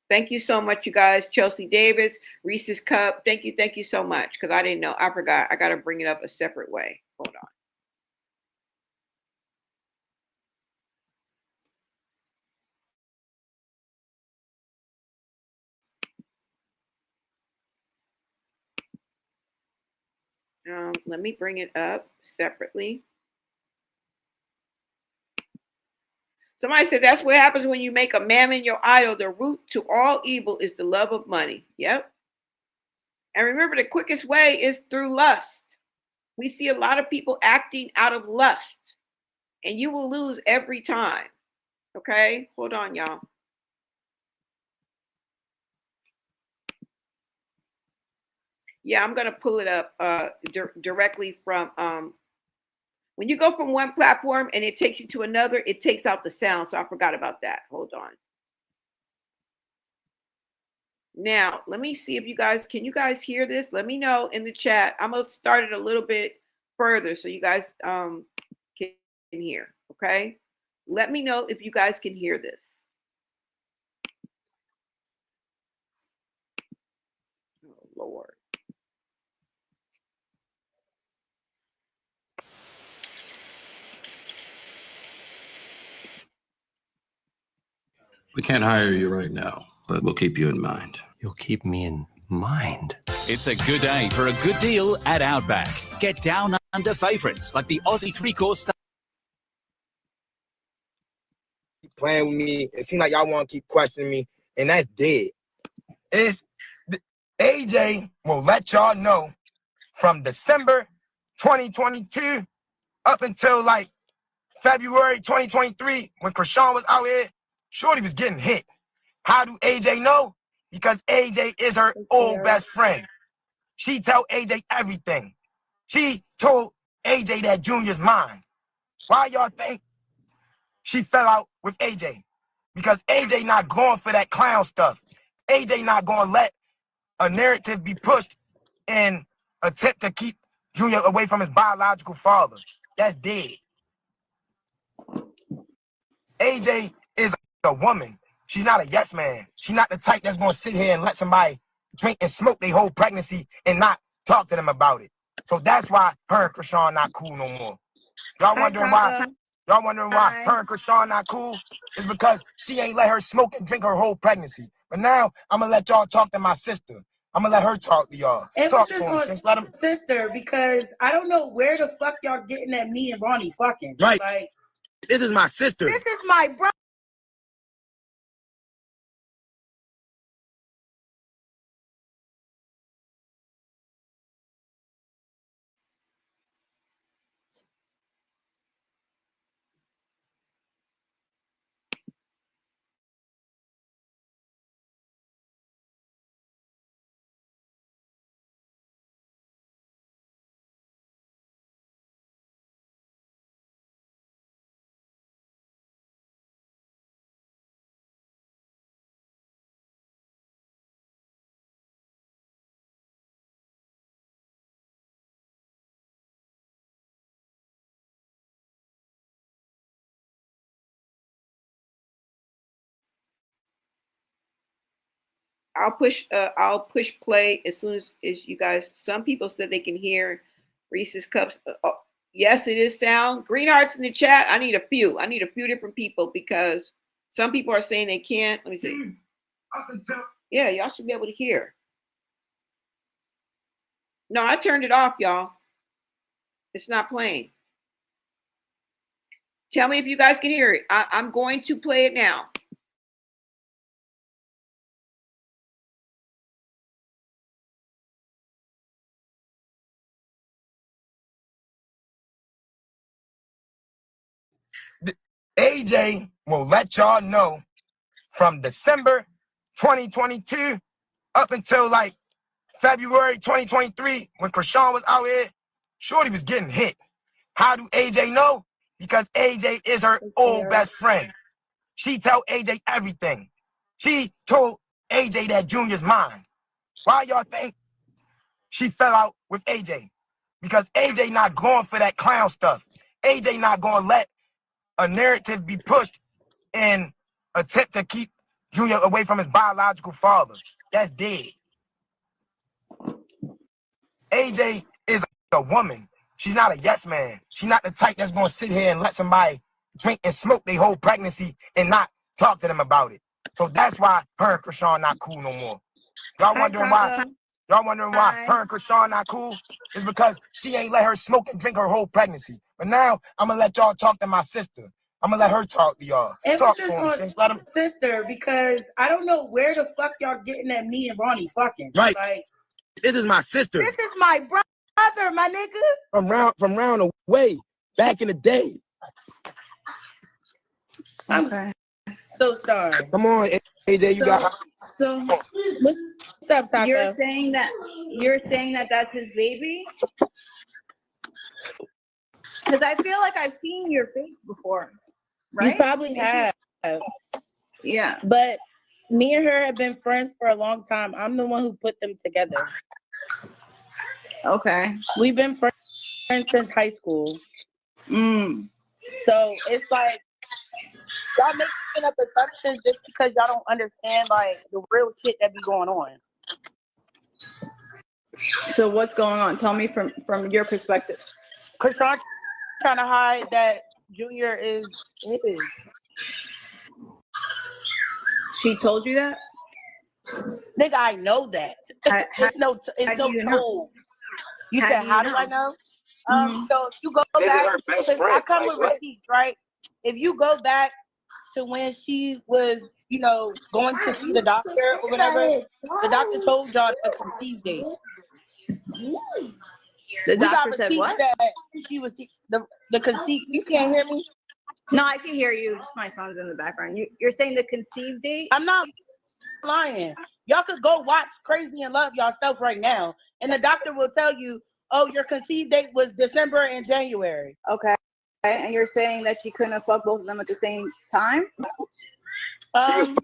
Thank you so much, you guys. Chelsea Davis, Reese's Cup. Thank you so much. Because I didn't know. I forgot. I got to bring it up a separate way. Hold on. Let me bring it up separately. Somebody said that's what happens when you make a mammon your idol. The root to all evil is the love of money. Yep. And remember, the quickest way is through lust. We see a lot of people acting out of lust, and you will lose every time. Okay? Hold on, y'all. Yeah, I'm going to pull it up directly from when you go from one platform and it takes you to another, it takes out the sound. So I forgot about that. Hold on. Now, let me see if can you guys hear this? Let me know in the chat. I'm going to start it a little bit further so you guys can hear. Okay? Let me know if you guys can hear this. Oh, Lord. We can't hire you right now, but we'll keep you in mind. You'll keep me in mind. It's a good day for a good deal at Outback. Get down under favourites like the Aussie three-course steak. Keep playing with me. It seems like y'all want to keep questioning me, and that's dead. AJ will let y'all know from December 2022 up until like February 2023 when Chrisean was out here, Shorty was getting hit. How do AJ know? Because AJ is her old best friend. She tell AJ everything. She told AJ that Junior's mine. Why y'all think she fell out with AJ? Because AJ not going for that clown stuff. AJ not going to let a narrative be pushed and attempt to keep Junior away from his biological father. That's dead. AJ is a woman. She's not a yes man. She's not the type that's going to sit here and let somebody drink and smoke their whole pregnancy and not talk to them about it. So that's why her and Chrisean not cool no more. Y'all wondering why? Y'all wondering why her and Chrisean not cool? It's because she ain't let her smoke and drink her whole pregnancy. But now I'm gonna let y'all talk to my sister. I'm gonna let her talk to y'all. Talk to him, sis. Let him. Sister, because I don't know where the fuck y'all getting at me and Ronnie fucking. Right. Like, this is my sister. This is my brother. I'll push play as soon as you guys. Some people said they can hear Reese's cups. Yes, it is sound. Green hearts in the chat. I need a few different people because some people are saying they can't. Let me see. Yeah, y'all should be able to hear. No, I turned it off, y'all. It's not playing. Tell me if you guys can hear it. I'm going to play it now. AJ will let y'all know from December 2022 up until like February 2023 when Chrisean was out here, Shorty was getting hit. How do AJ know? Because AJ is her old best friend. She tell AJ everything. She told AJ that Junior's mine. Why y'all think she fell out with AJ? Because AJ not going for that clown stuff. AJ not going to let a narrative be pushed and attempt to keep Junior away from his biological father. That's dead. AJ is a woman. She's not a yes man. She's not the type that's going to sit here and let somebody drink and smoke their whole pregnancy and not talk to them about it. So that's why her and Chrisean not cool no more. Y'all wondering why? Y'all wondering why her and Chrisean not cool? It's because she ain't let her smoke and drink her whole pregnancy. But now I'm gonna let y'all talk to my sister. I'm gonna let her talk to y'all. Talk to him, sis. Let him. Sister, because I don't know where the fuck y'all getting at me and Ronnie fucking. Right. Like, this is my sister. This is my brother, my nigga. From round away, back in the day. Okay. So sorry. Come on, AJ, you got. So what's up, Taco? You're saying that that's his baby? Because I feel like I've seen your face before, right? You probably have. Yeah. But me and her have been friends for a long time. I'm the one who put them together. Okay. We've been friends since high school. So it's like y'all making up assumptions just because y'all don't understand like the real shit that be going on. So what's going on? Tell me from your perspective. Chrisean trying to hide that Junior is his. She told you that? Nigga, I know that. It's no told. You said, how do I know? So if you go back, because I come with receipts, right? If you go back to when she was, you know, going to see the doctor or whatever, the doctor told y'all the conceived date. The doctor said what? That she was the conceive. You can't hear me? No, I can hear you. Just my son's in the background. You're saying the conceived date? I'm not lying. Y'all could go watch Crazy and Love yourself right now, and the doctor will tell you, oh, your conceived date was December and January. Okay. And you're saying that she couldn't have fucked both of them at the same time?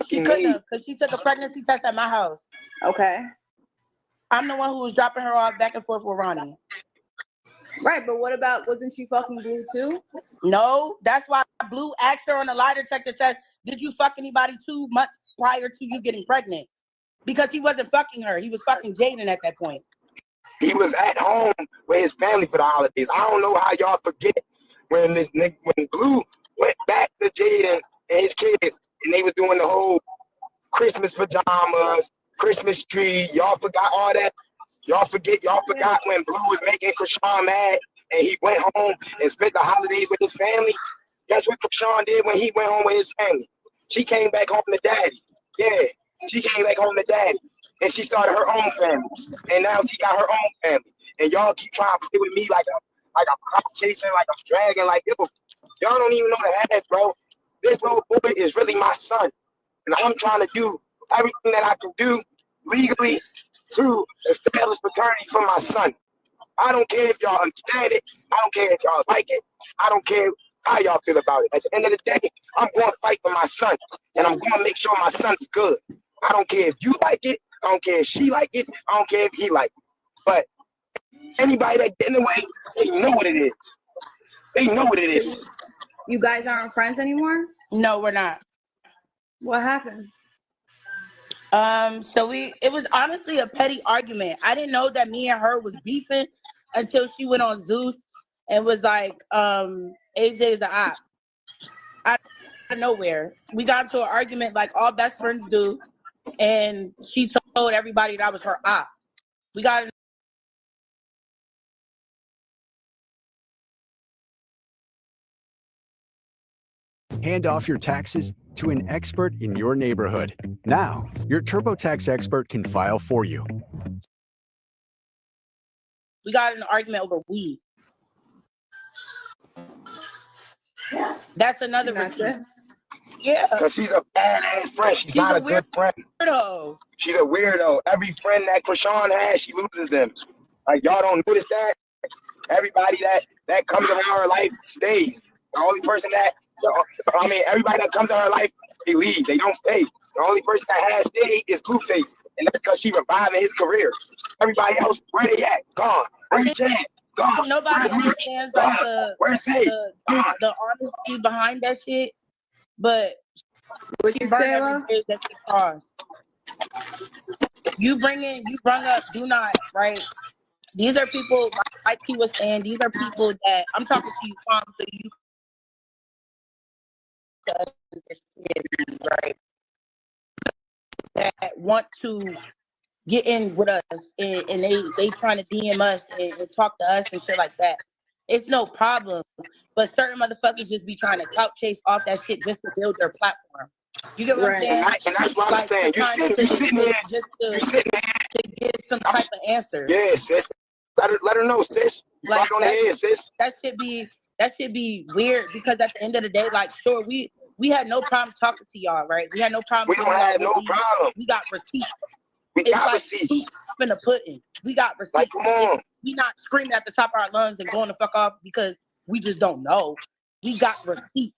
She couldn't have, because she took a pregnancy test at my house. Okay. I'm the one who was dropping her off back and forth with Ronnie. Right, but what about, wasn't she fucking Blue too? No, that's why Blue asked her on the lie detector test, did you fuck anybody 2 months prior to you getting pregnant? Because he wasn't fucking her. He was fucking Jaden at that point. He was at home with his family for the holidays. I don't know how y'all forget when Blue went back to Jaden and his kids, and they were doing the whole Christmas pajamas, Christmas tree. Y'all forgot all that. Y'all forgot when Blue was making Chrisean mad, and he went home and spent the holidays with his family. That's what Chrisean did when he went home with his family. She came back home to daddy. Yeah, she came back home to daddy. And she started her own family. And now she got her own family. And y'all keep trying to play with me like I'm clout chasing, like I'm dragging, like y'all don't even know the half, bro. This little boy is really my son. And I'm trying to do everything that I can do legally to establish paternity for my son. I don't care if y'all understand it. I don't care if y'all like it. I don't care how y'all feel about it. At the end of the day, I'm going to fight for my son. And I'm going to make sure my son is good. I don't care if you like it. I don't care if she like it. I don't care if he like it. But anybody that get in the way, they know what it is. They know what it is. You guys aren't friends anymore? No, we're not. What happened? So it was honestly a petty argument. I didn't know that me and her was beefing until she went on Zeus and was like, AJ is an op. Out of nowhere. We got into an argument like all best friends do, and she told everybody that I was her op. We got Hand off your taxes to an expert in your neighborhood. Now, your TurboTax expert can file for you. We got in an argument over weed. That's another receipt. Yeah. Because she's a badass friend. She's not a good friend. Weirdo. She's a weirdo. Every friend that Chrisean has, she loses them. Like, y'all don't notice that? Everybody that comes around her life stays. The only person everybody that comes in her life, they leave. They don't stay. The only person that has stayed is Blueface. And that's because she reviving his career. Everybody else, where they at? Gone. Where you at? Gone. Nobody understands like the honesty behind that shit. But she burned every bridge that she crossed. You brung up do not, right? These are people, like he was saying, these are people that I'm talking to you, Tom, so you can understand, right? That want to get in with us and they trying to DM us and talk to us and shit like that. it's no problem. But certain motherfuckers just be trying to clout chase off that shit just to build their platform. You get what I'm saying? And that's what I'm saying. You sitting there, to get some type of answer. Yeah, sis. Let her know, sis. Like on the head, sis. That should be weird, because at the end of the day, like, sure, we had no problem talking to y'all, right? We had no problem. We don't have no problem. We got receipts. We got receipts. In the pudding. We got receipts. Like, come on. We not screaming at the top of our lungs and going the fuck off because we just don't know. We got receipts.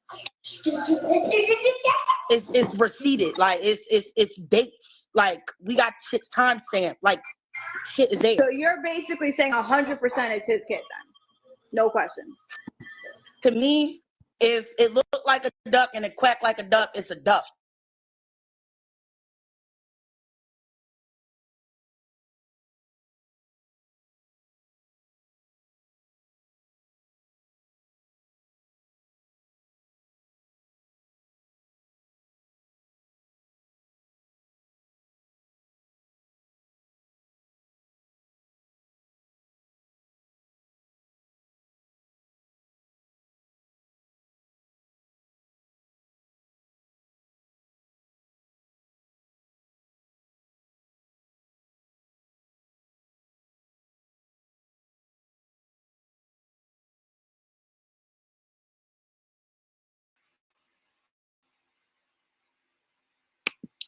It's receipted. Like it's dates. Like we got shit timestamped. Like shit is there. So you're basically saying 100% it's his kid then? No question. To me, if it looked like a duck and it quacked like a duck, it's a duck.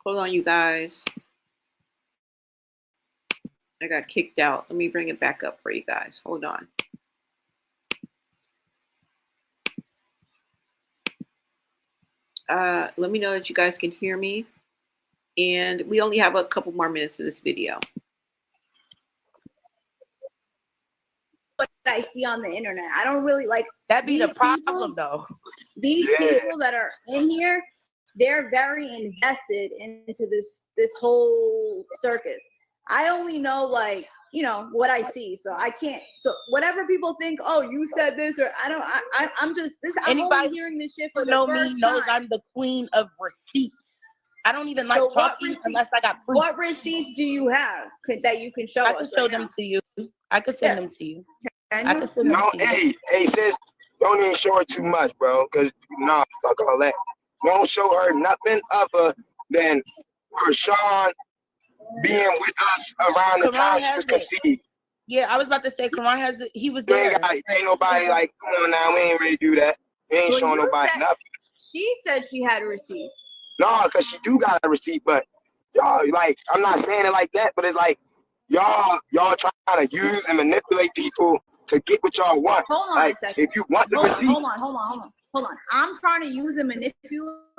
Hold on, you guys. I got kicked out. Let me bring it back up for you guys. Hold on. Let me know that you guys can hear me. And we only have a couple more minutes of this video. What I see on the internet, I don't really like that. Be the problem, though. These people that are in here, they're very invested into this whole circus. I only know, like, you know, what I see, so I can't. So whatever people think, oh, you said this, or I don't. I'm just this. I'm only hearing this shit for the first time. Knows I'm the queen of receipts. I don't even like talking unless I got proof. What receipts do you have that you can show us? I can show them to you. I can send them to you. I can send them to you. Hey, sis, don't even show her too much, bro, because fuck all that. Don't show her nothing other than Chrisean being with us around the time she was conceived. Yeah, I was about to say, Karan has it. He was there. Ain't nobody like, come on now, we ain't ready to do that. We ain't showing nobody nothing. She said she had receipts. No, because she do got a receipt, but y'all, like, I'm not saying it like that, but it's like, y'all trying to use and manipulate people to get what y'all want. Hold on like, a second. If you want the receipt. Hold on. I'm trying to use and manipulate.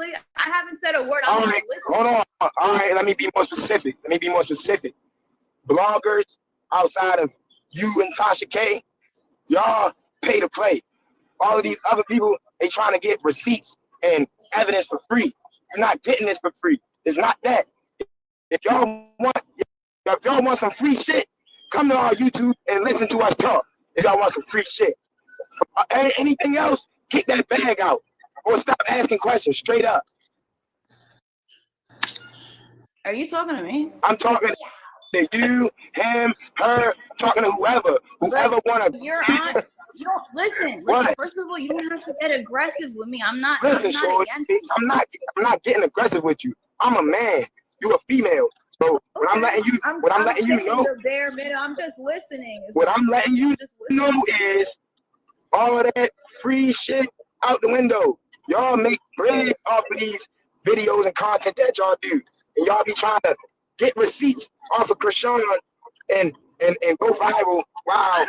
I haven't said a word. I'm not listening. Hold on. All right, let me be more specific. Bloggers outside of you and Tasha K, y'all pay to play. All of these other people, they trying to get receipts and evidence for free. You're not getting this for free. It's not that. If y'all want some free shit, come to our YouTube and listen to us talk. If y'all want some free shit. Anything else, kick that bag out. Or stop asking questions straight up. Are you talking to me? I'm talking to you, him, her, talking to whoever want to. You're on. You don't listen. First of all, you don't have to get aggressive with me. I'm not. Listen, against you. I'm not getting aggressive with you. I'm a man. You a female. So what I'm letting you know. The bare minimum. I'm just listening. What I'm letting you know is all of that free shit out the window. Y'all make bread off of these videos and content that y'all do, and y'all be trying to get receipts off of Chrisean and go viral. Wow,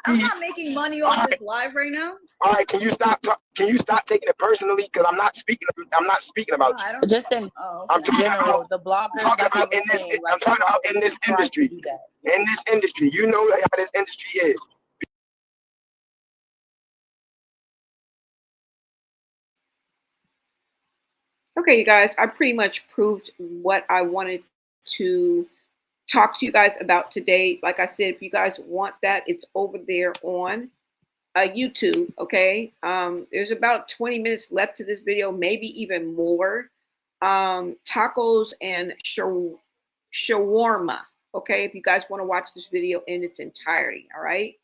I'm not making money off this live right now. All right, can you stop taking it personally? Because I'm not speaking about you. Just in general, the bloggers. I'm talking about in this industry. In this industry, you know how this industry is. Okay, you guys, I pretty much proved what I wanted to talk to you guys about today. Like I said, if you guys want that, it's over there on YouTube. Okay, there's about 20 minutes left to this video, maybe even more. Tacos and shawarma. Okay, if you guys want to watch this video in its entirety. All right.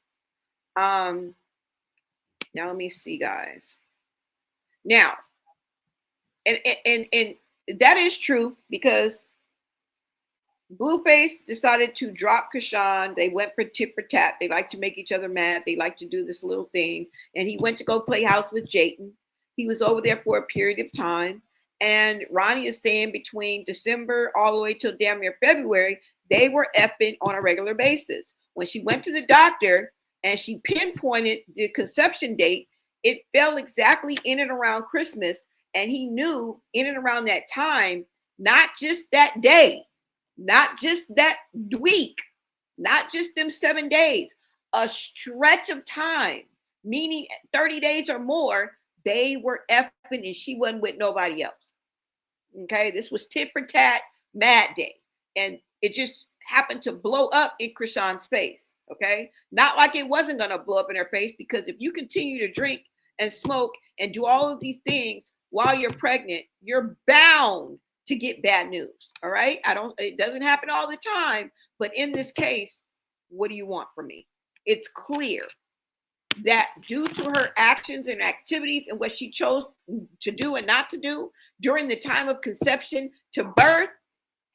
Now let me see, guys. Now, and that is true because Blueface decided to drop Chrisean. They went for tit for tat. They like to make each other mad. They like to do this little thing. And he went to go play house with Jayden. He was over there for a period of time. And Ronnie is saying between December all the way till damn near February, they were effing on a regular basis. When she went to the doctor and she pinpointed the conception date, it fell exactly in and around Christmas. And he knew in and around that time, not just that day, not just that week, not just them 7 days, a stretch of time, meaning 30 days or more, they were effing and she wasn't with nobody else. Okay, this was tit for tat, mad day. And it just happened to blow up in Chrisean's face. Okay, not like it wasn't going to blow up in her face, because if you continue to drink and smoke and do all of these things while you're pregnant, you're bound to get bad news. All right, it doesn't happen all the time, but in this case, what do you want from me? It's clear that due to her actions and activities and what she chose to do and not to do during the time of conception to birth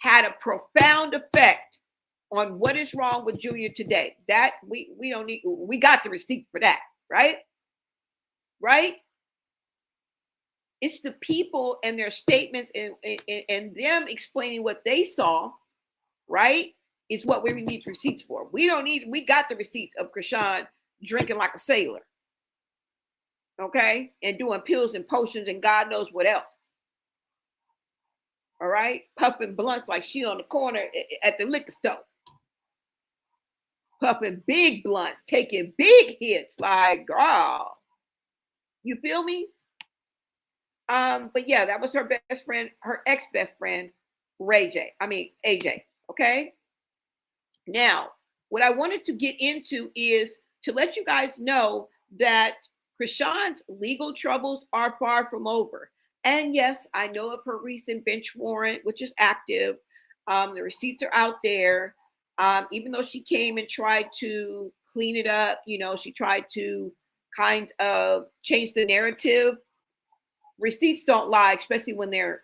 had a profound effect on what is wrong with Junior today. That we don't need, we got the receipt for that, right? Right? It's the people and their statements and them explaining what they saw, right? Is what we need receipts for. We got the receipts of Chrisean drinking like a sailor, okay? And doing pills and potions and God knows what else. All right? Puffing blunts like she on the corner at the liquor store. Puffing big blunts, taking big hits like, girl. You feel me? But yeah, that was her best friend, her ex-best friend, AJ, okay? Now, what I wanted to get into is to let you guys know that Chrisean's legal troubles are far from over. And yes, I know of her recent bench warrant, which is active. The receipts are out there. Even though she came and tried to clean it up, she tried to kind of change the narrative. Receipts don't lie, especially when they're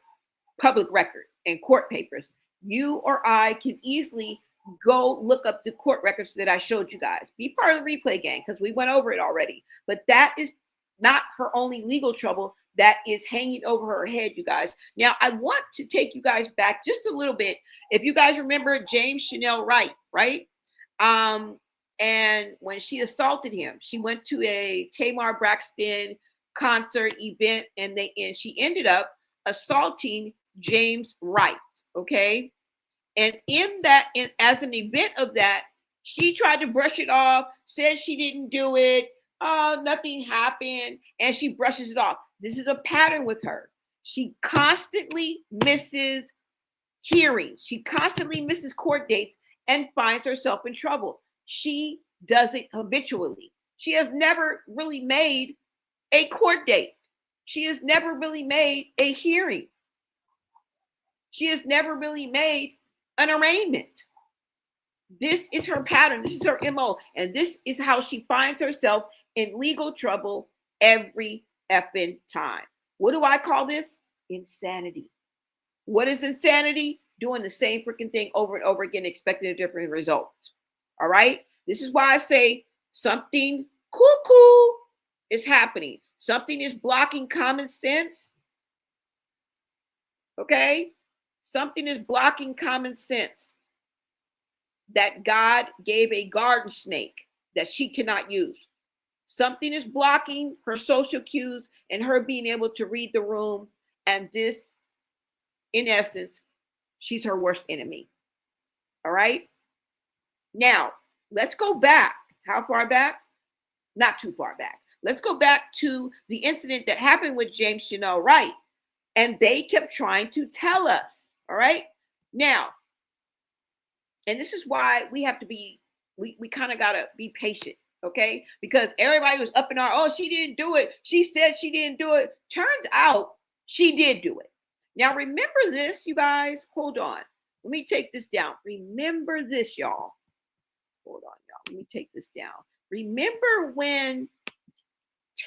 public record and court papers. You or I can easily go look up the court records that I showed you guys. Be part of the replay gang because we went over it already. But that is not her only legal trouble that is hanging over her head, you guys. Now, I want to take you guys back just a little bit. If you guys remember James Chanel Wright, right? And when she assaulted him, she went to a Tamar Braxton concert event and she ended up assaulting James Wright, okay? And as an event of that, she tried to brush it off, said she didn't do it. Oh, nothing happened. And she brushes it off. This is a pattern with her. She constantly misses hearings. She constantly misses court dates and finds herself in trouble. She does it habitually. She has never really made a court date. She has never really made a hearing. She has never really made an arraignment. This is her pattern. This is her MO. And this is how she finds herself in legal trouble every effing time. What do I call this? Insanity. What is insanity? Doing the same freaking thing over and over again, expecting a different result. All right? This is why I say something cuckoo is happening. Something is blocking common sense. Okay? Something is blocking common sense that God gave a garden snake that she cannot use. Something is blocking her social cues and her being able to read the room. And this, in essence, she's her worst enemy. All right? Now, let's go back. How far back? Not too far back. Let's go back to the incident that happened with James Chanel Wright. And they kept trying to tell us. All right? Now, and this is why we have to be, we kind of got to be patient, okay? Because everybody was up in our, oh, she didn't do it. She said she didn't do it. Turns out she did do it. Now, remember this, you guys. Hold on. Let me take this down. Remember this, y'all. Hold on, y'all. Let me take this down. Remember when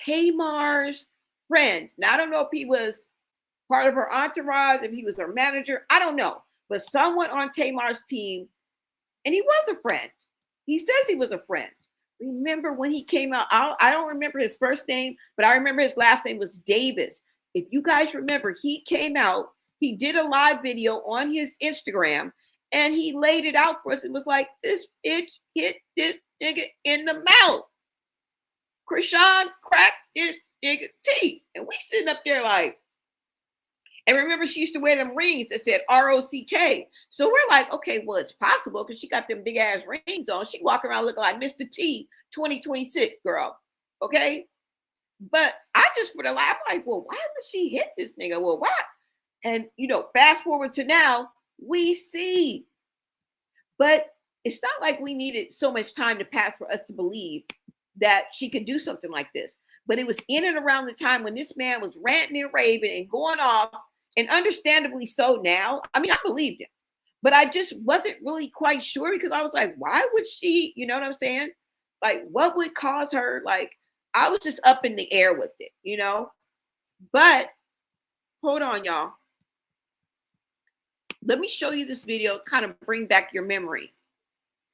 Tamar's friend. Now, I don't know if he was part of her entourage, if he was her manager. I don't know. But someone on Tamar's team, and he was a friend. He says he was a friend. Remember when he came out? I don't remember his first name, but I remember his last name was Davis. If you guys remember, he came out, he did a live video on his Instagram, and he laid it out for us. It was like, this bitch hit this nigga in the mouth. Chrisean cracked this nigga teeth. And we sitting up there like, and remember, she used to wear them rings that said R-O-C-K. So we're like, okay, well, it's possible because she got them big ass rings on. She walk around looking like Mr. T 2026, girl. Okay. But I just for the laugh, like, well, why would she hit this nigga? Well, what? And, you know, fast forward to now, we see. But it's not like we needed so much time to pass for us to believe that she could do something like this. But it was in and around the time when this man was ranting and raving and going off, and understandably so now. I mean, I believed him, but I just wasn't really quite sure because I was like, why would she, you know what I'm saying? Like, what would cause her? Like, I was just up in the air with it, you know? But hold on, y'all. Let me show you this video, kind of bring back your memory.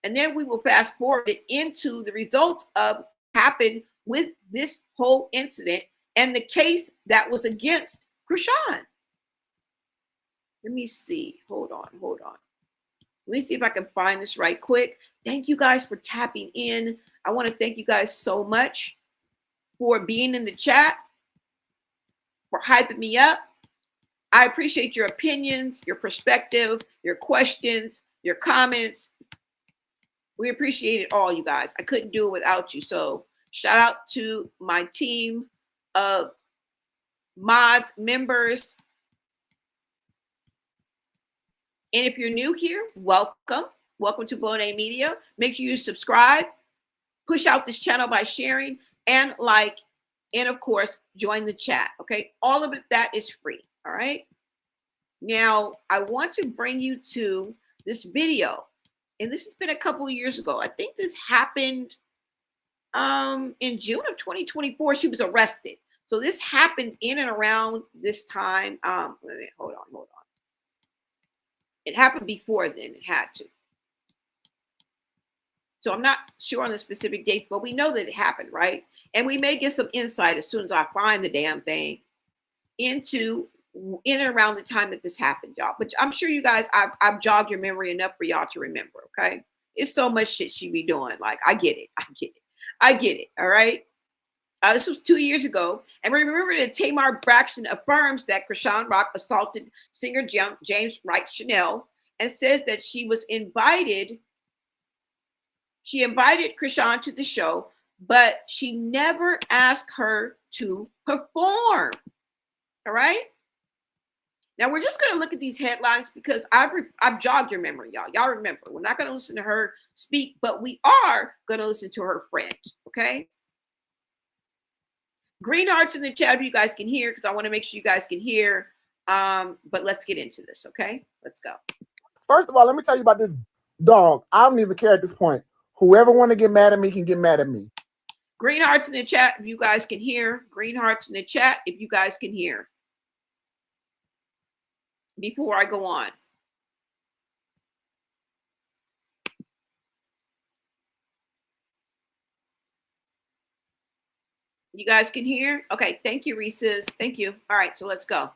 And then we will fast forward it into the results of what happened with this whole incident and the case that was against Chrisean. Let me see. Hold on. Let me see if I can find this right quick. Thank you guys for tapping in. I want to thank you guys so much for being in the chat, for hyping me up. I appreciate your opinions, your perspective, your questions, your comments. We appreciate it all, you guys. I couldn't do it without you. So shout out to my team of mods, members. And if you're new here, welcome. Welcome to Blown A Media. Make sure you subscribe, push out this channel by sharing and like, and of course, join the chat. Okay. All of it, that is free. All right. Now, I want to bring you to this video. And this has been a couple of years ago. I think this happened in June of 2024. She was arrested. So this happened in and around this time. Wait a minute, hold on. It happened before then. It had to. So I'm not sure on the specific dates, but we know that it happened, right? And we may get some insight as soon as I find the damn thing into in and around the time that this happened, y'all. But I'm sure you guys, I've jogged your memory enough for y'all to remember, okay? It's so much shit she be doing. Like, I get it, all right? This was 2 years ago. And remember that Tamar Braxton affirms that Chrisean Rock assaulted singer James Wright Chanel and says that she invited Chrisean to the show, but she never asked her to perform. All right? Now, we're just going to look at these headlines because I've jogged your memory, y'all. Y'all remember, we're not going to listen to her speak, but we are going to listen to her friend, okay? Green hearts in the chat if you guys can hear, because I want to make sure you guys can hear. But let's get into this, okay? Let's go. First of all, let me tell you about this dog. I don't even care at this point. Whoever want to get mad at me can get mad at me. Green hearts in the chat if you guys can hear. Green hearts in the chat if you guys can hear. Before I go on. You guys can hear? Okay, thank you, Reese's. Thank you. All right, so let's go.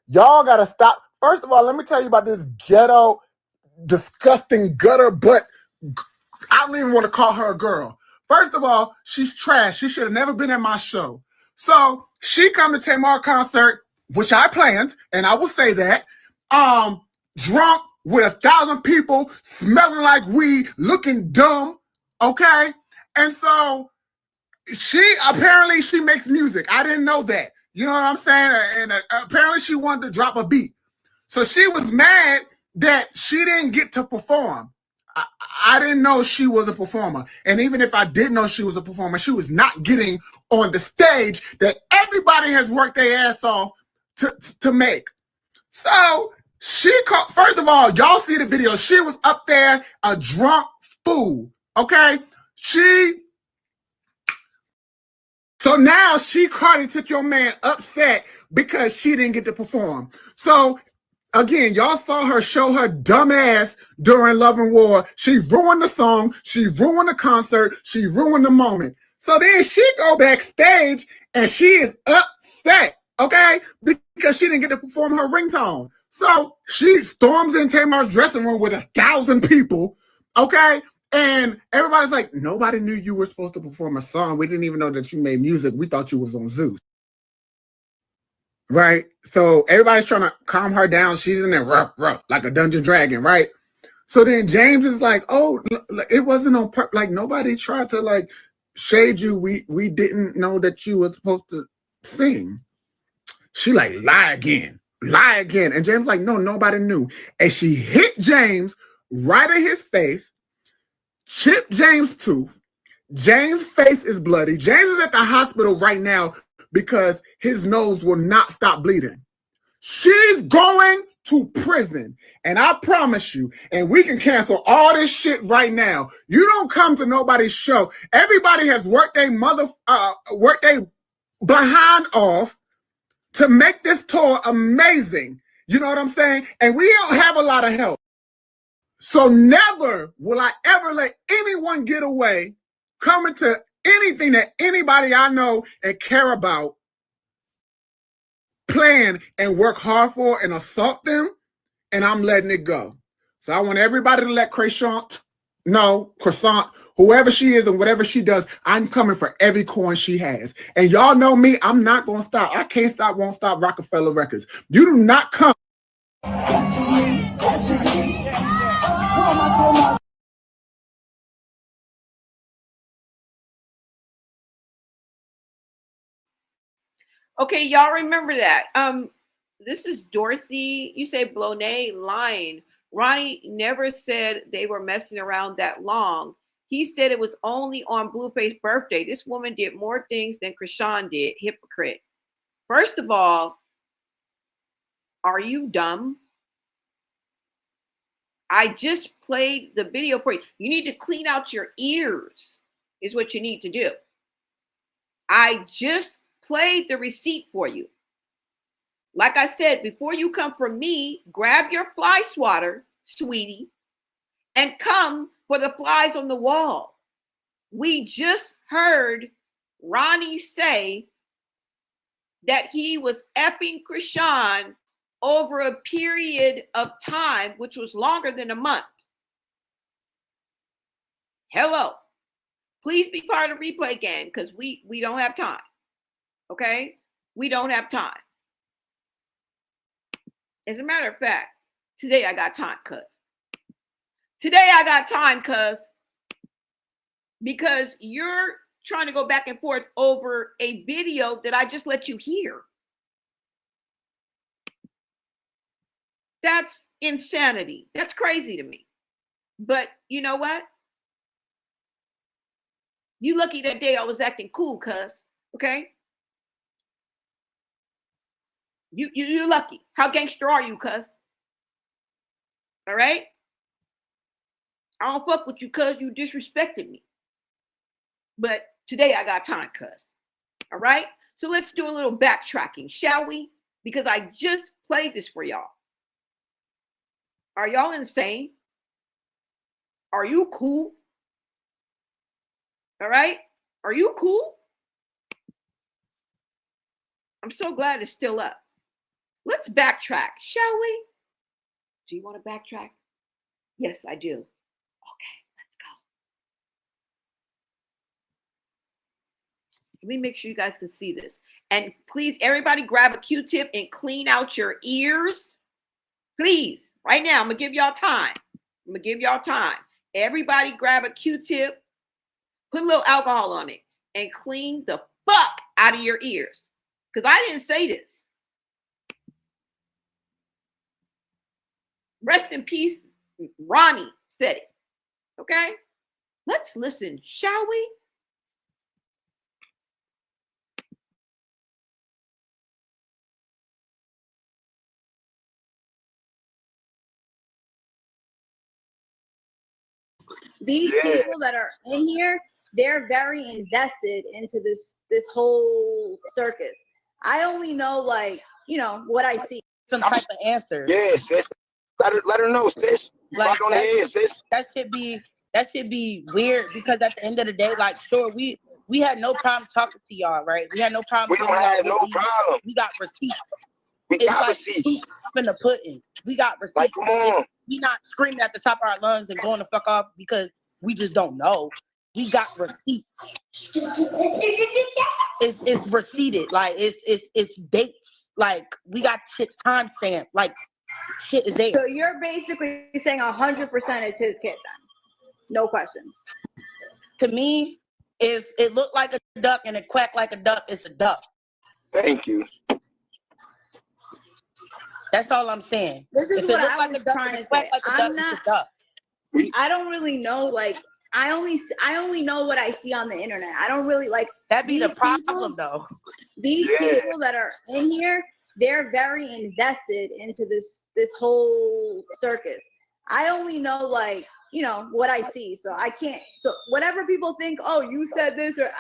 Y'all got to stop. First of all, let me tell you about this ghetto, disgusting gutter butt. I don't even want to call her a girl. First of all, she's trash. She should have never been at my show. So she come to Tamar concert, which I planned, and I will say that, drunk with 1,000 people, smelling like weed, looking dumb, okay? And so apparently she makes music. I didn't know that. You know what I'm saying? And apparently she wanted to drop a beat. So she was mad that she didn't get to perform. I didn't know she was a performer. And even if I did know she was a performer, she was not getting on the stage that everybody has worked their ass off to make. So She called, first of all, y'all see the video. She was up there, a drunk fool. Okay? So now she Cardi took your man upset because she didn't get to perform. So again, y'all saw her show her dumb ass during Love and War. She ruined the song, she ruined the concert, she ruined the moment. So then she go backstage and she is upset, okay? Because she didn't get to perform her ringtone. So she storms in Tamar's dressing room with 1,000 people, okay? And everybody's like, nobody knew you were supposed to perform a song. We didn't even know that you made music. We thought you was on Zeus. Right? So everybody's trying to calm her down. She's in there rough, like a dungeon dragon, right? So then James is like, oh, it wasn't on purpose. Like, nobody tried to, like, shade you. We didn't know that you were supposed to sing. She like, lie again. And James like, no, nobody knew. And she hit James right in his face, chipped James' tooth. James' face is bloody. James is at the hospital right now because his nose will not stop bleeding. She's going to prison. And I promise you, and we can cancel all this shit right now. You don't come to nobody's show. Everybody has worked their behind off to make this tour amazing. You know what I'm saying? And we don't have a lot of help. So never will I ever let anyone get away coming to anything that anybody I know and care about plan and work hard for and assault them, and I'm letting it go. So I want everybody to let Chrisean know, whoever she is and whatever she does, I'm coming for every coin she has. And y'all know me, I'm not going to stop. I can't stop, won't stop Rockefeller Records. You do not come. Okay, y'all remember that. This is Dorsey. You say Blonay lying. Ronnie never said they were messing around that long. He said it was only on Blueface's birthday. This woman did more things than Chrisean did. Hypocrite. First of all, are you dumb? I just played the video for you. You need to clean out your ears, is what you need to do. I just played the receipt for you. Like I said, before you come from me, grab your fly swatter, sweetie, and come for the flies on the wall. We just heard Ronnie say that he was effing Chrisean over a period of time, which was longer than a month. Hello. Please be part of the replay gang because we don't have time. Okay? We don't have time. As a matter of fact, today I got time, cuz. Today I got time, cuz. Because you're trying to go back and forth over a video that I just let you hear. That's insanity. That's crazy to me. But you know what? You lucky that day I was acting cool, cuz. Okay? You're lucky. How gangster are you, cuz? All right? I don't fuck with you, cuz you disrespected me. But today I got time, cuz. All right? So let's do a little backtracking, shall we? Because I just played this for y'all. Are y'all insane? Are you cool? All right? Are you cool? I'm so glad it's still up. Let's backtrack, shall we? Do you want to backtrack? Yes, I do. Okay, let's go. Let me make sure you guys can see this. And please, everybody grab a Q-tip and clean out your ears. Please, right now, I'm going to give y'all time. Everybody grab a Q-tip, put a little alcohol on it, and clean the fuck out of your ears. Because I didn't say this. Rest in peace, Ronnie said it. Okay? Let's listen, shall we? these people that are in here, they're very invested into this whole circus. I only know, like, you know, what I see. Some type of answer. Yeah, sis. Let her know, sis. You Like, right on the head, sis. That should be weird, because at the end of the day, like, sure, we had no problem talking to y'all, right? We had no problem. We don't have no problem. We got receipts. We got receipts. In the pudding. We got receipts. Like, come on. We not screaming at the top of our lungs and going the fuck off because we just don't know. We got receipts. It's receipted. Like, it's dates. Like, we got shit timestamped. Like, shit is there. So you're basically saying 100% it's his kid then? No question. To me, if it looked like a duck and it quacked like a duck, it's a duck. Thank you. That's all I'm saying. This is if what it I like was a duck trying and to it quacked say. like a duck, it's a duck. I don't really know. Like, I only know what I see on the internet. I don't really like. That'd be the problem, though. These people that are in here, they're very invested into this whole circus. I only know, like, you know, what I see. So I can't. So whatever people think, oh, you said this, or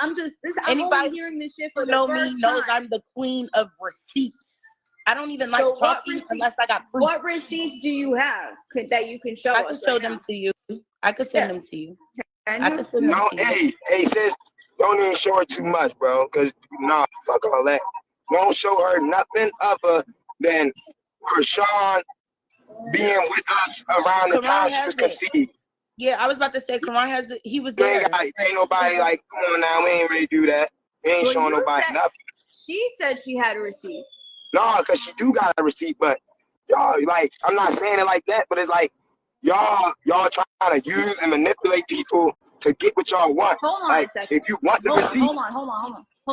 I'm just this. I'm only hearing this shit for the first time. Knows I'm the queen of receipts. I don't even like talking unless I got proof. What receipts do you have that you can show us? I can show them to you. I could send them to you. I can send them to you. Hey, sis, don't even show her too much, bro. Cause fuck all that. Don't show her nothing other than Chrisean being with us around the time she was conceived. Yeah, I was about to say, Karan has it. He was there. Ain't nobody like, come on now, we ain't ready to do that. We ain't showing nobody nothing. She said she had receipts. No, because she do got a receipt, but y'all, like, I'm not saying it like that, but it's like, y'all trying to use and manipulate people to get what y'all want. Hold on like, a second. If you want the receipt. Hold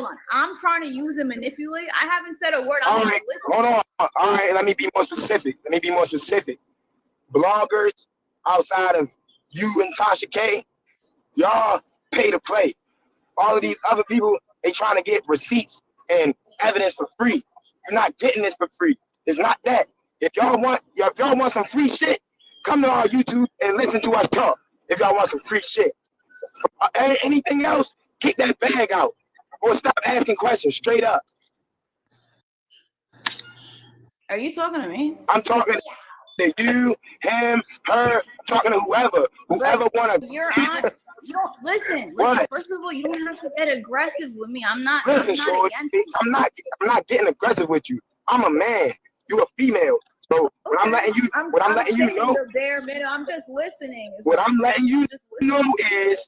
on. I'm trying to use and manipulate. I haven't said a word. All right, hold on. All right, let me be more specific. Bloggers outside of you and Tasha K, y'all pay to play. All of these other people, they trying to get receipts and evidence for free. You're not getting this for free. It's not that. If y'all want some free shit, come to our YouTube and listen to us talk. If y'all want some free shit. Anything else, kick that bag out. Or stop asking questions straight up. Are you talking to me? I'm talking to you, him, her, talking to whoever wanna. You're on. You don't listen. First of all, you don't have to get aggressive with me. I'm not. Listen, I'm not against you. I'm not getting aggressive with you. I'm a man. You a female. So what I'm letting you know. The bare minimum. I'm just listening. What I'm letting you know is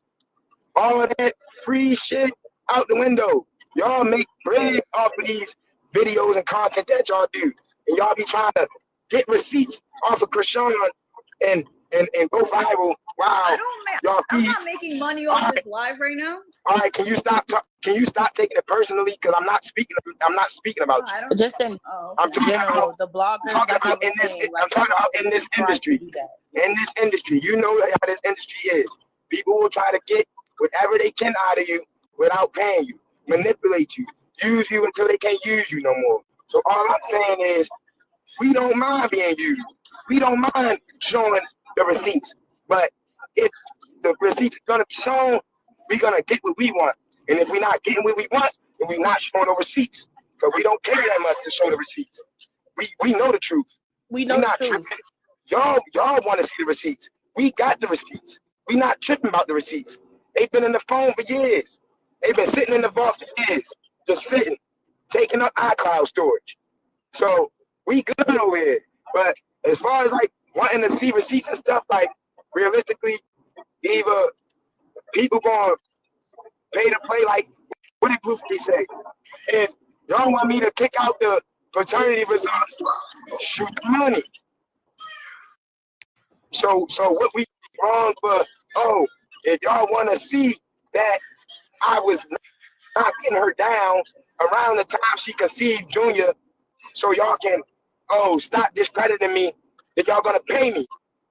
all of that free shit out the window. Y'all make bread off of these videos and content that y'all do, and y'all be trying to get receipts off of Chrisean and go viral. Wow. I'm not making money off this live right now. All right, can you stop taking it personally? Because I'm not speaking about you. Just in I'm talking about the bloggers. I'm talking about in this industry. In this industry, you know how this industry is. People will try to get whatever they can out of you without paying you, manipulate you, use you until they can't use you no more. So all I'm saying is, we don't mind being used. We don't mind showing the receipts. But if the receipts are gonna be shown, we're gonna get what we want. And if we're not getting what we want, then we're not showing the receipts. Because we don't care that much to show the receipts. We know the truth. We know we're not the truth. tripping. Y'all want to see the receipts. We got the receipts. We not tripping about the receipts. They've been in the phone for years. They've been sitting in the vault for years. Just sitting, taking up iCloud storage. So we good over here. But as far as like wanting to see receipts and stuff, like realistically, either people gonna pay to play, like what did Goofy say? If y'all want me to kick out the paternity results, shoot the money. So what we wrong for? Oh, if y'all want to see that I was knocking her down around the time she conceived Junior, so y'all can stop discrediting me. If y'all gonna pay me,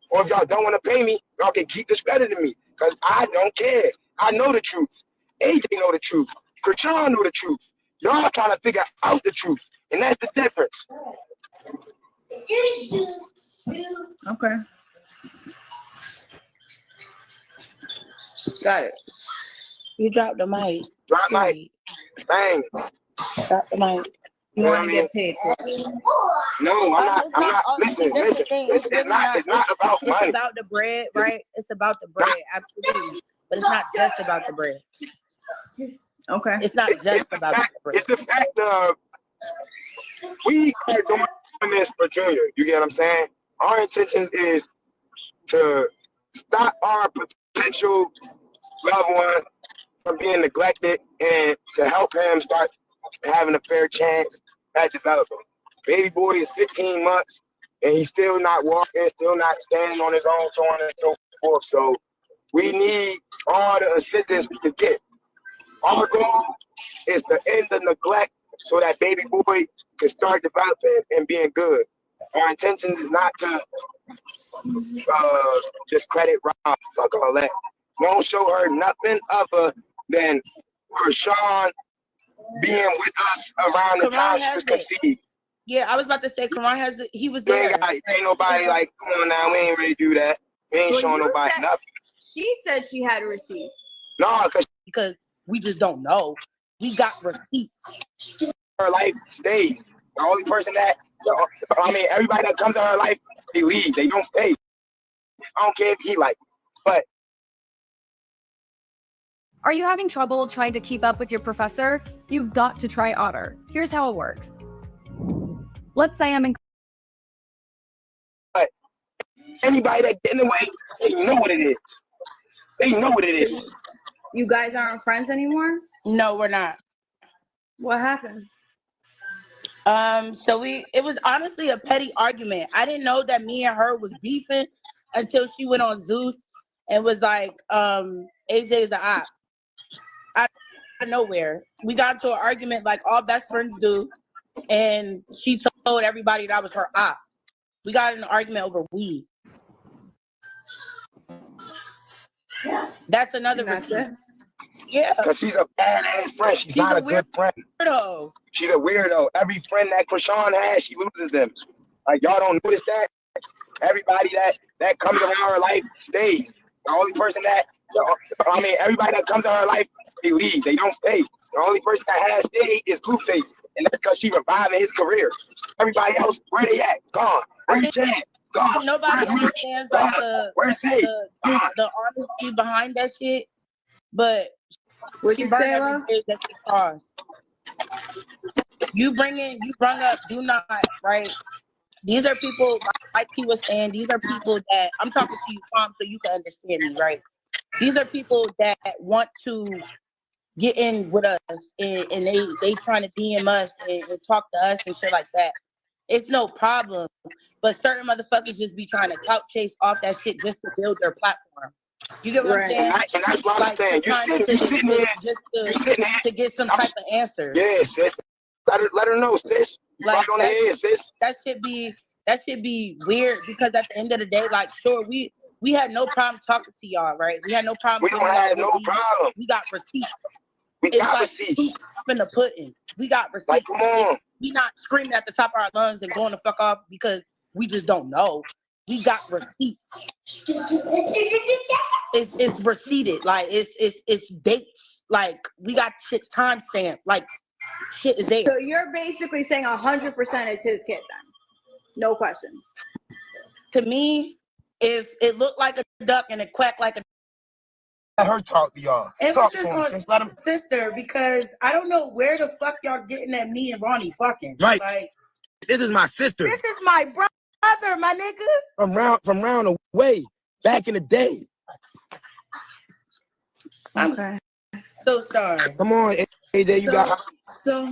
or if y'all don't want to pay me, y'all can keep discrediting me, because I don't care. I know the truth. AJ know the truth. Chrisean know the truth. Y'all trying to figure out the truth, and that's the difference. Okay. Got it. You dropped the mic. Drop mic. Bang. Drop the mic. You want to get paid for it? No, I'm not. I'm not. Listen. It's not about It's money. about the bread, right? It's about the bread, absolutely. But it's not just about the bread. Okay. It's not just about the bread. It's the fact of we are doing this for Junior. You get what I'm saying? Our intentions is to stop our potential loved one from being neglected and to help him start having a fair chance at developing. Baby boy is 15 months and he's still not walking, still not standing on his own, so on and so forth. So we need all the assistance we can get. Our goal is to end the neglect so that baby boy can start developing and being good. Our intentions is not to discredit Ron, fuck all that. Won't show her nothing other than Chrisean being with us around the time she was conceived. Yeah, I was about to say, Karan has it. He was there. Ain't nobody like, come on now, we ain't ready to do that. We ain't showing nobody nothing. She said she had receipts. No, because we just don't know. We got receipts. Her life stays. The only person that, everybody that comes in her life, they leave. They don't stay. I don't care if he like it. But are you having trouble trying to keep up with your professor? You've got to try Otter. Here's how it works. Let's say I'm in. But anybody that get in the way, they know what it is. They know what it is. You guys aren't friends anymore? No, we're not. What happened? So it was honestly a petty argument. I didn't know that me and her was beefing until she went on Zeus and was like, AJ's a op. Out of nowhere. We got into an argument like all best friends do, and she told everybody that was her op. We got in an argument over weed. That's another reason. Yeah. Because she's a badass friend. She's not a good friend. Weirdo. She's a weirdo. Every friend that Chrisean has, she loses them. Like, y'all don't notice that? Everybody that comes around her life stays. The only person that, everybody that comes in her life, they leave. They don't stay. The only person that has stayed is Blueface. And that's because she reviving his career. Everybody else, where they at? Gone. Where you at? Gone. Nobody understands like the honesty behind that shit. But what you say, that she caused. You brung up do not, right? These are people, like he was saying, these are people that I'm talking to you, Tom, so you can understand me, right? These are people that want to get in with us and they trying to DM us and talk to us and shit like that. It's no problem. But certain motherfuckers just be trying to couch chase off that shit just to build their platform. You get what I'm saying? And that's what I'm saying. You sitting here to get some type of answer. Yeah, sis. Let her know, sis. Like, right on the head, sis. That should be weird because at the end of the day, like, sure, we had no problem talking to y'all, right? We had no problem. We don't have no problem. We got receipts. We got receipts. In the pudding. We got receipts. Like, come on. We not screaming at the top of our lungs and going the fuck off because we just don't know. We got receipts. It's receipted. Like it's dates. Like we got shit timestamped. Like shit is there. So you're basically saying 100% it's his kid then? No question. To me, if it looked like a duck and it quacked like a let her talk to y'all. Talk to him, sis. Let him. Sister, because I don't know where the fuck y'all getting at me and Ronnie fucking. Right. Like, this is my sister. This is my brother, my nigga. From round away, back in the day. I'm so sorry. Come on, AJ, you got. So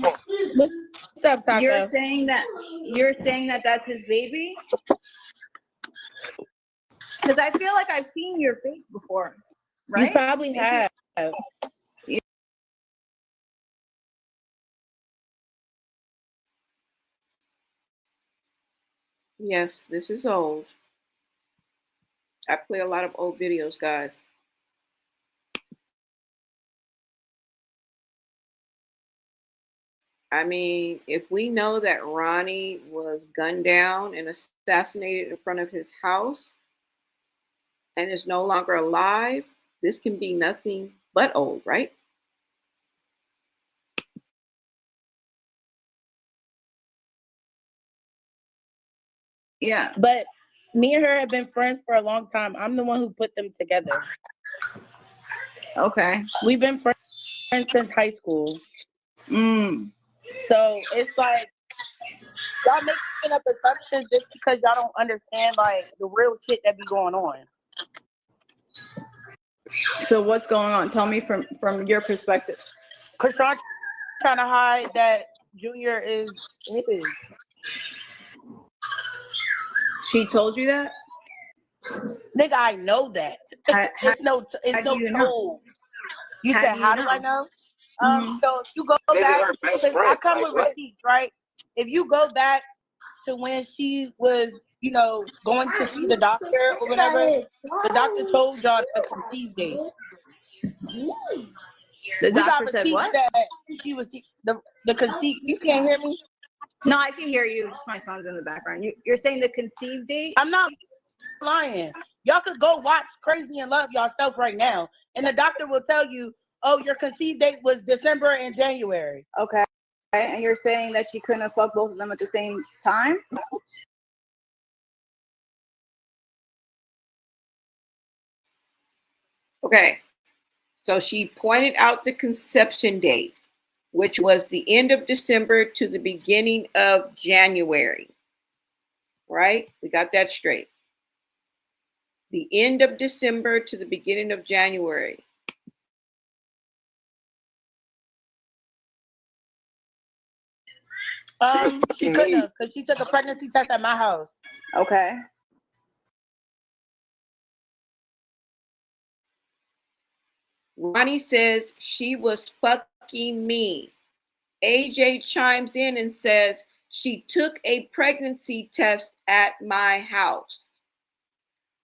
what's up, Taco? You're saying that that's his baby? Because I feel like I've seen your face before, right? You probably have. Yes, this is old. I play a lot of old videos, guys. I mean, if we know that Ronnie was gunned down and assassinated in front of his house and is no longer alive, This can be nothing but old, right? Yeah. But me and her have been friends for a long time. I'm the one who put them together. Okay. We've been friends since high school. So it's like y'all making up assumptions just because y'all don't understand like the real shit that be going on. So what's going on? Tell me from your perspective. Chrisean trying to hide that Junior is his. She told you that? Nigga, I know that. It's no told. You said, how do I know? So if you go back, because I come with receipts, right? If you go back to when she was, you know, going to see the doctor or whatever, the doctor told y'all the conceive date. The We doctor got said receipts what? that she was the conceive. You can't hear me? No, I can hear you. Just my son's in the background. You're saying the conceived date? I'm not lying. Y'all could go watch Crazy in Love yourself right now, and the doctor will tell you, oh, your conceived date was December and January. Okay. And you're saying that she couldn't have fucked both of them at the same time? Okay. So she pointed out the conception date, which was the end of December to the beginning of January. Right? We got that straight. The end of December to the beginning of January. She couldn't have, because she took a pregnancy test at my house. Okay. Ronnie says she was fucking me. AJ chimes in and says she took a pregnancy test at my house.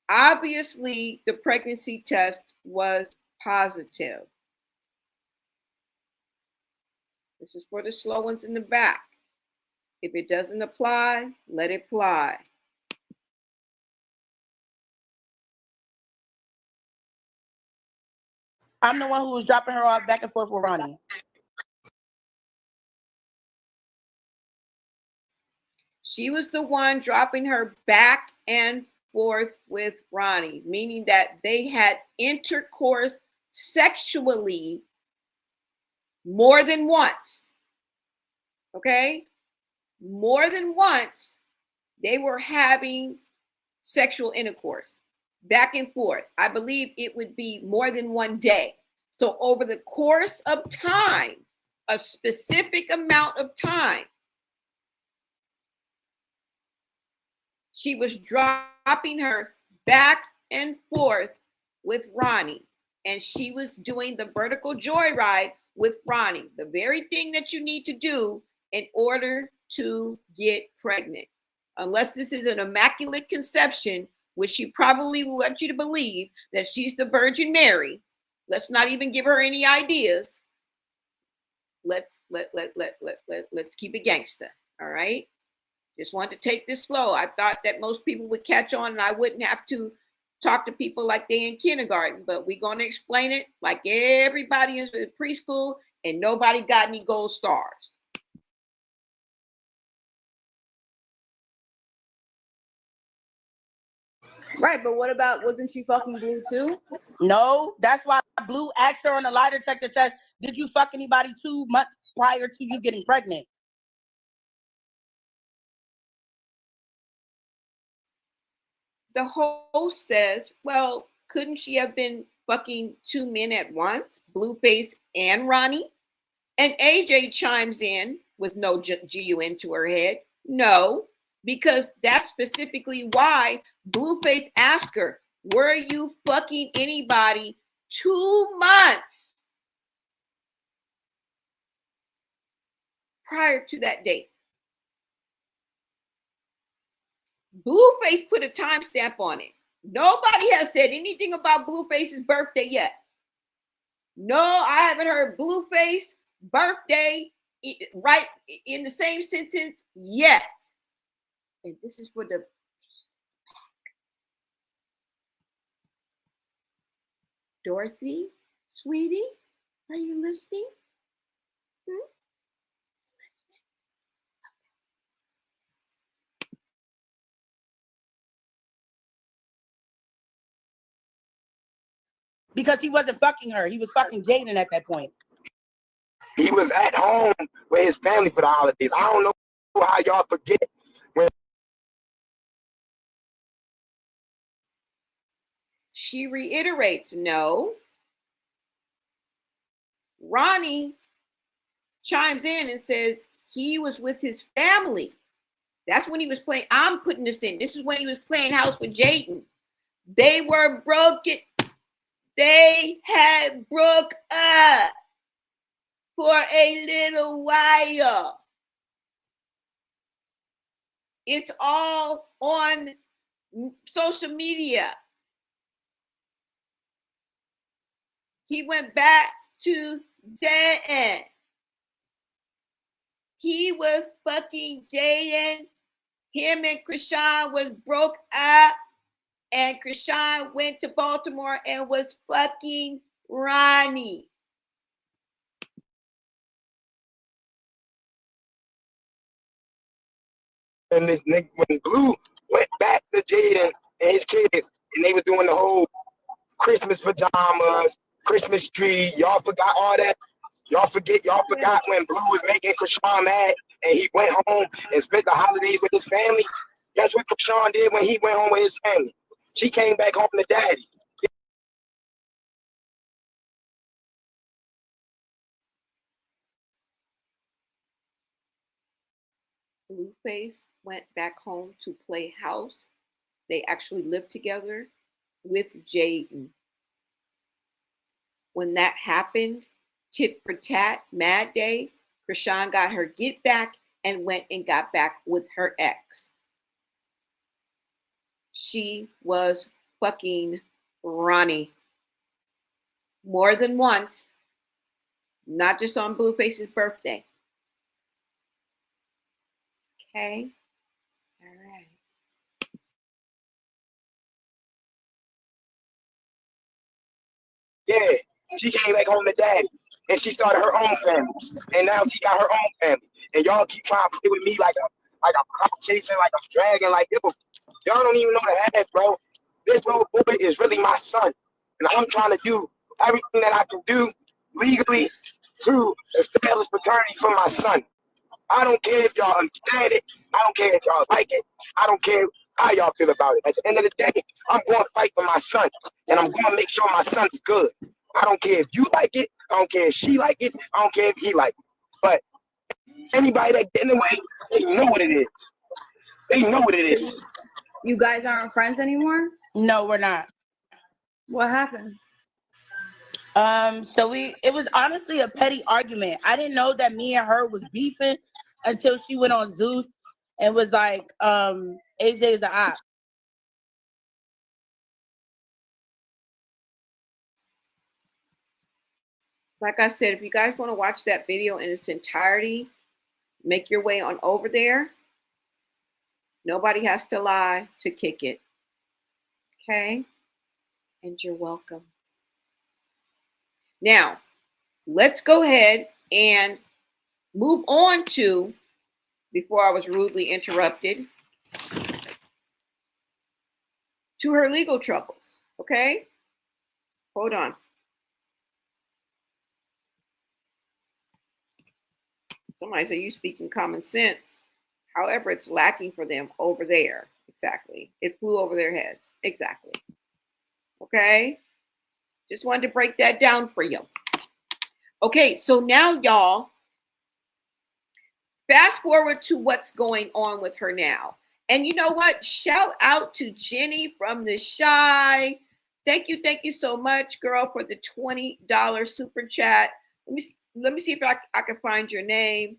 Obviously, the pregnancy test was positive. This is for the slow ones in the back. If it doesn't apply, let it fly. I'm the one who was dropping her off back and forth with Ronnie. She was the one dropping her back and forth with Ronnie, meaning that they had intercourse sexually more than once. Okay? More than once, they were having sexual intercourse back and forth. I believe it would be more than one day. So over the course of time, a specific amount of time, she was dropping her back and forth with Ronnie. And she was doing the vertical joyride with Ronnie, the very thing that you need to do in order to get pregnant. Unless this is an immaculate conception, which she probably will want you to believe that she's the Virgin Mary. Let's not even give her any ideas. Let's keep it gangster. All right. Just wanted to take this slow. I thought that most people would catch on and I wouldn't have to talk to people like they in kindergarten, but we're going to explain it like everybody is in preschool and nobody got any gold stars. Right, but what about, wasn't she fucking Blue too? No, that's why Blue asked her on the lie detector test, did you fuck anybody 2 months prior to you getting pregnant? The host says, well, couldn't she have been fucking 2 men at once, Blueface and Ronnie? And AJ chimes in with no GUN to her head. No, because that's specifically why Blueface asked her, were you fucking anybody 2 months prior to that date? Blueface put a timestamp on it. Nobody has said anything about Blueface's birthday yet. No, I haven't heard Blueface birthday right in the same sentence yet. And this is for the Dorothy, sweetie, are you listening? Because he wasn't fucking her. He was fucking Jaden at that point. He was at home with his family for the holidays. I don't know how y'all forget when She reiterates, no. Ronnie chimes in and says he was with his family. That's when he was playing. I'm putting this in. This is when he was playing house with Jaden. They were broken. They had broke up for a little while. It's all on social media. He went back to Jaden. He was fucking Jaden. Him and Chrisean was broke up. And Chrisean went to Baltimore and was fucking Ronnie. and this nigga when Blue went back to Jaden and his kids, and they were doing the whole Christmas pajamas, Christmas tree. Y'all forgot all that. Y'all forgot when Blue was making Chrisean mad, and he went home and spent the holidays with his family. That's what Chrisean did when he went home with his family. She came back home to daddy. Blueface went back home to play house. They actually lived together with Jaden. When that happened, tit for tat, mad day, Chrisean got her get back and went and got back with her ex. She was fucking Ronnie. More than once, not just on Blueface's birthday. Okay? All right. Yeah, she came back home to daddy, and she started her own family, and now she got her own family. And y'all keep trying to play with me like I'm clout chasing, like I'm dragging, like yo, y'all don't even know the half, bro. This little boy is really my son, and I'm trying to do everything that I can do legally to establish paternity for my son. I don't care if y'all understand it. I don't care if y'all like it. I don't care how y'all feel about it. At the end of the day, I'm going to fight for my son, and I'm going to make sure my son is good. I don't care if you like it. I don't care if she like it. I don't care if he like it. But anybody that get in the way, they know what it is. They know what it is. You guys aren't friends anymore? No, we're not. What happened? So it was honestly a petty argument. I didn't know that me and her was beefing until she went on Zeus and was like, AJ is the op. Like I said, if you guys want to watch that video in its entirety, make your way on over there. Nobody has to lie to kick it. Okay? And you're welcome. Now, let's go ahead and move on to, before I was rudely interrupted, to her legal troubles. Okay? Hold on. Somebody said you speaking common sense. However, it's lacking for them over there. Exactly. It flew over their heads. Exactly. Okay? Just wanted to break that down for you. Okay, so now y'all, fast forward to what's going on with her now. And you know what? Shout out to Jenny from the Shy. Thank you so much, girl, for the $20 super chat. Let me see if I can find your name.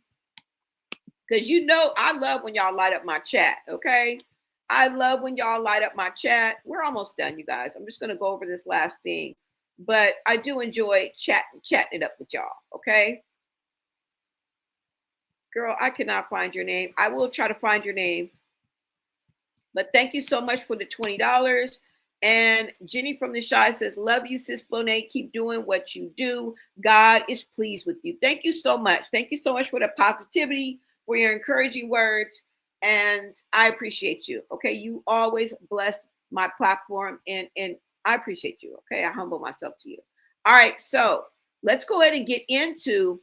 Because you know I love when y'all light up my chat, okay? I love when y'all light up my chat. We're almost done, you guys. I'm just going to go over this last thing. But I do enjoy chatting it up with y'all, okay? Girl, I cannot find your name. I will try to find your name. But thank you so much for the $20. And Jenny from the Shy says, love you, Sis Bonet. Keep doing what you do. God is pleased with you. Thank you so much. Thank you so much for the positivity, for your encouraging words. And I appreciate you. Okay. You always bless my platform. And I appreciate you. Okay. I humble myself to you. All right. So let's go ahead and get into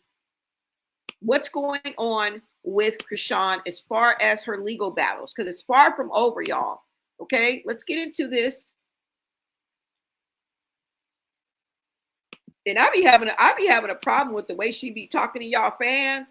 what's going on with Chrisean as far as her legal battles, because it's far from over, y'all. Okay. Let's get into this. And I be having a problem with the way she be talking to y'all fans.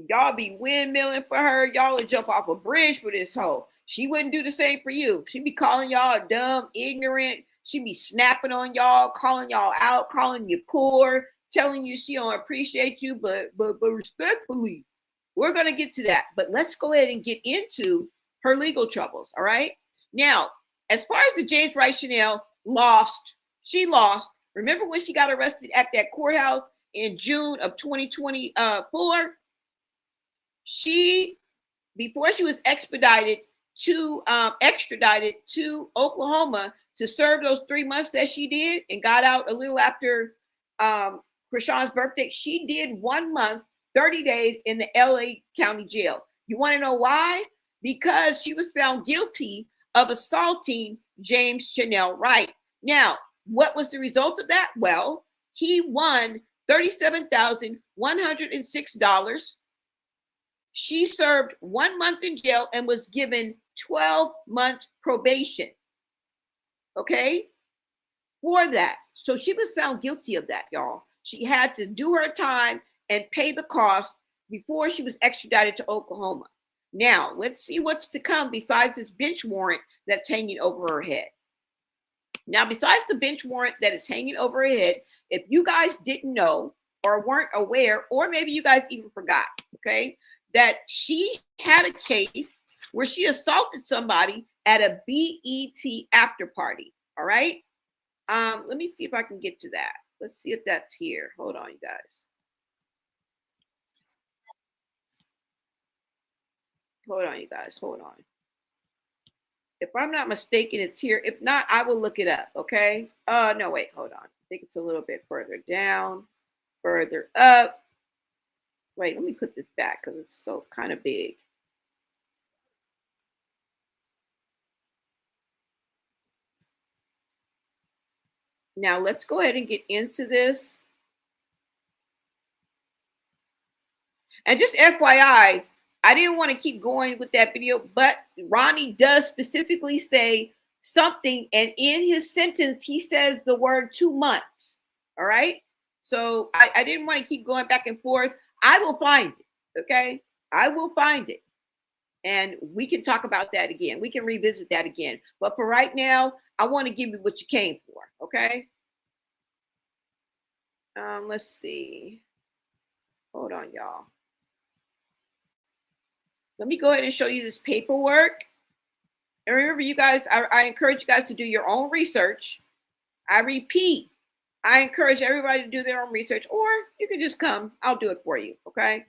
Y'all be windmilling for her. Y'all would jump off a bridge for this hoe. She wouldn't do the same for you. She be calling y'all dumb, ignorant. She be snapping on y'all, calling y'all out, calling you poor, telling you she don't appreciate you, but respectfully, we're gonna get to that. But let's go ahead and get into her legal troubles. All right. Now, as far as the James Wright Chanel lost, she lost. Remember when she got arrested at that courthouse in June of 2024? Before she was extradited to Oklahoma to serve those 3 months that she did and got out a little after Chrisean's birthday, she did 1 month, 30 days in the LA County Jail. You want to know why? Because she was found guilty of assaulting James Chanel Wright. Now, what was the result of that? Well, he won $37,106. She served 1 month in jail and was given 12 months probation. Okay? For that. So she was found guilty of that, y'all. She had to do her time and pay the cost before she was extradited to Oklahoma. Now, let's see what's to come besides this bench warrant that's hanging over her head. Now, besides the bench warrant that is hanging over her head, if you guys didn't know or weren't aware, or maybe you guys even forgot, okay, that she had a case where she assaulted somebody at a BET after party. All right. Let me see if I can get to that. Let's see if that's here. Hold on, you guys. Hold on, you guys. Hold on. If I'm not mistaken, it's here. If not, I will look it up. Okay. No, wait, hold on. I think it's a little bit further down, further up. Wait, let me put this back because it's so kind of big. Now let's go ahead and get into this. And just FYI, I didn't want to keep going with that video, but Ronnie does specifically say something. And in his sentence, he says the word 2 months. All right. So I didn't want to keep going back and forth. I will find it. Okay. I will find it. And we can talk about that again. We can revisit that again. But for right now, I want to give you what you came for. Okay. Let's see. Hold on, y'all. Let me go ahead and show you this paperwork. And remember, you guys, I encourage you guys to do your own research. I repeat, I encourage everybody to do their own research, or you can just come. I'll do it for you, okay?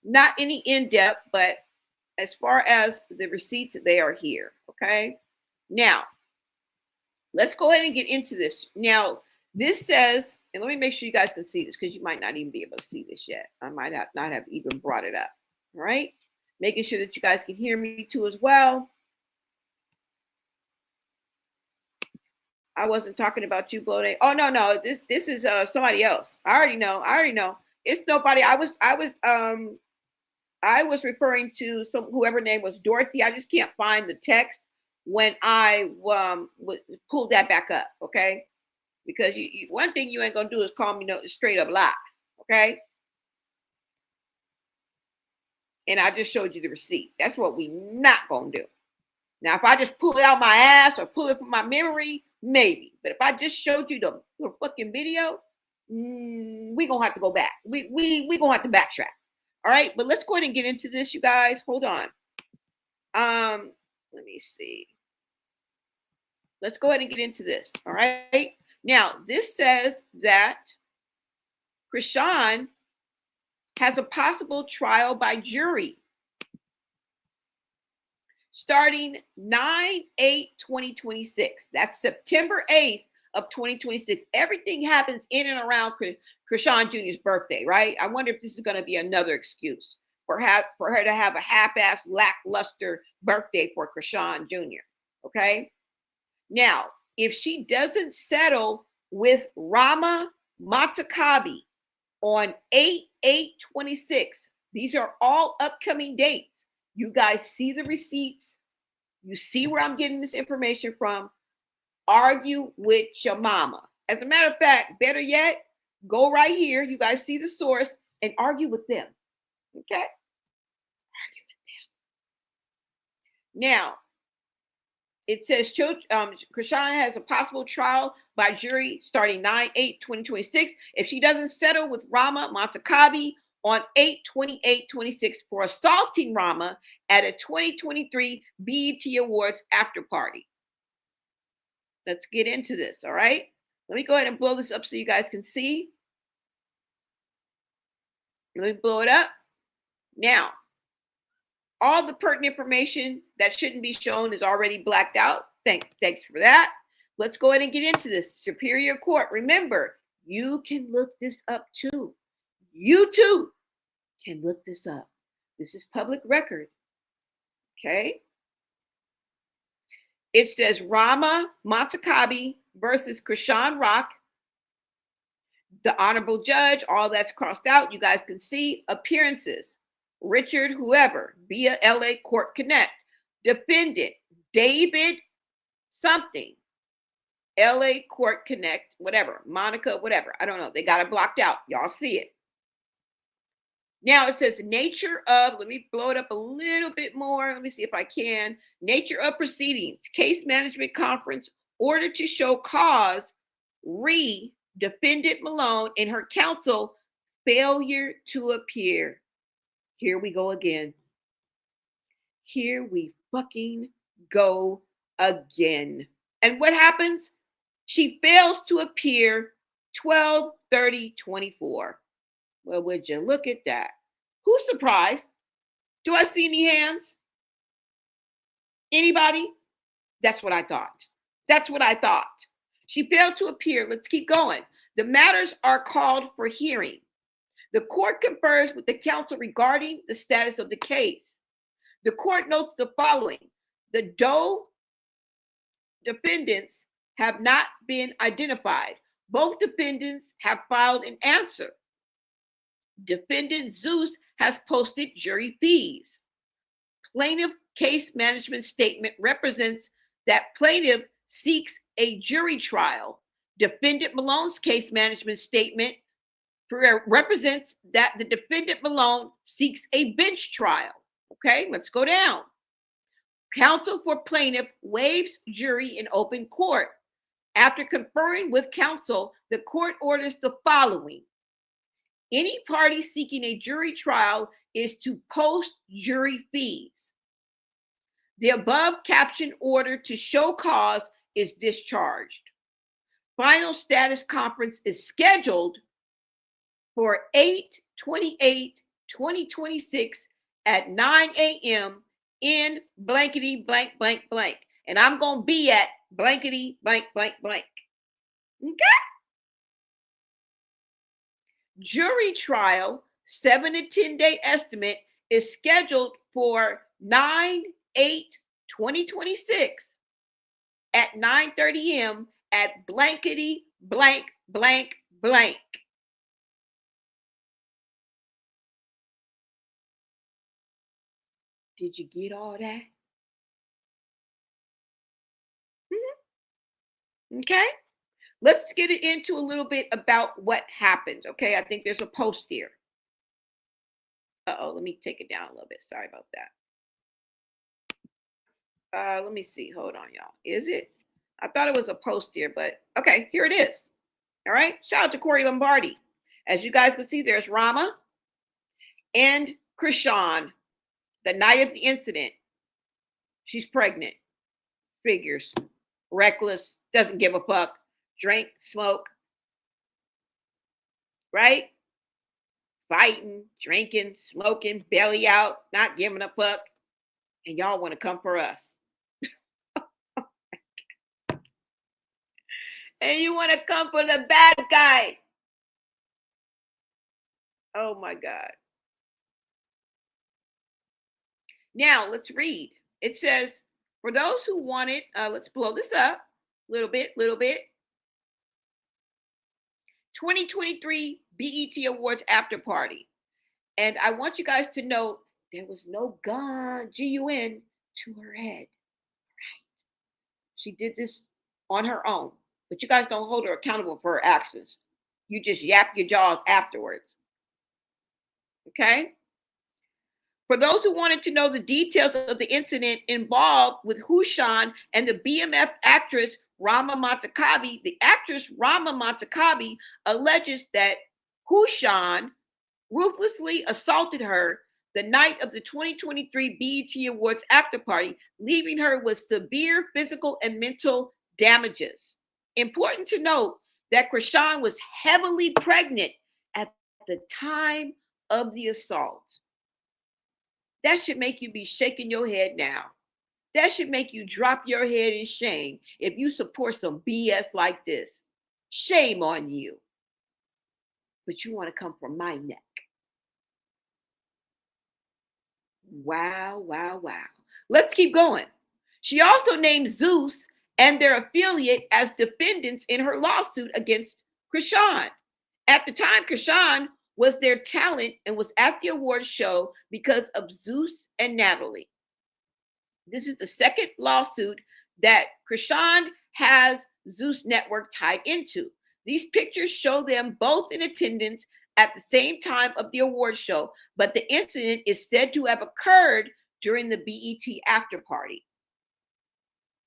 Not any in-depth, but as far as the receipts, they are here, okay? Now, let's go ahead and get into this. Now, this says, and let me make sure you guys can see this because you might not even be able to see this yet. I might not have even brought it up, all right? Making sure that you guys can hear me too as well. I wasn't talking about you, Bloated. Oh no, this is somebody else. I already know. It's nobody. I was referring to whoever name was Dorothy. I just can't find the text when I pulled that back up, okay? Because one thing you ain't gonna do is call me straight up lie, okay? And I just showed you the receipt. That's what we not gonna do. Now, if I just pull it out my ass or pull it from my memory, maybe. But if I just showed you the fucking video, we gonna have to go back. We gonna have to backtrack. All right, but let's go ahead and get into this, you guys. Hold on. Let me see. Let's go ahead and get into this. All right. Now, this says that Chrisean has a possible trial by jury. starting 9/8/2026. That's September 8th of 2026. Everything happens in and around Chrisean Jr.'s birthday, right? I wonder if this is going to be another excuse for her to have a half-ass, lackluster birthday for Chrisean Jr., okay? Now, if she doesn't settle with Rama Matakabi on 8/8/26, these are all upcoming dates. You guys see the receipts. You see where I'm getting this information from. Argue with your mama. As a matter of fact, better yet, go right here. You guys see the source and argue with them. Okay? Argue with them. Now, it says Chrisean has a possible trial by jury starting 9/8/2026 if she doesn't settle with Rama Matakabi on 8/28/26 for assaulting Rama at a 2023 BET Awards after party. Let's get into this, all right? Let me go ahead and blow this up so you guys can see. Let me blow it up. Now, all the pertinent information that shouldn't be shown is already blacked out. Thanks for that. Let's go ahead and get into this. Superior Court. Remember, you can look this up too. You too can look this up. This is public record. Okay? It says Rama Matakabi versus Chrisean Rock. The honorable judge, all that's crossed out. You guys can see appearances. Richard whoever via LA Court Connect. Defendant David something. LA Court Connect, whatever. Monica, whatever. I don't know. They got it blocked out. Y'all see it. Now it says nature of, let me blow it up a little bit more. Let me see if I can. Nature of proceedings, case management conference, order to show cause, defendant Malone and her counsel, failure to appear. Here we go again. Here we fucking go again. And what happens? She fails to appear 12/30/24. Well, would you look at that? Who's surprised? Do I see any hands? Anybody? That's what I thought. That's what I thought. She failed to appear. Let's keep going. The matters are called for hearing. The court confers with the counsel regarding the status of the case. The court notes the following. The Doe defendants have not been identified. Both defendants have filed an answer. Defendant Zeus has posted jury fees. Plaintiff case management statement represents that plaintiff seeks a jury trial. Defendant Malone's case management statement represents that the defendant Malone seeks a bench trial. Okay, let's go down. Counsel for plaintiff waives jury in open court. After conferring with counsel, the court orders the following. Any party seeking a jury trial is to post jury fees. The above caption order to show cause is discharged. Final status conference is scheduled for 8/28/2026 at 9 a.m. in blankety blank blank blank. And I'm going to be at blankety blank blank blank. Okay? Jury trial, 7 to 10 day estimate is scheduled for 9/8/2026 at 9:30 a.m. at blankety blank blank blank. Did you get all that? Okay. Let's get it into a little bit about what happened. Okay. I think there's a post here. Let me take it down a little bit. Sorry about that. Let me see. Hold on, y'all. Is it? I thought it was a post here, but okay, here it is. All right. Shout out to Corey Lombardi. As you guys can see, there's Rama and Chrisean. The night of the incident, she's pregnant. Figures. Reckless. Doesn't give a fuck. Drink, smoke. Right? Fighting, drinking, smoking, belly out, not giving a fuck. And y'all want to come for us. And you want to come for the bad guy. Oh my God. Now let's read. It says, for those who want it, let's blow this up a little bit. 2023 BET Awards after party. And I want you guys to know there was no gun, G-U-N, to her head. Right? She did this on her own. But you guys don't hold her accountable for her actions. You just yap your jaws afterwards. Okay? For those who wanted to know the details of the incident involved with Hushan and the BMF actress Rama Matakabi, the actress Rama Matakabi alleges that Hushan ruthlessly assaulted her the night of the 2023 BET Awards after party, leaving her with severe physical and mental damages. Important to note that Chrisean was heavily pregnant at the time of the assault. That should make you be shaking your head now. That should make you drop your head in shame if you support some BS like this. Shame on you. But you want to come for my neck. Wow, wow, wow. Let's keep going. She also named Zeus and their affiliate as defendants in her lawsuit against Chrisean. At the time, Chrisean was their talent and was at the awards show because of Zeus and Natalie. This is the second lawsuit that Chrisean has Zeus Network tied into. These pictures show them both in attendance at the same time of the award show, but the incident is said to have occurred during the BET after party.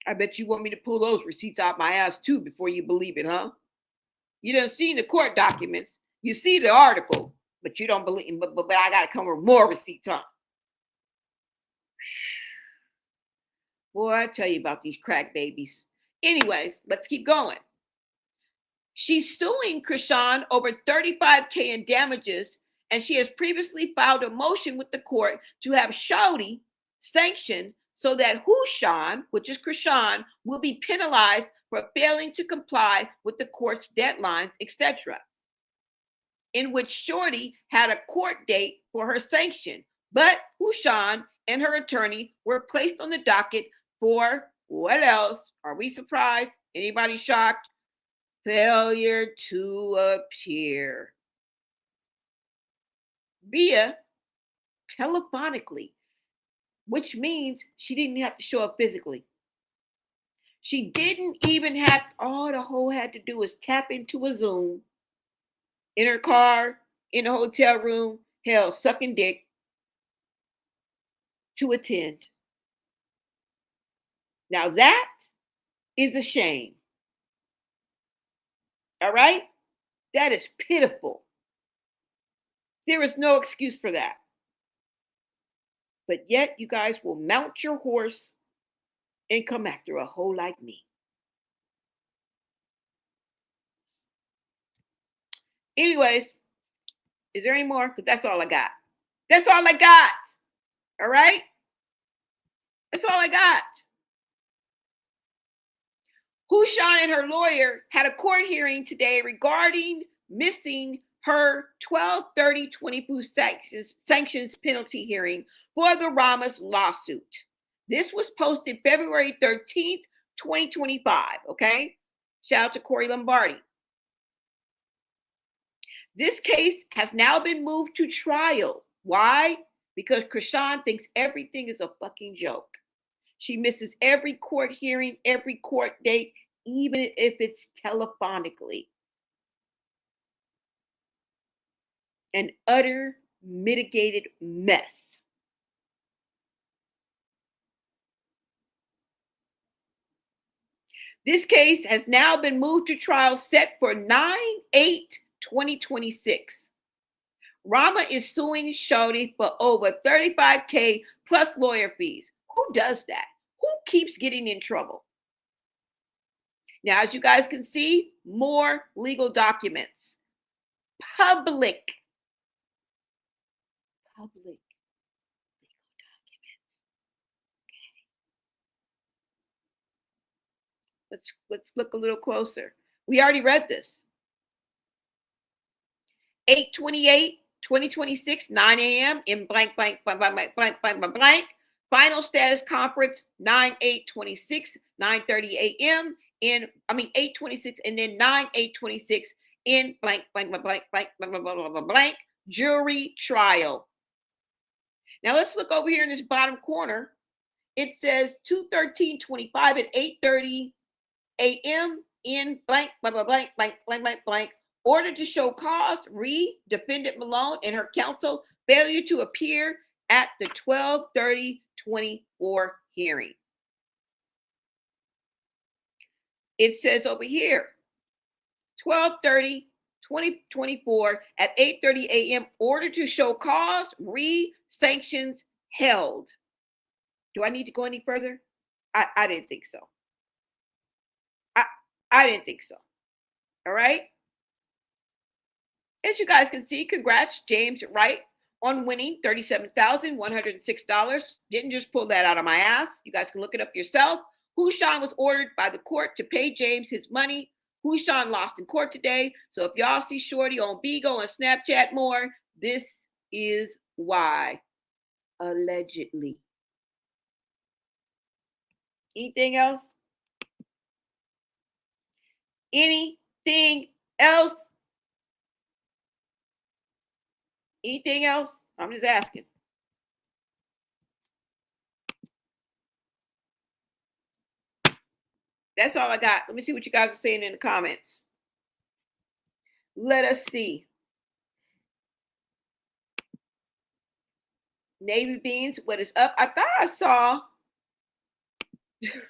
I bet you want me to pull those receipts out my ass too before you believe it, huh? You done seen the court documents, you see the article, but you don't believe, but I gotta come with more receipts, huh? Boy, I tell you about these crack babies. Anyways, let's keep going. She's suing Chrisean over $35K in damages, and she has previously filed a motion with the court to have Shawty sanctioned so that Hushan, which is Chrisean, will be penalized for failing to comply with the court's deadlines, etc. In which Shorty had a court date for her sanction, but Hushan and her attorney were placed on the docket for what else? Are we surprised? Anybody shocked? Failure to appear via telephonically, which means she didn't have to show up physically. She didn't even have, all the hoe had to do was tap into a Zoom in her car, in a hotel room, hell, sucking dick to attend. Now that is a shame. All right? That is pitiful. There is no excuse for that. But yet you guys will mount your horse and come after a hoe like me. Anyways, is there any more? Because that's all I got. That's all I got. All right? That's all I got. Hushan and her lawyer had a court hearing today regarding missing her 12/30/22 sanctions penalty hearing for the Ramos lawsuit. This was posted February 13th, 2025. Okay? Shout out to Corey Lombardi. This case has now been moved to trial. Why? Because Chrisean thinks everything is a fucking joke. She misses every court hearing, every court date, even if it's telephonically. An utter mitigated mess. This case has now been moved to trial set for 9/8/2026. Rama is suing Shawty for over $35K plus lawyer fees. Who does that? Who keeps getting in trouble? Now, as you guys can see, more legal documents. Public legal documents. Let's look a little closer. We already read this. 8/28/2026, 9 a.m. in blank, blank, blank, blank, blank, blank, blank, blank, blank. Final status conference 9/8/26, 9:30 a.m. in 8/26 and then 9/8/26 in blank, blank, blank, blank, blank, blank, blank, blank, blank, blank, jury trial. Now let's look over here in this bottom corner. It says 2/13/25 at 8:30 a.m. in blank, blank, blank, blank, blank, blank, blank, blank. Order to show cause, defendant Malone and her counsel failure to appear at the 12/30/24 hearing. It says over here, 12/30/2024 at 8:30 a.m. Order to show cause, sanctions held. Do I need to go any further? I didn't think so. I didn't think so. All right. As you guys can see, congrats, James Wright, on winning $37,106. Didn't just pull that out of my ass. You guys can look it up yourself. Hushan was ordered by the court to pay James his money. Hushan lost in court today. So if y'all see Shorty on Bigo and Snapchat more, this is why. Allegedly. Anything else? Anything else? Anything else? I'm just asking. That's all I got. Let me see what you guys are saying in the comments. Let us see. Navy Beans, what is up? I thought I saw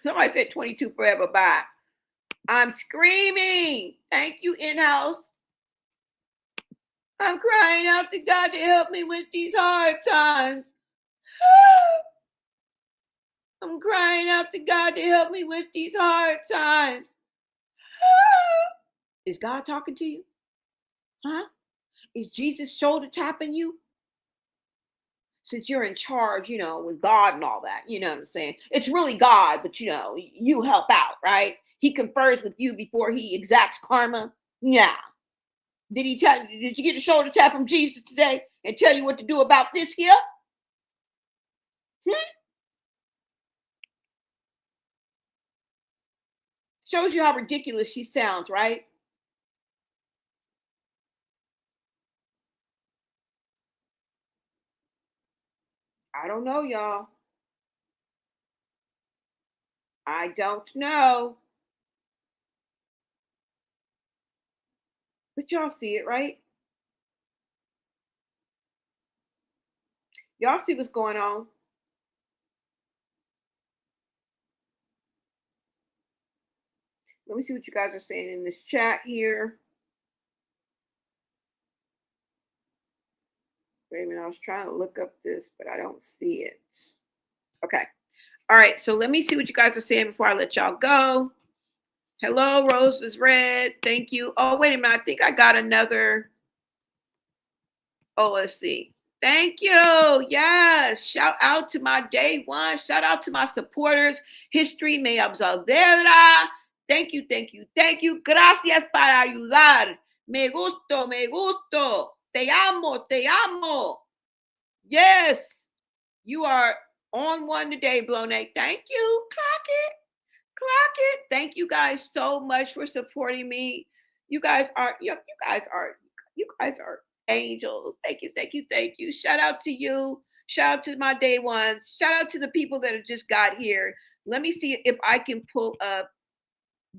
somebody said 22 forever. Bye. I'm screaming. Thank you, in-house. I'm crying out to God to help me with these hard times. I'm crying out to God to help me with these hard times. Is God talking to you? Huh? Is Jesus shoulder tapping you? Since you're in charge, with God and all that, you know what I'm saying? It's really God, but you help out, right? He confers with you before he exacts karma. Yeah. Did you get a shoulder tap from Jesus today and tell you what to do about this here? Shows you how ridiculous she sounds, right? I don't know, y'all. I don't know. But y'all see it, right? Y'all see what's going on. Let me see what you guys are saying in this chat here. Wait a minute, I was trying to look up this, but I don't see it. Okay. All right, so let me see what you guys are saying before I let y'all go. Hello, Rose is red. Thank you. Oh, wait a minute. I think I got another. Oh, let's see. Thank you. Yes. Shout out to my day one. Shout out to my supporters. History me absolverá. Thank you, thank you, thank you. Gracias para ayudar. Me gusto, me gusto. Te amo, te amo. Yes. You are on one today, Blonate. Thank you. Clock it. Clock it. Thank you guys so much for supporting me. You guys are angels. Thank you, thank you, thank you. Shout out to you. Shout out to my day ones. Shout out to the people that have just got here. Let me see if I can pull up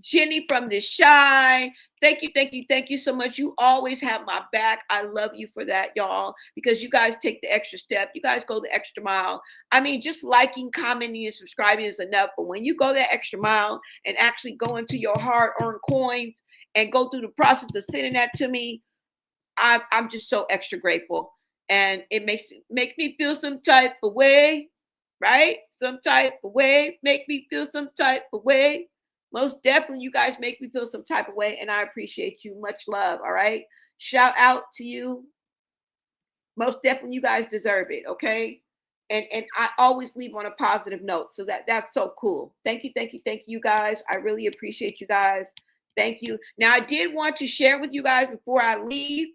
Jenny from the Shy. Thank you, thank you, thank you so much. You always have my back. I love you for that, y'all, because you guys take the extra step. You guys go the extra mile. I mean, just liking, commenting, and subscribing is enough. But when you go that extra mile and actually go into your hard-earned coins and go through the process of sending that to me, I'm just so extra grateful. And it makes me feel some type of way, right? Some type of way. Make me feel some type of way. Most definitely, you guys make me feel some type of way, and I appreciate you. Much love, all right? Shout out to you. Most definitely, you guys deserve it, okay? And I always leave on a positive note. So that's so cool. Thank you guys. I really appreciate you guys. Thank you. Now, I did want to share with you guys before I leave,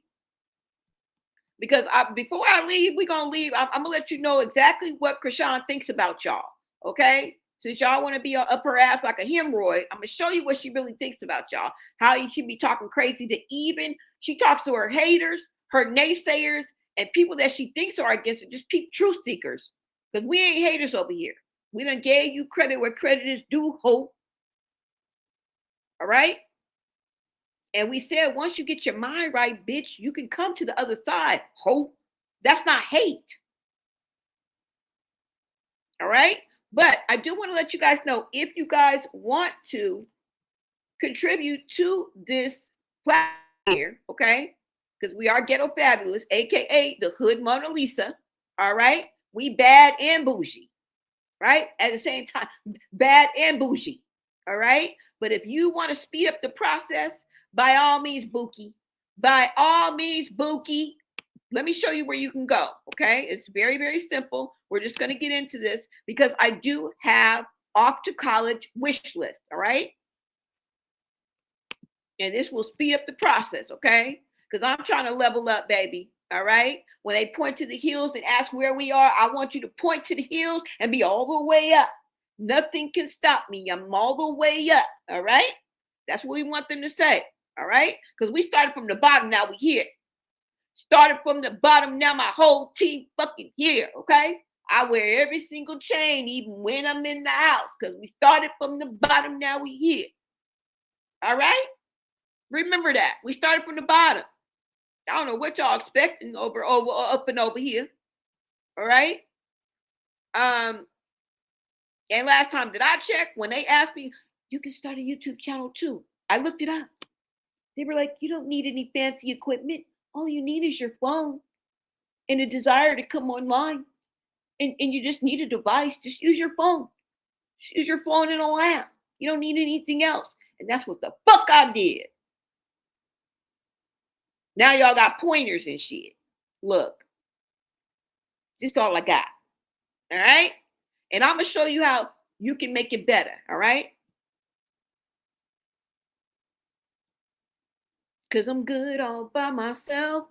because before I leave, we're going to leave. I'm going to let you know exactly what Chrisean thinks about y'all, okay? Since y'all want to be up her ass like a hemorrhoid, I'm going to show you what she really thinks about y'all, how she be talking crazy to even, she talks to her haters, her naysayers, and people that she thinks are against it, just truth seekers, because we ain't haters over here. We done gave you credit where credit is due, hope. All right? And we said, once you get your mind right, bitch, you can come to the other side. Hope. That's not hate. All right? But I do want to let you guys know, if you guys want to contribute to this platform here, okay? Because we are Ghetto Fabulous, aka the Hood Mona Lisa. All right? We bad and bougie. Right? At the same time, bad and bougie. All right? But if you want to speed up the process, by all means, Bookie. By all means, Bookie. Let me show you where you can go, okay? It's very, very simple. We're just going to get into this because I do have off to college wish list, all right? And this will speed up the process, okay? Because I'm trying to level up, baby, all right? When they point to the hills and ask where we are, I want you to point to the hills and be all the way up. Nothing can stop me. I'm all the way up, all right? That's what we want them to say, all right? Because we started from the bottom, now we here. Started from the bottom, now my whole team fucking here, okay? I wear every single chain, even when I'm in the house, because we started from the bottom, now we here. All right? Remember that. We started from the bottom. I don't know what y'all expecting up and over here. All right? And last time that I checked, when they asked me, you can start a YouTube channel too. I looked it up. They were like, you don't need any fancy equipment. All you need is your phone and a desire to come online. And you just need a device. Just use your phone. Just use your phone and a lamp. You don't need anything else. And that's what the fuck I did. Now y'all got pointers and shit. Look. This is all I got. All right? And I'm going to show you how you can make it better. All right? Because I'm good all by myself.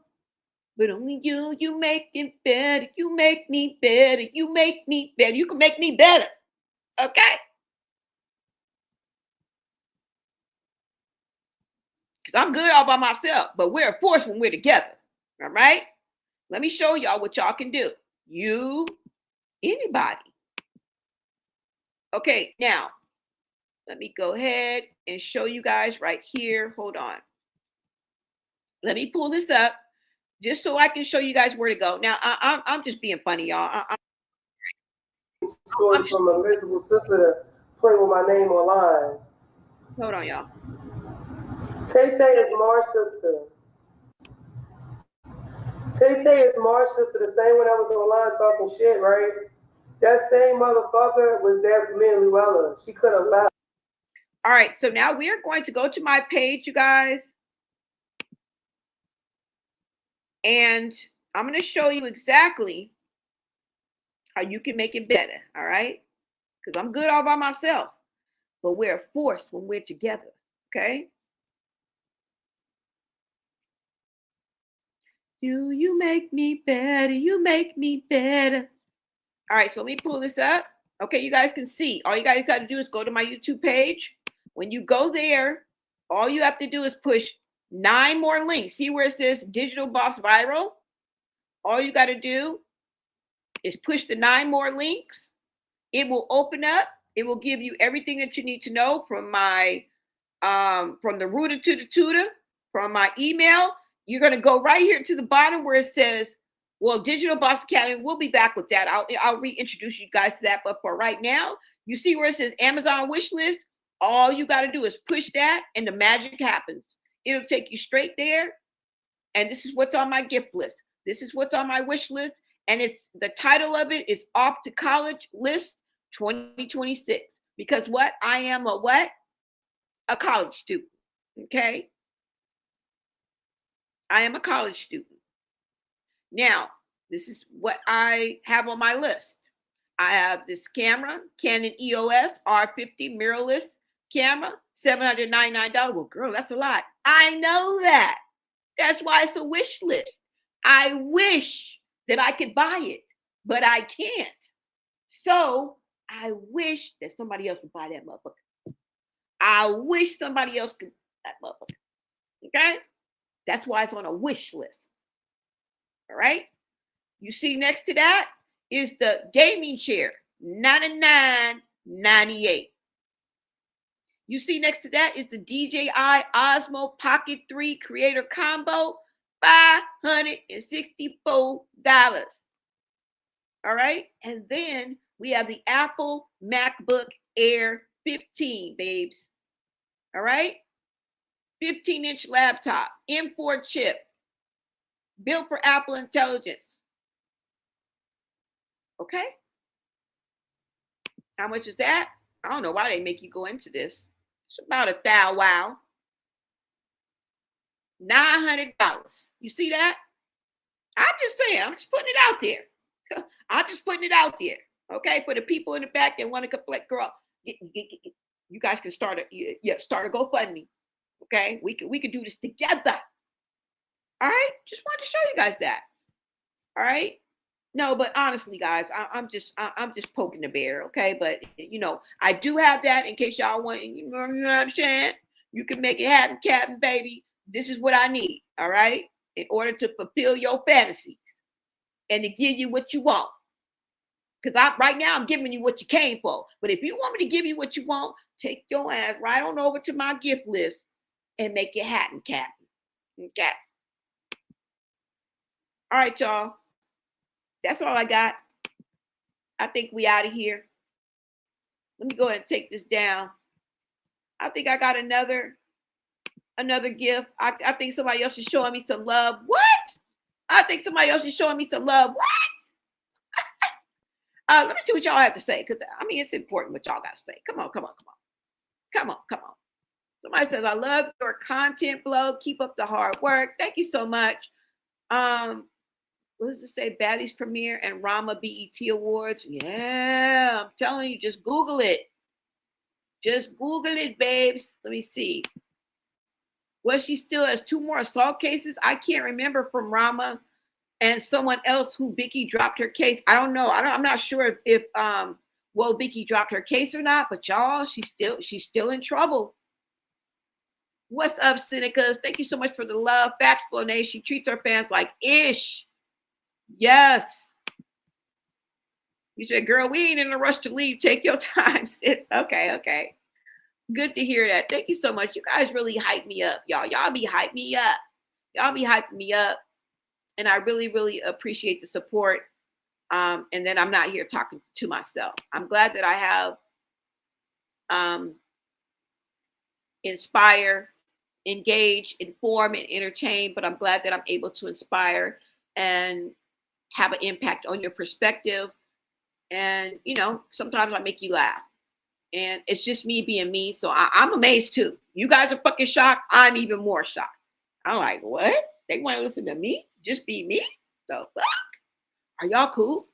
But only you make it better. You make me better. You make me better. You can make me better. Okay? Because I'm good all by myself. But we're a force when we're together. All right? Let me show y'all what y'all can do. You, anybody. Okay, now, let me go ahead and show you guys right here. Hold on. Let me pull this up just so I can show you guys where to go. Now, I'm just being funny, y'all. Story from a miserable sister playing with my name online. Hold on, y'all. Tessa is Marsh's sister. Tessa is Marsh's sister, the same one that was online talking shit, right? That same motherfucker was there for me and Luella. She could have left. All right, so now we are going to go to my page, you guys. And I'm going to show you exactly how you can make it better, all right? Because I'm good all by myself. But we're a force when we're together, okay? You make me better. You make me better. All right, so let me pull this up. Okay, you guys can see. All you guys got to do is go to my YouTube page. When you go there, all you have to do is push 9 more links. See where it says Digital Boss Viral? All you got to do is push the 9 more links. It will open up. It will give you everything that you need to know from my from the rooter to the tutor, from my email. You're going to go right here to the bottom where it says, well, Digital Boss Academy. We'll be back with that. I'll reintroduce you guys to that. But for right now, you see where it says Amazon wish list. All you got to do is push that and the magic happens. It'll take you straight there. And this is what's on my gift list. This is what's on my wish list. And it's the title of it is Off to College List 2026. Because what? I am a what? A college student. Okay? I am a college student. Now, This is what I have on my list. I have this camera, Canon EOS R50 mirrorless camera, $799. Well, girl, that's a lot. I know that. That's why it's a wish list. I wish that I could buy it, but I can't. So I wish that somebody else would buy that motherfucker. I wish somebody else could buy that motherfucker. Okay? That's why it's on a wish list. All right? You see next to that is the gaming chair, $99.98. You see next to that is the DJI Osmo Pocket 3 Creator Combo, $564. All right? And then we have the Apple MacBook Air 15, babes. All right? 15-inch laptop, M4 chip, built for Apple Intelligence. Okay? How much is that? I don't know why they make you go into this. It's about a thou wow. $900. You see that? I'm just saying, I'm just putting it out there. I'm just putting it out there. Okay, for the people in the back that want to complain, girl, you guys can start a GoFundMe. Okay, we can do this together. All right, just wanted to show you guys that. All right. No, but honestly, guys, I'm just poking the bear, okay? But I do have that in case y'all want. You know what I'm saying? You can make it happen, Captain, baby. This is what I need, all right, in order to fulfill your fantasies and to give you what you want. Because right now I'm giving you what you came for. But if you want me to give you what you want, take your ass right on over to my gift list and make it happen, Captain. Okay. All right, y'all. That's all I got. I think we out of here. Let me go ahead and take this down. I think I got another gift. I think somebody else is showing me some love. What? I think somebody else is showing me some love. What? Let me see what y'all have to say, because it's important what y'all got to say. Come on. Somebody says, I love your content blog. Keep up the hard work. Thank you so much. What does it say? Baddies Premiere and Rama BET Awards. Yeah, I'm telling you, just Google it. Just Google it, babes. Let me see. Was she still has 2 more assault cases? I can't remember from Rama and someone else who Vicky dropped her case. I don't know. I'm not sure if Vicky dropped her case or not, but y'all, she's still in trouble. What's up, Senecas? Thank you so much for the love. Facts Blonay. She treats her fans like ish. Yes. You said, girl, we ain't in a rush to leave. Take your time, sis. Okay. Good to hear that. Thank you so much. You guys really hype me up, y'all. Y'all be hyping me up. And I really, really appreciate the support. And then I'm not here talking to myself. I'm glad that I have inspire, engage, inform, and entertain, but I'm glad that I'm able to inspire and have an impact on your perspective. And, sometimes I make you laugh. And it's just me being me. So I'm amazed too. You guys are fucking shocked. I'm even more shocked. I'm like, what? They want to listen to me? Just be me? The fuck? Are y'all cool?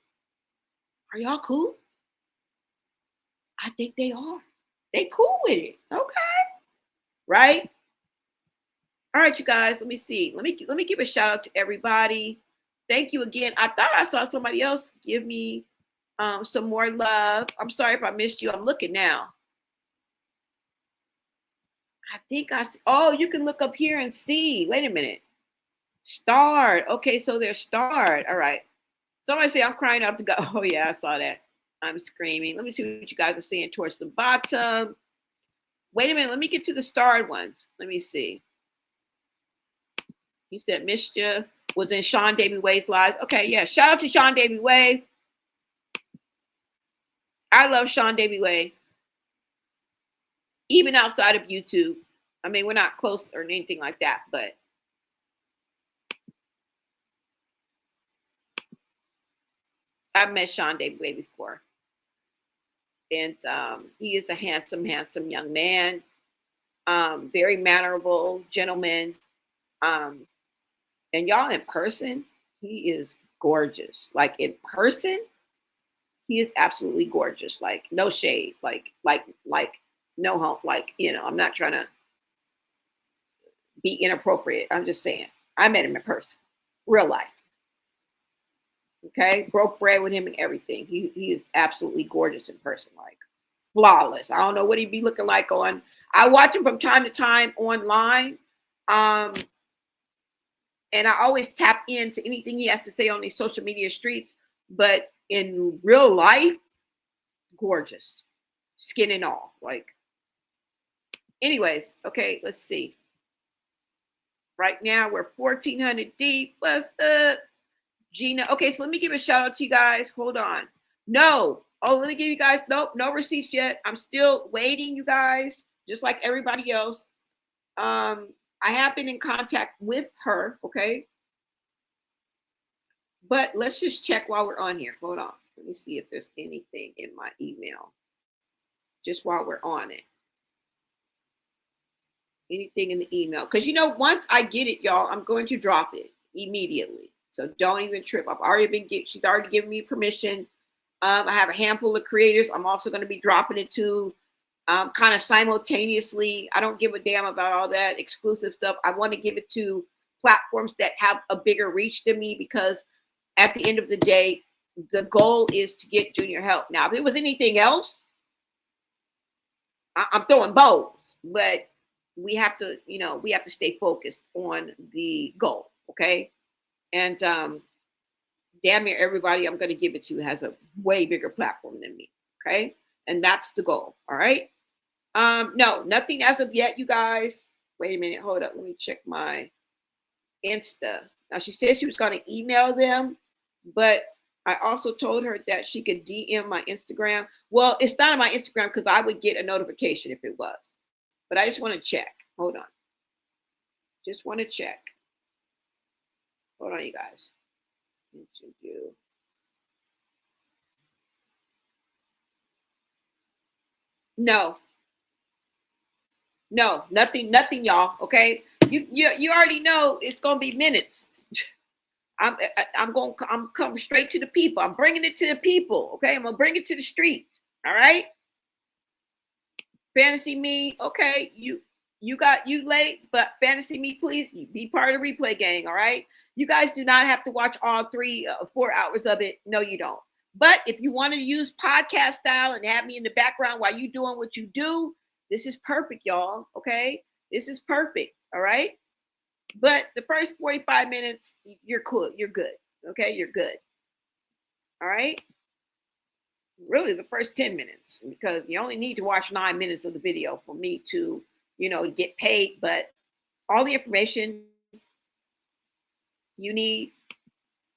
I think they are. They cool with it. Okay. Right? All right, you guys. Let me see. Let me give a shout out to everybody. Thank you again. I thought I saw somebody else give me some more love. I'm sorry if I missed you. I'm looking now. I think you can look up here and see. Wait a minute. Starred. Okay, so they're starred. All right. Somebody say I'm crying out to God. Oh, yeah, I saw that. I'm screaming. Let me see what you guys are saying towards the bottom. Wait a minute. Let me get to the starred ones. Let me see. You said Mischief was in Sean Davy Way's lives. Okay, yeah. Shout out to Sean Davy Way. I love Sean Davy Way. Even outside of YouTube. We're not close or anything like that, but I've met Sean Davy Way before. And he is a handsome young man. Very mannerable gentleman. And y'all in person, he is gorgeous. Like in person, he is absolutely gorgeous. Like no shade. Like no home. Like, you know, I'm not trying to be inappropriate. I'm just saying. I met him in person, real life. Okay, broke bread with him and everything. He is absolutely gorgeous in person, like flawless. I don't know what he'd be looking like on. I watch him from time to time online, and I always tap into anything he has to say on these social media streets. But in real life, gorgeous, skin and all. Like, anyways, okay, let's see. Right now we're 1,400 deep. What's up? Gina. Okay, so let me give a shout out to you guys. Hold on. No. Oh, let me give you guys. Nope, no receipts yet. I'm still waiting, you guys, just like everybody else. I have been in contact with her, okay? But let's just check while we're on here. Hold on. Let me see if there's anything in my email. Just while we're on it. Anything in the email. Because, you know, once I get it, y'all, I'm going to drop it immediately. So don't even trip. She's already given me permission. I have a handful of creators. I'm also going to be dropping it to kind of simultaneously. I don't give a damn about all that exclusive stuff. I want to give it to platforms that have a bigger reach than me, because at the end of the day, the goal is to get Junior help. Now, if there was anything else, I'm throwing bows, but we have to, you know, we have to stay focused on the goal. Okay. And damn near everybody I'm going to give it to has a way bigger platform than me. Okay. And that's the goal. All right. No, nothing as of yet, you guys. Wait a minute. Hold up. Let me check my Insta. Now, she said she was going to email them, but I also told her that she could DM my Instagram. Well, it's not on my Instagram because I would get a notification if it was. But I just want to check. Hold on. Just want to check. Hold on, you guys. No, nothing, y'all. Okay, you already know it's gonna be minutes. I'm coming straight to the people. I'm bringing it to the people. Okay, I'm gonna bring it to the street. All right. Fantasy me, okay. You got you late, but Fantasy me, please be part of the replay gang. All right. You guys do not have to watch all 4 hours of it. No, you don't. But if you want to use podcast style and have me in the background while you doing what you do, this is perfect, y'all. Okay, this is perfect. All right. But the first 45 minutes, you're cool. You're good. Okay, you're good. All right. Really, the first 10 minutes, because you only need to watch 9 minutes of the video for me to, you know, get paid. But all the information you need,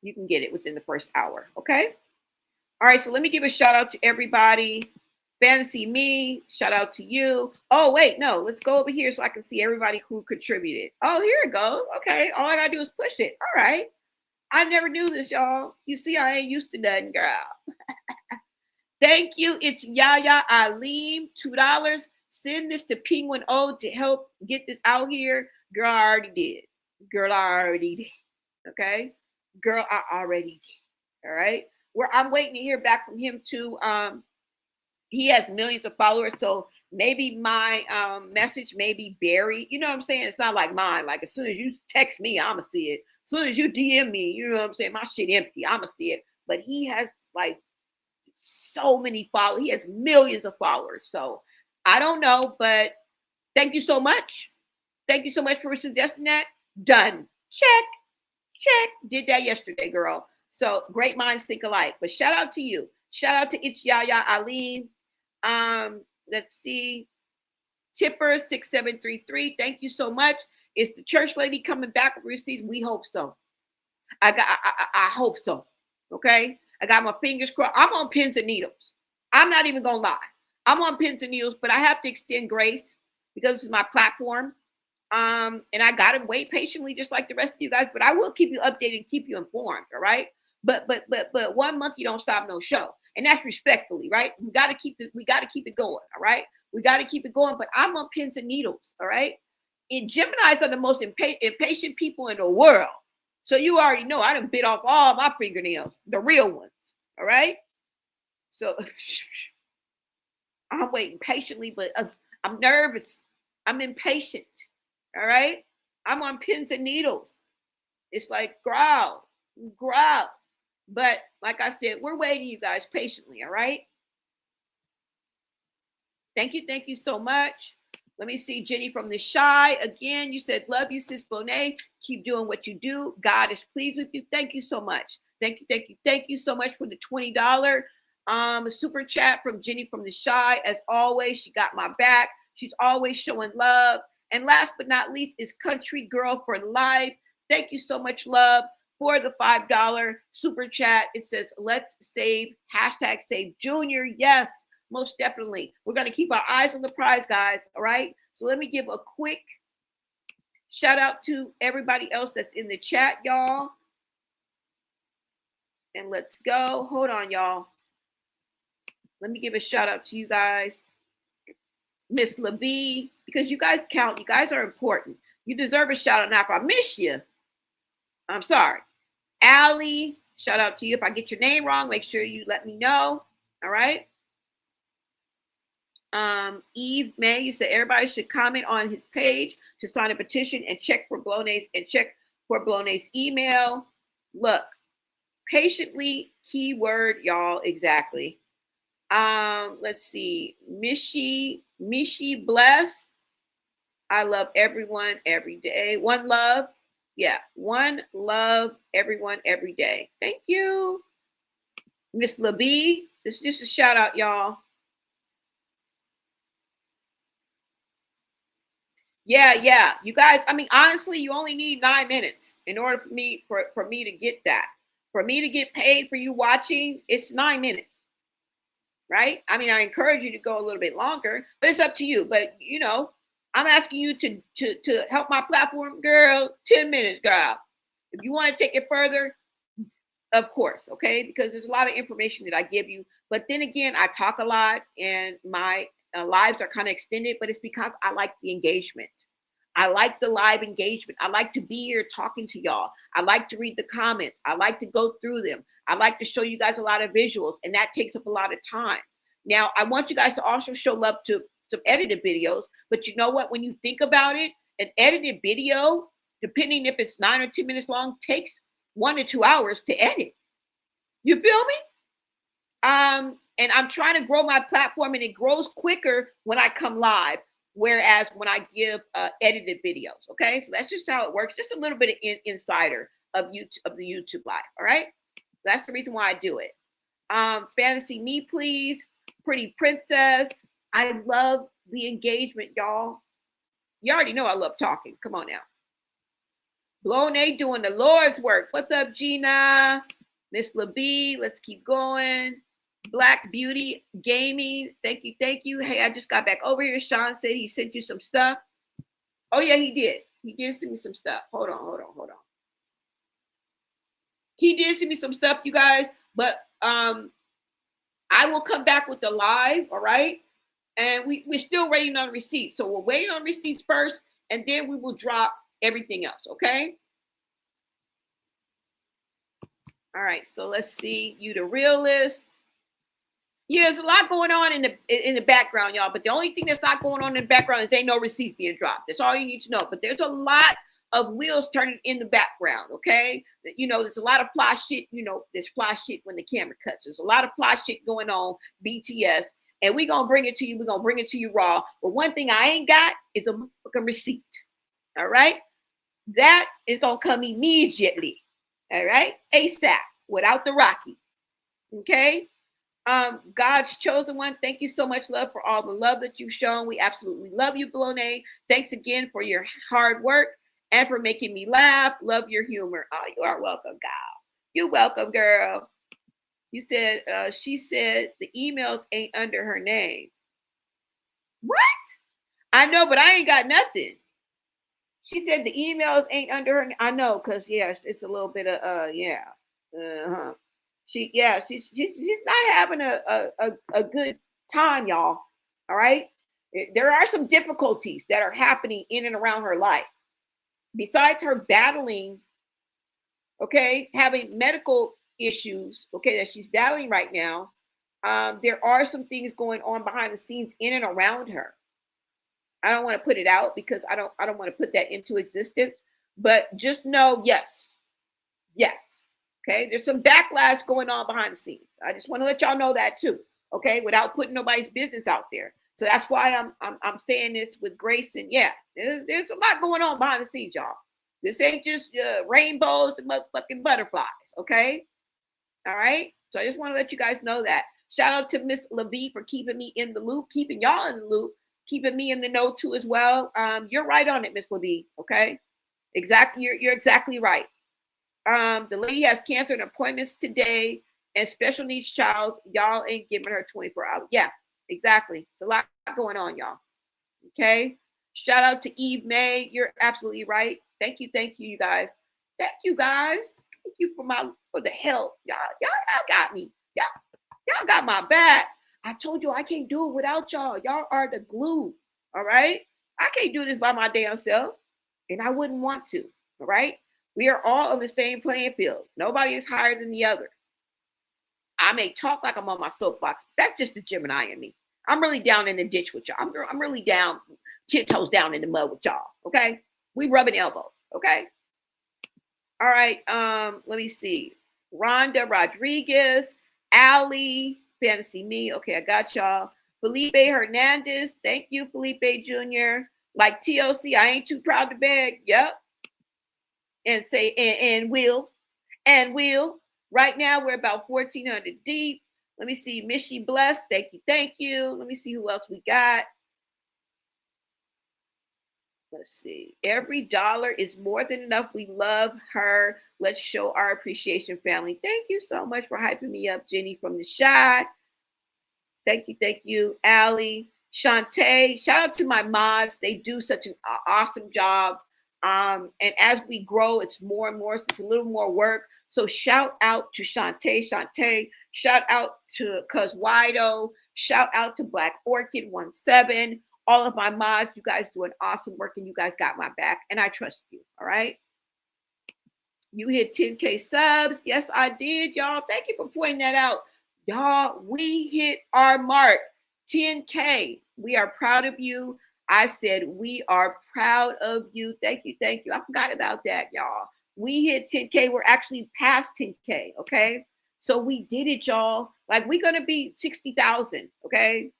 you can get it within the first hour. Okay. All right. So let me give a shout out to everybody. Fantasy me, shout out to you. Oh, wait, no, let's go over here so I can see everybody who contributed. Oh, here it goes. Okay. All I got to do is push it. All right. I never knew this, y'all. You see, I ain't used to nothing, girl. Thank you. It's Yaya Alim, $2. Send this to Penguin O to help get this out here. Girl, I already did. Girl, I already did. Okay. Girl, I already did. All right. I'm waiting to hear back from him too. He has millions of followers, so maybe my message may be buried. You know what I'm saying? It's not like mine. Like as soon as you text me, I'ma see it. As soon as you DM me, you know what I'm saying? My shit empty. I'ma see it. But he has like so many followers. He has millions of followers. So I don't know, but thank you so much. Thank you so much for suggesting that. Done. Check. Did that yesterday, girl. So great minds think alike. But shout out to you. Shout out to It's Yaya Alim. Let's see. Tipper 6733. Thank you so much. Is the church lady coming back with receipts? We hope so. I hope so. Okay. I got my fingers crossed. I'm on pins and needles. I'm not even gonna lie. I'm on pins and needles, but I have to extend grace because this is my platform. And I gotta wait patiently, just like the rest of you guys. But I will keep you updated and keep you informed. All right. But 1 monkey don't stop no show. And that's respectfully, right? We got to keep it going, all right? We got to keep it going, but I'm on pins and needles, all right? And Geminis are the most impatient people in the world. So you already know I done bit off all my fingernails, the real ones. All right. So I'm waiting patiently, but I'm nervous. I'm impatient. All right. I'm on pins and needles. It's like growl, growl. But like I said, we're waiting, you guys, patiently. All right. Thank you so much. Let me see, Jenny from the Shy. Again, you said, love you, Sis Bonet. Keep doing what you do. God is pleased with you. Thank you so much. Thank you so much for the $20 super chat from Jenny from the Shy. As always, she got my back. She's always showing love. And last but not least is Country Girl for Life. Thank you so much, love, for the $5 super chat. It says, let's save, #save Junior. Yes. Most definitely. We're going to keep our eyes on the prize, guys. All right. So let me give a quick shout out to everybody else that's in the chat, y'all. And let's go. Hold on, y'all. Let me give a shout out to you guys. Miss LaBee, because you guys count. You guys are important. You deserve a shout out. Now, if I miss you, I'm sorry. Allie, shout out to you. If I get your name wrong, make sure you let me know. All right. Eve May, you said everybody should comment on his page to sign a petition and check for Blonay's email. Look, patiently, keyword, y'all, exactly. Let's see. Mishi Bless. I love everyone every day. One love. Yeah, one love, everyone every day. Thank you. Miss LaBee. This is just a shout out, y'all. Yeah. You guys, I mean, honestly, you only need 9 minutes in order for me to get that. For me to get paid for you watching, it's 9 minutes. Right? I mean, I encourage you to go a little bit longer, but it's up to you. But you know, I'm asking you to help my platform, girl. 10 minutes, girl. If you want to take it further, of course, okay? Because there's a lot of information that I give you. But then again, I talk a lot and my lives are kind of extended, but it's because I like the engagement. I like the live engagement. I like to be here talking to y'all. I like to read the comments. I like to go through them. I like to show you guys a lot of visuals, and that takes up a lot of time. Now, I want you guys to also show love to some edited videos, but you know what? When you think about it, an edited video, depending if it's 9 or 10 minutes long, takes 1 to 2 hours to edit. You feel me? And I'm trying to grow my platform, and it grows quicker when I come live, whereas when I give edited videos. Okay, so that's just how it works. Just a little bit of insider of YouTube, of the YouTube live. All right, that's the reason why I do it. Fantasy me, please. Pretty princess. I love the engagement, y'all. You already know I love talking. Come on now. Blonay doing the Lord's work. What's up, Gina? Miss LaBee, let's keep going. Black Beauty Gaming, thank you. Hey, I just got back over here. Sean said he sent you some stuff. Oh yeah, he did. He did send me some stuff. Hold on. He did send me some stuff, you guys. But I will come back with the live. All right, and we're still waiting on receipts. So we're waiting on receipts first, and then we will drop everything else. Okay. All right. So let's see. You the realist. Yeah, there's a lot going on in the background, y'all. But the only thing that's not going on in the background is ain't no receipts being dropped. That's all you need to know. But there's a lot of wheels turning in the background, okay? You know, there's a lot of fly shit. You know, there's fly shit when the camera cuts. There's a lot of fly shit going on, BTS. And we're going to bring it to you. We're going to bring it to you raw. But one thing I ain't got is a fucking receipt, all right? That is going to come immediately, all right? ASAP, without the Rocky, okay? God's chosen one, thank you so much, love, for all the love that you've shown. We absolutely love you, Blonay. Thanks again for your hard work and for making me laugh. Love your humor. Oh, you are welcome, gal. You're welcome, girl. You said, she said the emails ain't under her name. What? I know, but I ain't got nothing. She said the emails ain't under her. I know, because yeah, it's a little bit of yeah. She's not having a good time, y'all. All right. There are some difficulties that are happening in and around her life. Besides her battling okay, having medical issues, okay, that she's battling right now. There are some things going on behind the scenes in and around her. I don't want to put it out because I don't want to put that into existence. But just know, yes. Okay, there's some backlash going on behind the scenes. I just want to let y'all know that too. Okay, without putting nobody's business out there. So that's why I'm saying this with grace, and yeah, there's a lot going on behind the scenes, y'all. This ain't just rainbows and motherfucking butterflies. Okay, all right. So I just want to let you guys know that. Shout out to Miss Levy for keeping me in the loop, keeping y'all in the loop, keeping me in the know too as well. You're right on it, Miss Levy. Okay, exactly. You're exactly right. The lady has cancer and appointments today, and special needs child. Y'all ain't giving her 24 hours. Yeah, exactly. It's a lot going on, y'all. Okay. Shout out to Eve May. You're absolutely right. Thank you, you guys. Thank you guys. Thank you for the help. Y'all got me. Y'all got my back. I told you I can't do it without y'all. Y'all are the glue. All right. I can't do this by my damn self, and I wouldn't want to. All right. We are all on the same playing field. Nobody is higher than the other. I may talk like I'm on my soapbox. That's just the Gemini in me. I'm really down in the ditch with y'all. I'm really down, 10 toes down in the mud with y'all. Okay. We rubbing elbows. Okay. All right. Let me see. Rhonda Rodriguez, Allie, Fantasy Me. Okay, I got y'all. Felipe Hernandez. Thank you, Felipe Jr. Like TLC, I ain't too proud to beg. Yep. And say, and will. Right now, we're about 1,400 deep. Let me see. Mishy Bless. Thank you. Let me see who else we got. Let's see. Every dollar is more than enough. We love her. Let's show our appreciation, family. Thank you so much for hyping me up, Jenny from the Shy. Thank you, Allie. Shantae. Shout out to my mods. They do such an awesome job. And as we grow, it's more and more. So it's a little more work. So shout out to Shantae. Shout out to Cuz Wido. Shout out to Black Orchid 17. All of my mods, you guys do an awesome work, and you guys got my back, and I trust you. All right. You hit 10K subs. Yes, I did, y'all. Thank you for pointing that out. Y'all, we hit our mark. 10K. We are proud of you. I said we are proud of you. Thank you. I forgot about that, y'all. We hit 10K. We're actually past 10K, okay? So we did it, y'all. Like, we're going to be 60,000, okay?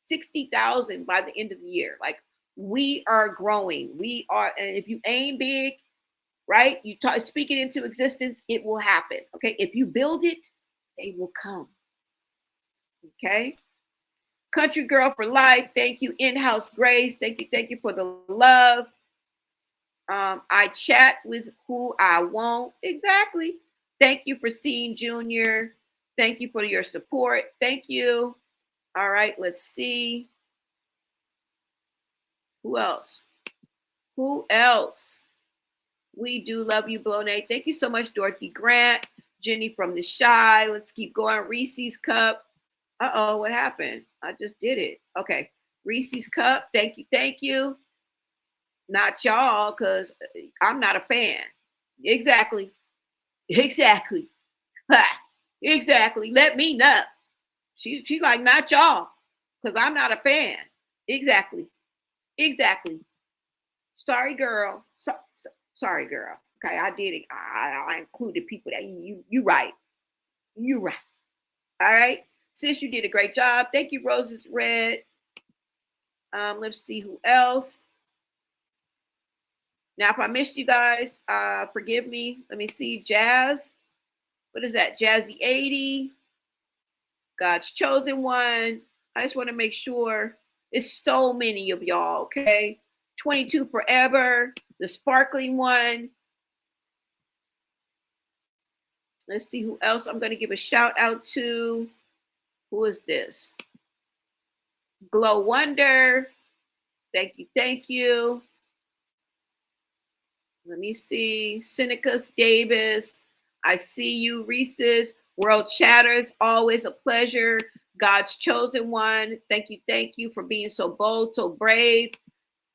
60,000 by the end of the year. Like, we are growing. We are, and if you aim big, right? You speak it into existence, it will happen, okay? If you build it, they will come, okay? Country Girl for Life, thank you. In-House Grace, thank you for the love. I chat with who I want. Exactly. Thank you for seeing Junior. Thank you for your support. Thank you. All right, let's see. Who else? We do love you, Blonay. Thank you so much, Dorothy Grant. Jenny from the Shy. Let's keep going. Reese's Cup. Uh-oh, what happened? I just did it. Okay. Reese's Cup. Thank you. Not y'all, because I'm not a fan. Exactly. Ha. Exactly. Let me know. She's like, not y'all, because I'm not a fan. Exactly. Sorry, girl. Sorry, girl. Okay, I did it. I included people that you right. You right. All right. Sis, you did a great job. Thank you, Roses Red. Let's see who else. Now, if I missed you guys, forgive me. Let me see. Jazz. What is that? Jazzy 80. God's Chosen One. I just want to make sure. It's so many of y'all, okay? 22 Forever. The Sparkling One. Let's see who else I'm going to give a shout out to. Who is this? Glow Wonder. Thank you. Let me see. Senecus Davis. I see you, Reese's. World Chatters. Always a pleasure. God's Chosen One. Thank you for being so bold, so brave.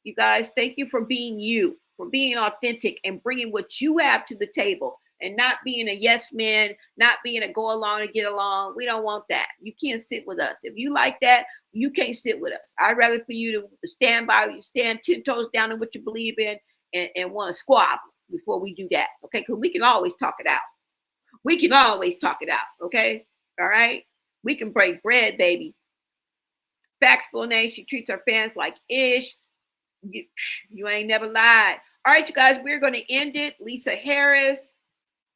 You guys, thank you for being you, for being authentic and bringing what you have to the table. and not being a yes man, not being a go along to get along. We don't want that. You can't sit with us. If you like that, you can't sit with us. I'd rather for you to stand by, you stand 10 toes down in what you believe in, and want to squabble before we do that. Okay, because we can always talk it out. We can always talk it out. Okay, all right. We can break bread, baby. Facts, Bonet. She treats her fans like ish. You ain't never lied. All right, you guys, we're going to end it. Lisa Harris.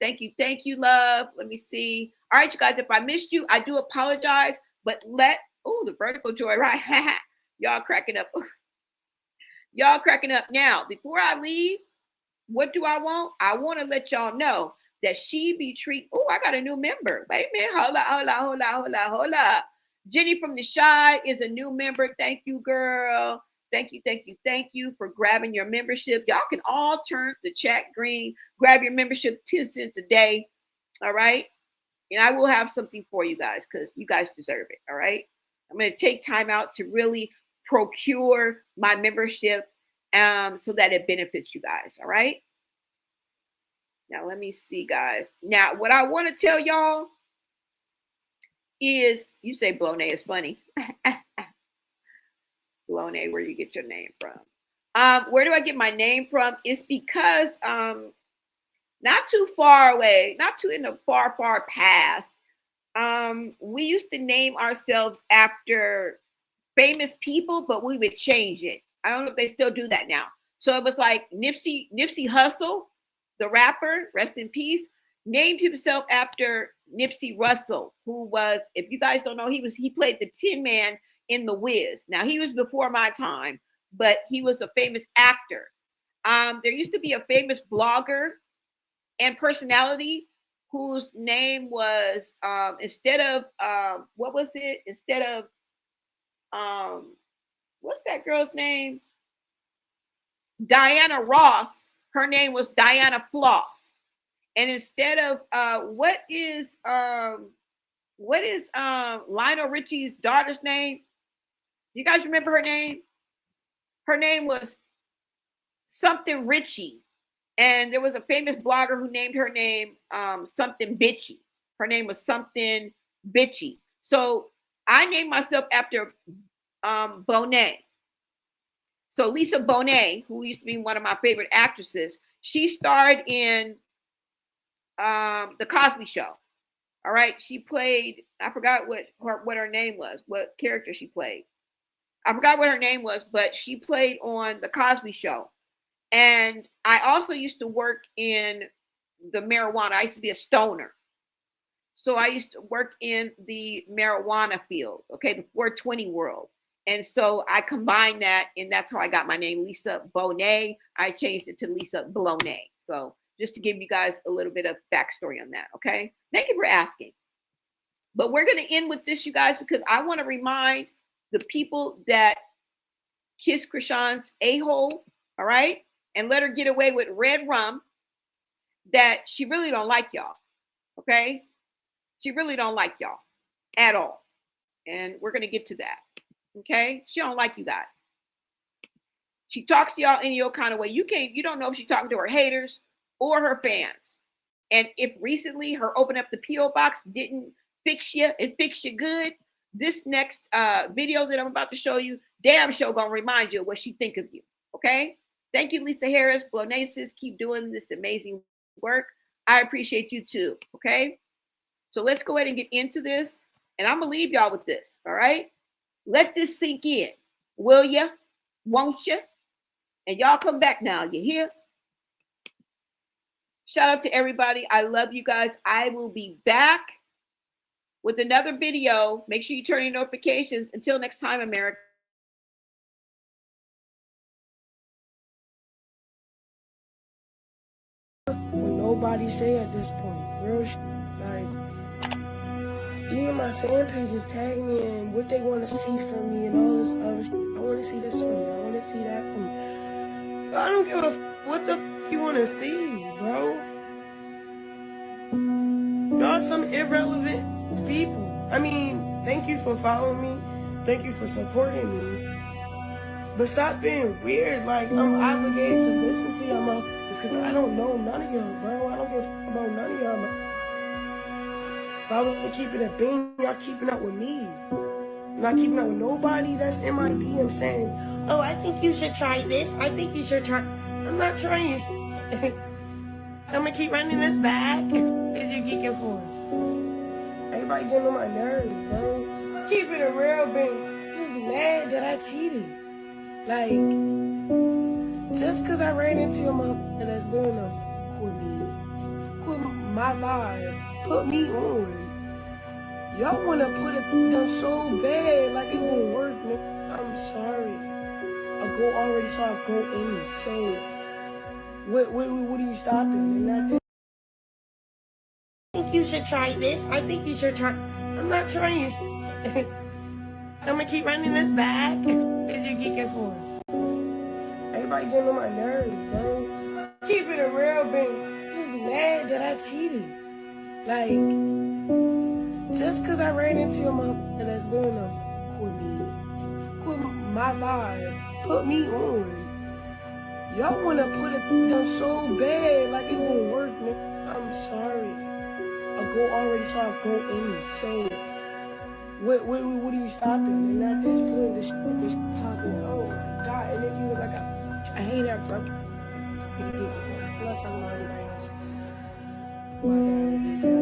Thank you, love. Let me see. All right, you guys, if I missed you, I do apologize, but the vertical joy, right? Y'all cracking up. Y'all cracking up. Now, before I leave, what do I want? I want to let y'all know that she be treated. Oh, I got a new member. Wait a minute. Hold up. Jenny from the Shy is a new member. Thank you, girl. Thank you for grabbing your membership. Y'all can all turn the chat green. Grab your membership, 10 cents a day. All right. And I will have something for you guys because you guys deserve it. All right. I'm going to take time out to really procure my membership so that it benefits you guys. All right. Now, let me see, guys. Now, what I want to tell y'all is, you say Blonay is funny. Blonay, where you get your name from? Where do I get my name from? It's because not too far away, not too in the far, far past, we used to name ourselves after famous people, but we would change it. I don't know if they still do that now. So it was like Nipsey Hussle, the rapper, rest in peace, named himself after Nipsey Russell, who was, if you guys don't know, he played the Tin Man in The Wiz. Now, he was before my time, but he was a famous actor. There used to be a famous blogger and personality whose name was, instead of what's that girl's name? Diana Ross. Her name was Diana Floss. And instead of what is Lionel Richie's daughter's name? You guys remember her name? Her name was something Richie. And there was a famous blogger who named her name something Bitchy. Her name was something Bitchy. So I named myself after Bonet. So Lisa Bonet, who used to be one of my favorite actresses, she starred in The Cosby Show. All right. She played, I forgot what her name was, what character she played. I forgot what her name was, but she played on The Cosby Show. And I also used to work in the marijuana. I used to be a stoner. So I used to work in the marijuana field, okay, the 420 world. And so I combined that, and that's how I got my name, Lisa Bonet. I changed it to Lisa Blonay. So just to give you guys a little bit of backstory on that, okay? Thank you for asking. But we're going to end with this, you guys, because I want to remind the people that kiss Chrisean's a-hole, all right, and let her get away with red rum, that she really don't like y'all, okay? She really don't like y'all at all. And we're going to get to that, okay? She don't like you guys. She talks to y'all any old kind of way. You don't know if she's talking to her haters or her fans. And if recently her open up the P.O. box didn't fix you and fix you good, this next video that I'm about to show you, damn sure gonna remind you of what she think of you, okay? Thank you, Lisa Harris. Blonasis, keep doing this amazing work. I appreciate you too, okay? So let's go ahead and get into this. And I'm gonna leave y'all with this, all right? Let this sink in. Will ya? Won't ya? And y'all come back now, you hear? Shout out to everybody. I love you guys. I will be back with another video. Make sure you turn your notifications. Until next time, America. When nobody say at this point, real like, even my fan pages tag me in what they want to see from me and all this other shit. I want to see this from you. I want to see that from you. I don't give a what the you want to see, bro. Y'all some irrelevant people. I mean, thank you for following me. Thank you for supporting me. But stop being weird. Like, I'm obligated to listen to y'all. It's because I don't know none of y'all, bro. I don't give a fuck about know none of y'all. If I was to keep it a bean, y'all keeping up with me. Not keeping up with nobody that's in my DM saying, oh, I think you should try this. I think you should try. I'm not trying. I'm gonna keep running this back. What is you geeking for? Everybody getting on my nerves, bro. Keep it a real bean. Just mad that I cheated. Like, just cause I ran into a motherfucker that's willing to with me, with my vibe, put me on. Y'all wanna put it down so bad, like it's gonna work, man. I'm sorry. A goal already saw a goal in me. So, what are you stopping? And not that. I think you should try this. I think you should try. I'm not trying. I'm gonna keep running this back. What is you geeking for? Everybody getting on my nerves, bro. Keep it a real bean. Just mad that I cheated. Like, just cause I ran into a motherfucker that's willing to with me, with my vibe, put me on. Y'all wanna put it down so bad, like it's gonna work, man. I'm sorry. A goal already saw a goal in me. So, what are you stopping? And not this putting this talking, oh my God, and then you look like I hate that, bro. I'm not talking about anybody else. My bad.